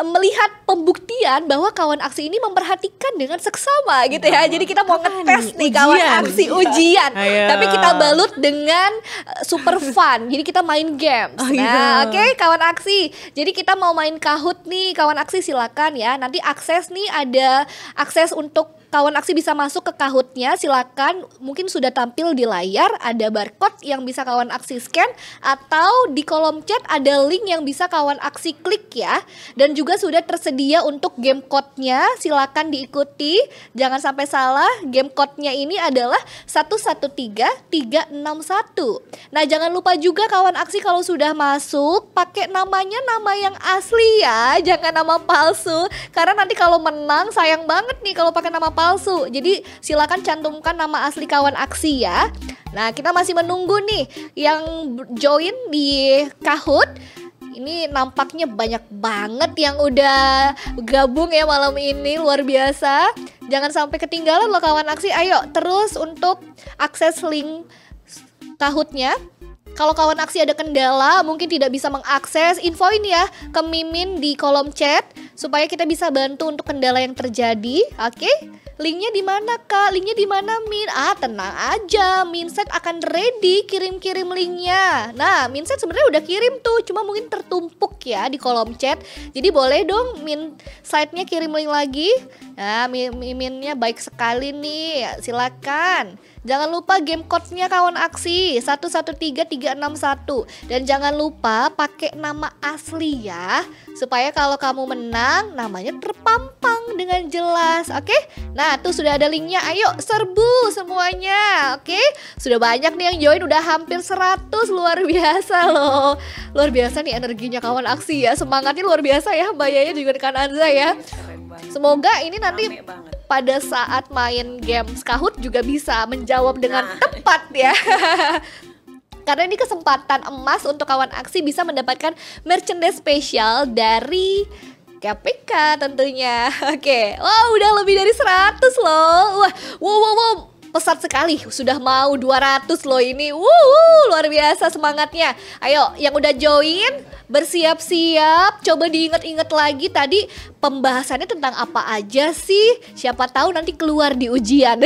melihat pembuktian bahwa kawan aksi ini memperhatikan dengan seksama gitu ya. Jadi kita mau ngetes nih kawan aksi ujian. Tapi kita balut dengan super fun. Jadi kita main games. Nah, oke, kawan aksi. Jadi kita mau main Kahoot nih, kawan aksi silakan ya. Nanti akses nih, ada akses untuk kawan aksi bisa masuk ke Kahoot-nya, silakan. Mungkin sudah tampil di layar, ada barcode yang bisa kawan aksi scan, atau di kolom chat ada link yang bisa kawan aksi klik ya. Dan juga sudah tersedia untuk game code-nya, silakan diikuti. Jangan sampai salah, game code-nya ini adalah 113361. Nah, jangan lupa juga kawan aksi kalau sudah masuk, pakai namanya nama yang asli ya, jangan nama palsu. Karena nanti kalau menang sayang banget nih kalau pakai nama palsu. Jadi silakan cantumkan nama asli kawan aksi ya. Nah, kita masih menunggu nih yang join di Kahoot. Ini nampaknya banyak banget yang udah gabung ya malam ini, luar biasa. Jangan sampai ketinggalan loh kawan aksi. Ayo terus untuk akses link Kahoot-nya. Kalau kawan aksi ada kendala, mungkin tidak bisa mengakses, infoin ya ke Mimin di kolom chat. supaya kita bisa bantu untuk kendala yang terjadi. Oke? Linknya di mana Kak? Linknya di mana Min? Tenang aja, Minset akan ready kirim-kirim linknya. Nah, Minset sebenarnya udah kirim tuh, cuma mungkin tertumpuk ya di kolom chat. Jadi boleh dong Minset-nya kirim link lagi. Nah, Miminnya baik sekali nih, silakan. Jangan lupa game code-nya kawan aksi 113361. Dan jangan lupa pakai nama asli ya, supaya kalau kamu menang namanya terpampang dengan jelas. Oke? Nah, tuh sudah ada linknya. Ayo serbu semuanya. Oke? Sudah banyak nih yang join, udah hampir 100. Luar biasa loh. Luar biasa nih energinya kawan aksi ya. Semangatnya luar biasa ya Mbak Yaya juga dengan Anza ya. Semoga ini nanti pada saat main game Kahoot juga bisa menjawab dengan tepat ya. Karena ini kesempatan emas untuk kawan aksi bisa mendapatkan merchandise spesial dari KPK tentunya. Oke. Wow, udah lebih dari 100 loh. Wow. Pesat sekali, sudah mau 200 loh ini. Luar biasa semangatnya. Ayo, yang udah join bersiap-siap. Coba diingat-ingat lagi tadi pembahasannya tentang apa aja sih. Siapa tahu nanti keluar di ujian.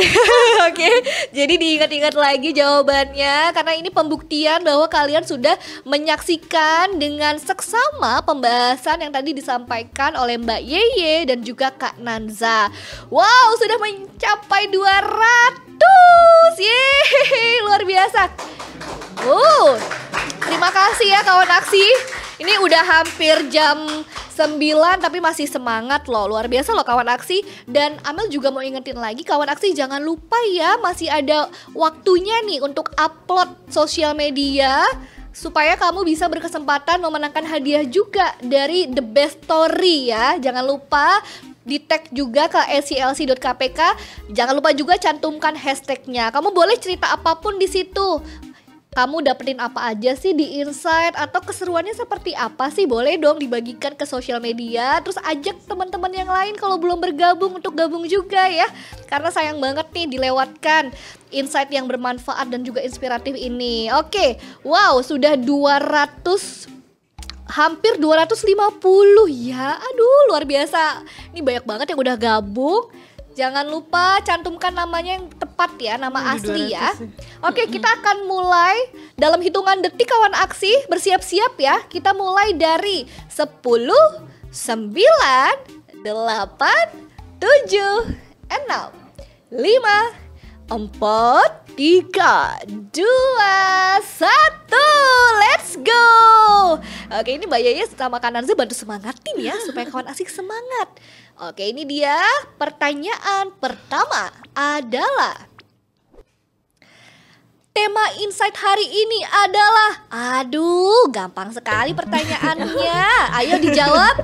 Oke, jadi diingat-ingat lagi jawabannya. Karena ini pembuktian bahwa kalian sudah menyaksikan dengan seksama pembahasan yang tadi disampaikan oleh Mbak Yeye dan juga Kak Nanza. Wow, sudah mencapai 200. Yeay, luar biasa. Terima kasih ya kawan aksi. Ini udah hampir jam 9 tapi masih semangat loh. Luar biasa loh kawan aksi. Dan Amel juga mau ingetin lagi kawan aksi, jangan lupa ya, masih ada waktunya nih untuk upload sosial media supaya kamu bisa berkesempatan memenangkan hadiah juga dari The Best Story ya. Jangan lupa di tag juga ke sclc.kpk. Jangan lupa juga cantumkan hashtagnya. Kamu boleh cerita apapun di situ. Kamu dapetin apa aja sih di Insight, atau keseruannya seperti apa sih? Boleh dong dibagikan ke sosial media. Terus ajak teman-teman yang lain kalau belum bergabung untuk gabung juga ya. Karena sayang banget nih dilewatkan Insight yang bermanfaat dan juga inspiratif ini. Oke, wow, sudah 200, hampir 250 ya. Aduh, luar biasa. Ini banyak banget yang udah gabung. Jangan lupa cantumkan namanya yang tepat ya, nama asli ya. Oke, kita akan mulai dalam hitungan detik kawan aksi. Bersiap-siap ya. Kita mulai dari 10, 9, 8, 7, 6, 5, 4, 3, 2, 1. Let's go. Oke, ini Mbak Yaya sama Kak Nanza bantu semangatin ya supaya kawan asik semangat. Oke, ini dia pertanyaan pertama adalah, tema Insight hari ini adalah, aduh gampang sekali pertanyaannya. Ayo dijawab.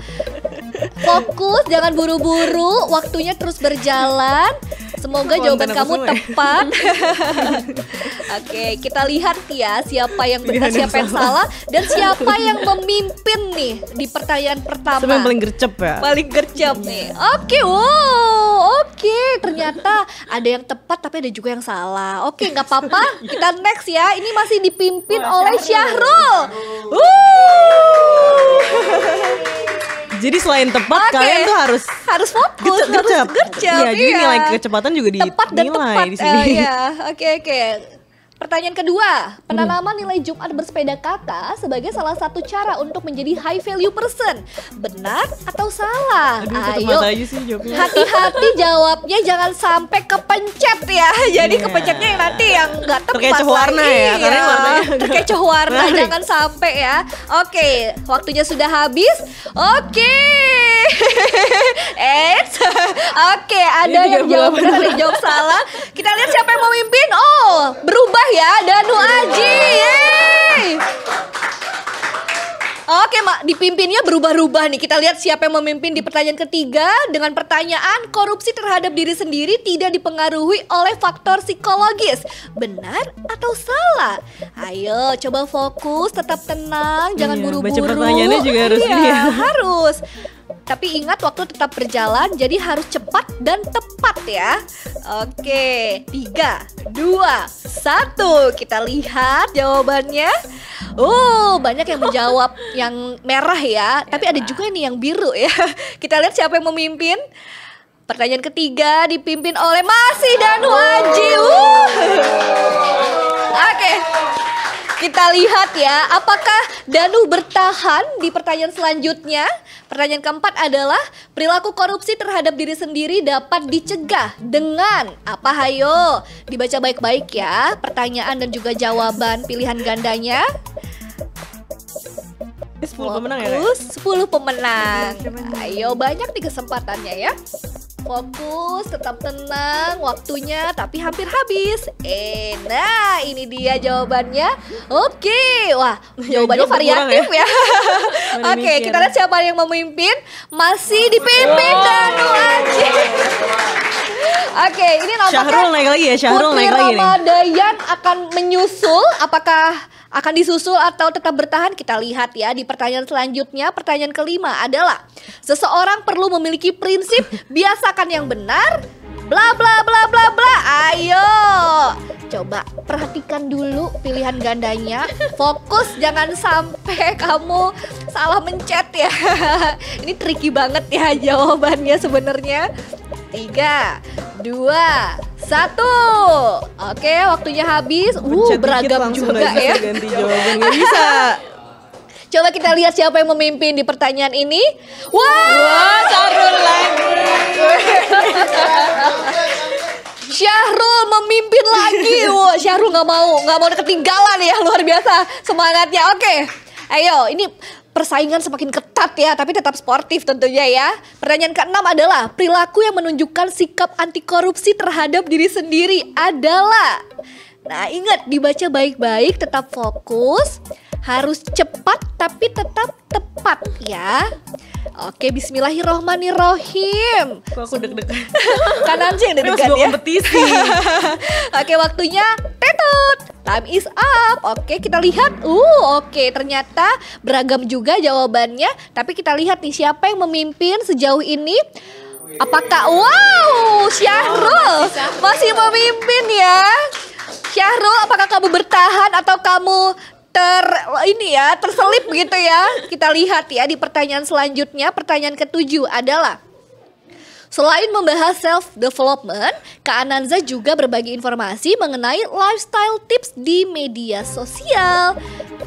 Fokus, jangan buru-buru, waktunya terus berjalan. Semoga jawaban kamu tepat. Oke, kita lihat ya siapa yang benar, siapa yang salah, dan siapa yang memimpin nih di pertanyaan pertama. Siapa yang paling gercep ya? Paling gercep nih. Oke, wow. Oke, ternyata ada yang tepat tapi ada juga yang salah. Oke, nggak apa-apa. Kita next ya. Ini masih dipimpin oleh Syahrul. Jadi selain tepat, kalian tuh harus fokus, harus gercep. Iya, jadi nilai kecepatan juga tepat dan dinilai tepat. di sini. Iya, oke. Pertanyaan kedua, penanaman nilai Jumat bersepeda kata sebagai salah satu cara untuk menjadi high value person. Benar atau salah? Aduh, ayo, sih hati-hati jawabnya, jangan sampai kepencet ya. Jadi kepencetnya yang nanti yang nggak tepat. Terkecoh warna ya, karena warnanya terkecoh warna, jangan sampai ya. Oke, waktunya sudah habis. Oke. Oke, ada yang jawab benar, ada yang jawab salah. Kita lihat siapa yang memimpin. Oh, berubah ya, Danu Aji. Yeay. Oke, Mak, dipimpinnya berubah-ubah nih. Kita lihat siapa yang memimpin di pertanyaan ketiga dengan pertanyaan, korupsi terhadap diri sendiri tidak dipengaruhi oleh faktor psikologis. Benar atau salah? Ayo, coba fokus, tetap tenang, jangan buru-buru. Baca pertanyaannya juga harus harus. Tapi ingat waktu tetap berjalan, jadi harus cepat dan tepat ya. Oke, 3, 2, 1. Kita lihat jawabannya. Banyak yang menjawab yang merah ya. Tapi ada juga nih yang biru ya. Kita lihat siapa yang memimpin. Pertanyaan ketiga dipimpin oleh masih Danu Aji. Oke. Kita lihat ya, apakah Danu bertahan di pertanyaan selanjutnya? Pertanyaan keempat adalah perilaku korupsi terhadap diri sendiri dapat dicegah dengan apa? Hayo, dibaca baik-baik ya. Pertanyaan dan juga jawaban pilihan gandanya. 10 pemenang ya? Fokus, 10 pemenang. Ayo, banyak nih kesempatannya ya. Fokus, tetap tenang, waktunya tapi hampir habis. Nah ini dia jawabannya. Oke, wah jawabannya variatif ya. Oke, kita lihat siapa yang memimpin. Masih dipimpin Danu Aji. Oke, ini nampaknya Syahrul naik lagi ya, Syahrul Putri naik lagi nih. Ramadan akan menyusul. Apakah akan disusul atau tetap bertahan? Kita lihat ya di pertanyaan selanjutnya. Pertanyaan kelima adalah seseorang perlu memiliki prinsip biasakan yang benar, bla bla bla bla bla. Ayo, coba perhatikan dulu pilihan gandanya. Fokus, jangan sampai kamu salah mencet ya. Ini tricky banget ya jawabannya sebenarnya. 3, 2, 1. Oke, waktunya habis. Beragam juga ya. Ganti jawaban, nggak bisa. Coba kita lihat siapa yang memimpin di pertanyaan ini. Wah, Syahrul lagi. Syahrul memimpin lagi. Wah, Syahrul nggak mau ketinggalan ya, luar biasa semangatnya. Oke, ayo ini persaingan semakin ketat ya, tapi tetap sportif tentunya ya. Pertanyaan ke-6 adalah perilaku yang menunjukkan sikap anti korupsi terhadap diri sendiri adalah. Nah, ingat dibaca baik-baik, tetap fokus, harus cepat tapi tetap tepat ya. Oke, bismillahirrohmanirrohim. Kok aku deg-degan. Kanan sih yang deg-degan ya. Kompetisi. Oke, waktunya tetut. Time is up. Oke, kita lihat. Oke, ternyata beragam juga jawabannya. Tapi kita lihat nih siapa yang memimpin sejauh ini. Apakah Syahrul masih memimpin ya? Syahrul, apakah kamu bertahan atau kamu terselip gitu ya? Kita lihat ya di pertanyaan selanjutnya. Pertanyaan ke-7 adalah selain membahas self-development, Kak Ananza juga berbagi informasi mengenai lifestyle tips di media sosial.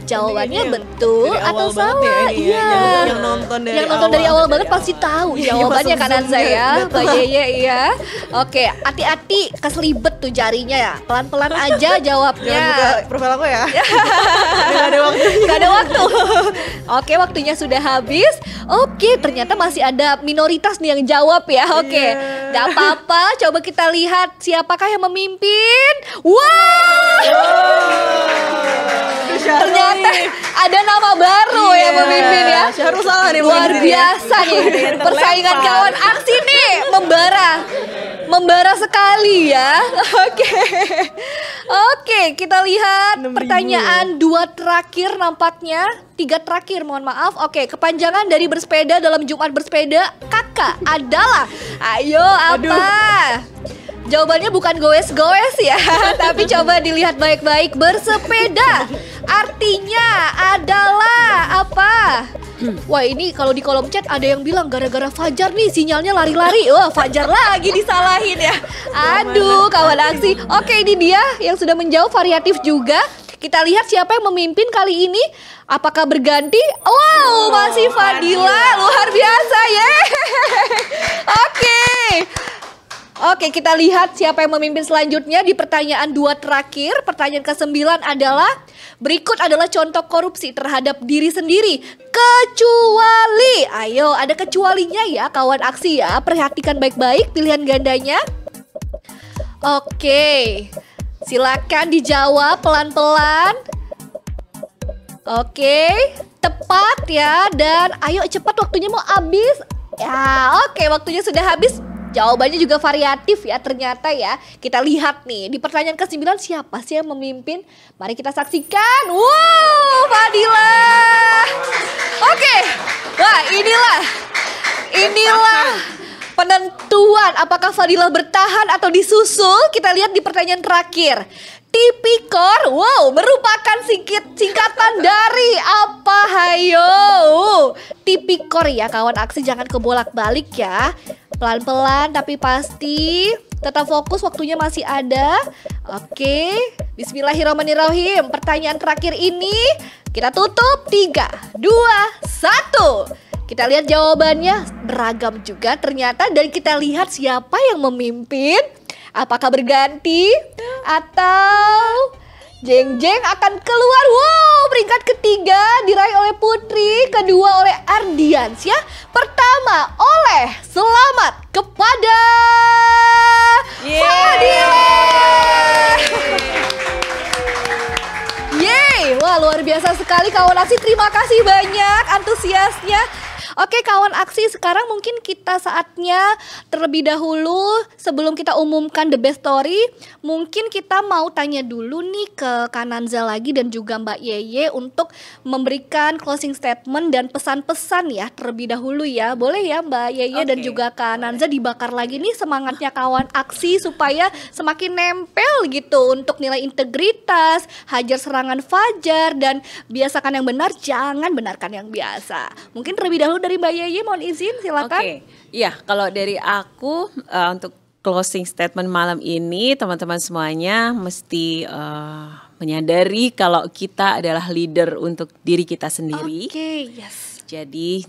Jawabannya betul atau salah? Iya. Yang nonton dari awal banget pasti tahu jawabannya Kak Ananza ya. Mbak Yeye iya. Oke, hati-hati keselibet tuh jarinya ya. Pelan-pelan aja jawabnya. Jangan buka profil aku ya. Gak ada waktu. Oke, waktunya sudah habis. Oke, ternyata masih ada minoritas nih yang jawab ya. Oke, gak apa-apa. Coba kita lihat siapakah yang memimpin. Ternyata ada nama baru yang memimpin ya. Syahrul salah nih. Luar biasa nih. Persaingan kawan aksi nih membara sekali ya. Oke, kita lihat pertanyaan 2 terakhir nampaknya. 3 terakhir, mohon maaf. Oke, kepanjangan dari bersepeda dalam Jumat bersepeda kakak adalah, ayo apa? Jawabannya bukan goes-goes ya, tapi coba dilihat baik-baik. Bersepeda artinya adalah apa? Wah, ini kalau di kolom chat ada yang bilang gara-gara Fajar nih sinyalnya lari-lari. Wah, Fajar lagi disalahin ya. Aduh, kawan aksi. Oke, ini dia yang sudah menjawab variatif juga. Kita lihat siapa yang memimpin kali ini. Apakah berganti? Wow, masih Fadila. Luar biasa ya. Oke, kita lihat siapa yang memimpin selanjutnya di pertanyaan 2 terakhir. Pertanyaan ke-9 adalah berikut adalah contoh korupsi terhadap diri sendiri. Kecuali, ayo ada kecualinya ya kawan aksi ya. Perhatikan baik-baik pilihan gandanya. Oke, silakan dijawab pelan-pelan. Oke, tepat ya. Dan ayo cepat, waktunya mau habis. Ya, oke, waktunya sudah habis. Jawabannya juga variatif ya ternyata ya. Kita lihat nih di pertanyaan ke-9 siapa sih yang memimpin? Mari kita saksikan. Wow, Fadila. Oke. Wah, Penentuan apakah Fadila bertahan atau disusul kita lihat di pertanyaan terakhir. Tipikor, wow, merupakan singkatan dari apa? Hayo. Tipikor ya kawan aksi, jangan kebolak-balik ya. Pelan-pelan tapi pasti. Tetap fokus, waktunya masih ada. Oke, bismillahirrahmanirrahim. Pertanyaan terakhir ini kita tutup 3, 2, 1. Kita lihat jawabannya beragam juga ternyata, dan kita lihat siapa yang memimpin. Apakah berganti atau jeng-jeng akan keluar? Wow, peringkat ketiga diraih oleh Putri, kedua oleh Ardiansyah, pertama oleh selamat kepada Fadila. Yeay, wah luar biasa sekali kawan aksi, terima kasih banyak antusiasnya. Oke kawan aksi, sekarang mungkin kita saatnya terlebih dahulu sebelum kita umumkan the best story, mungkin kita mau tanya dulu nih ke Kananza lagi dan juga Mbak Yeye untuk memberikan closing statement dan pesan-pesan ya terlebih dahulu ya. Boleh ya Mbak Yeye dan juga Kananza dibakar lagi nih semangatnya kawan aksi supaya semakin nempel gitu untuk nilai integritas, hajar serangan fajar, dan biasakan yang benar, jangan benarkan yang biasa. Mungkin terlebih dahulu dari Mbak Yeye, mohon izin, silakan. Oke, iya kalau dari aku untuk closing statement malam ini, teman-teman semuanya mesti menyadari kalau kita adalah leader untuk diri kita sendiri. Oke, yes. Jadi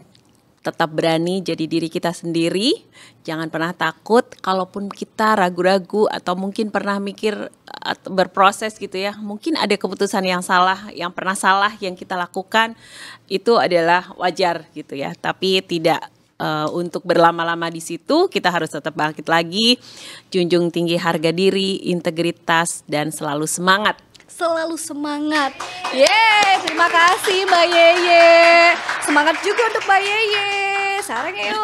tetap berani jadi diri kita sendiri, jangan pernah takut. Kalaupun kita ragu-ragu atau mungkin pernah mikir atau berproses gitu ya, mungkin ada keputusan yang salah, yang pernah salah yang kita lakukan, itu adalah wajar gitu ya. Tapi tidak untuk berlama-lama di situ, kita harus tetap bangkit lagi, junjung tinggi harga diri, integritas, dan selalu semangat. Selalu semangat. Yeay, terima kasih Mbak Yeye. Semangat juga untuk Mbak Yeye. Sarang yuk.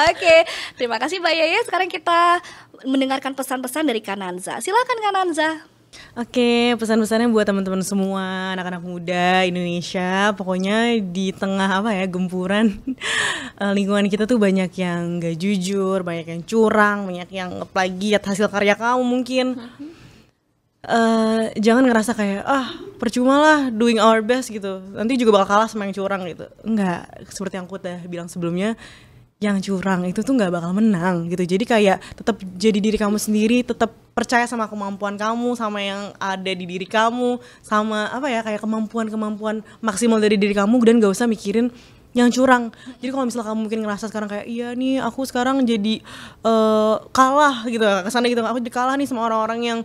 Oke, terima kasih Mbak Yeye. Sekarang kita mendengarkan pesan-pesan dari Kananza. Silakan Kananza. Oke, pesan-pesannya buat teman-teman semua, anak-anak muda Indonesia. Pokoknya di tengah gempuran lingkungan kita tuh banyak yang gak jujur, banyak yang curang, banyak yang plagiat hasil karya kamu mungkin. Jangan ngerasa kayak percuma lah doing our best gitu, nanti juga bakal kalah sama yang curang gitu. Enggak, seperti yang aku udah bilang sebelumnya, yang curang itu tuh nggak bakal menang gitu. Jadi kayak tetap jadi diri kamu sendiri, tetap percaya sama kemampuan kamu, sama yang ada di diri kamu, sama kayak kemampuan maksimal dari diri kamu, dan gak usah mikirin yang curang. Jadi kalau misalnya kamu mungkin ngerasa sekarang kayak iya nih aku sekarang jadi kalah gitu, kesana gitu, aku jadi kalah nih sama orang-orang yang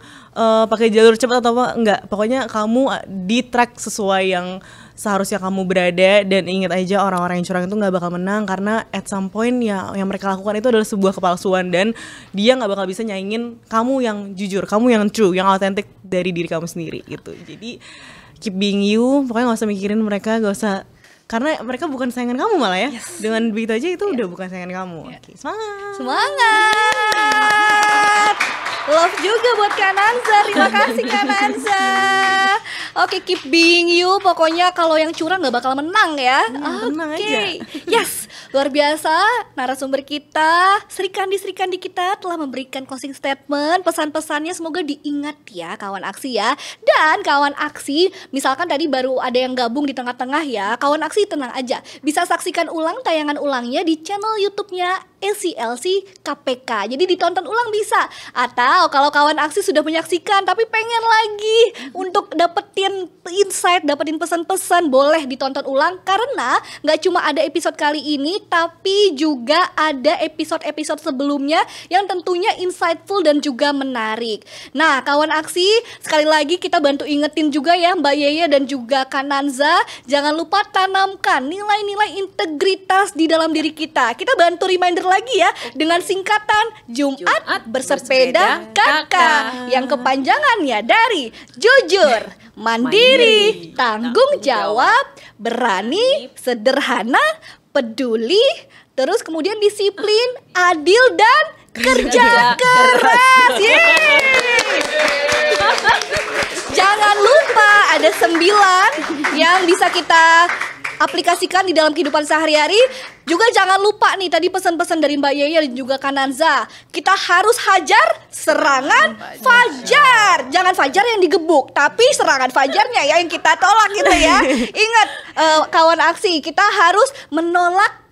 pakai jalur cepat atau apa, enggak. Pokoknya kamu di track sesuai yang seharusnya kamu berada, dan ingat aja orang-orang yang curang itu nggak bakal menang, karena at some point ya yang mereka lakukan itu adalah sebuah kepalsuan, dan dia nggak bakal bisa nyaingin kamu yang jujur, kamu yang true, yang authentic dari diri kamu sendiri gitu. Jadi keep being you, pokoknya nggak usah mikirin mereka, nggak usah, karena mereka bukan saingan kamu malah ya. Yes. Dengan begitu aja itu udah bukan saingan kamu. Oke, semangat. Semangat. Love juga buat Kananza. Terima kasih Kananza. Oke, keep being you. Pokoknya kalau yang curang gak bakal menang ya. Tenang aja. Yes, luar biasa. Narasumber kita, Sri Kandi kita telah memberikan closing statement. Pesan-pesannya semoga diingat ya kawan aksi ya. Dan kawan aksi, misalkan tadi baru ada yang gabung di tengah-tengah ya, kawan aksi tenang aja, bisa saksikan ulang tayangan ulangnya di channel YouTube-nya SCLC KPK. Jadi ditonton ulang bisa. Atau kalau kawan aksi sudah menyaksikan tapi pengen lagi untuk dapetin insight, dapetin pesan-pesan, boleh ditonton ulang, karena gak cuma ada episode kali ini, tapi juga ada episode-episode sebelumnya yang tentunya insightful dan juga menarik. Nah kawan aksi, sekali lagi kita bantu ingetin juga ya Mbak Yeye dan juga Kananza, jangan lupa tanamkan nilai-nilai integritas di dalam diri kita. Kita bantu reminder lagi ya dengan singkatan Jumat Bersepeda Kakak, yang kepanjangannya dari jujur, mandiri, tanggung jawab, berani, sederhana, peduli, terus kemudian disiplin, adil, dan kerja keras. Yeay! Jangan lupa ada 9 yang bisa kita aplikasikan di dalam kehidupan sehari-hari. Juga jangan lupa nih tadi pesan-pesan dari Mbak Yeye dan juga Kananza. Kita harus hajar serangan fajar. Jangan fajar yang digebuk, tapi serangan fajarnya ya yang kita tolak gitu ya. Ingat kawan aksi, kita harus menolak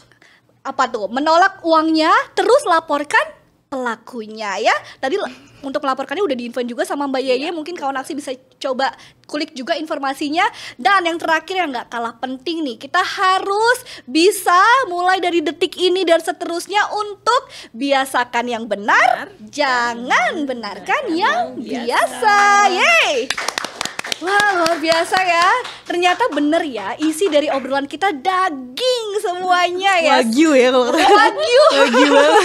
menolak uangnya, terus laporkan pelakunya ya. Tadi untuk melaporkannya udah diinfoin juga sama Mbak Yeye. Mungkin kawan aksi bisa coba kulik juga informasinya. Dan yang terakhir yang gak kalah penting nih, kita harus bisa mulai dari detik ini dan seterusnya untuk biasakan yang benar, jangan benarkan yang biasa. Yeay. Wah, luar biasa ya. Ternyata bener ya, isi dari obrolan kita daging semuanya ya. Wagyu ya kalau kata. Wagyu. Wagyu banget.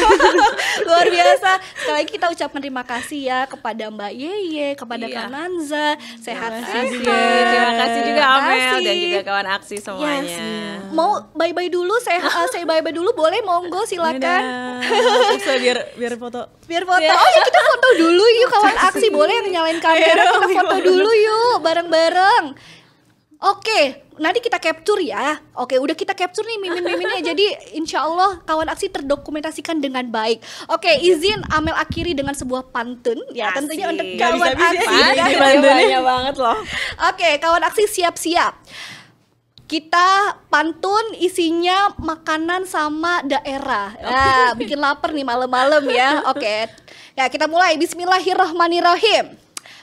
Luar biasa. Sekali lagi kita ucapkan terima kasih ya kepada Mbak Yeye, kepada Kananza. Sehat-sehat. Terima kasih juga Amel Terima dan kasih. juga kawan aksi semuanya. Mau bye-bye dulu, saya bye-bye dulu boleh, monggo silakan. Bisa biar foto. Biar foto. Oh ya kita foto dulu yuk kawan aksi, boleh yang nyalain kamera, kita foto dulu yuk bareng-bareng. Oke, nanti kita capture ya. Oke, udah kita capture nih mimin-miminnya. Jadi insya Allah kawan aksi terdokumentasikan dengan baik. Oke, izin Amel akhiri dengan sebuah pantun. Ya tentunya untuk Gak kawan bisa-bisa aksi. ya, Ya. banyak banget loh. Oke, kawan aksi siap-siap. Kita pantun isinya makanan sama daerah. Nah, bikin lapar nih malam-malam ya. Oke. Ya, kita mulai. Bismillahirrahmanirrahim.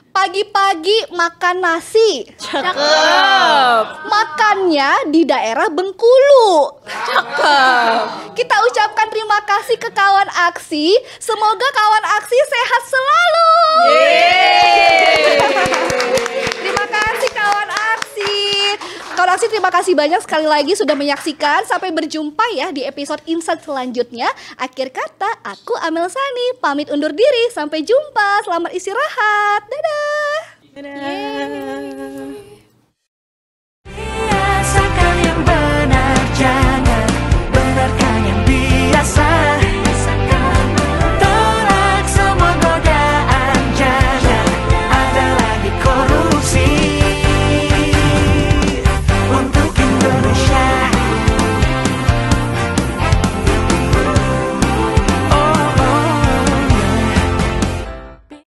Pagi-pagi makan nasi. Cakep. Makannya di daerah Bengkulu. Cakep. Kita ucapkan terima kasih ke kawan aksi. Semoga kawan aksi sehat selalu. Terima kasih kawan aksi. Kawan aksi terima kasih banyak sekali lagi sudah menyaksikan. Sampai berjumpa ya di episode Insight selanjutnya. Akhir kata, aku Amel Sani pamit undur diri. Sampai jumpa. Selamat istirahat. Dadah. Dadah.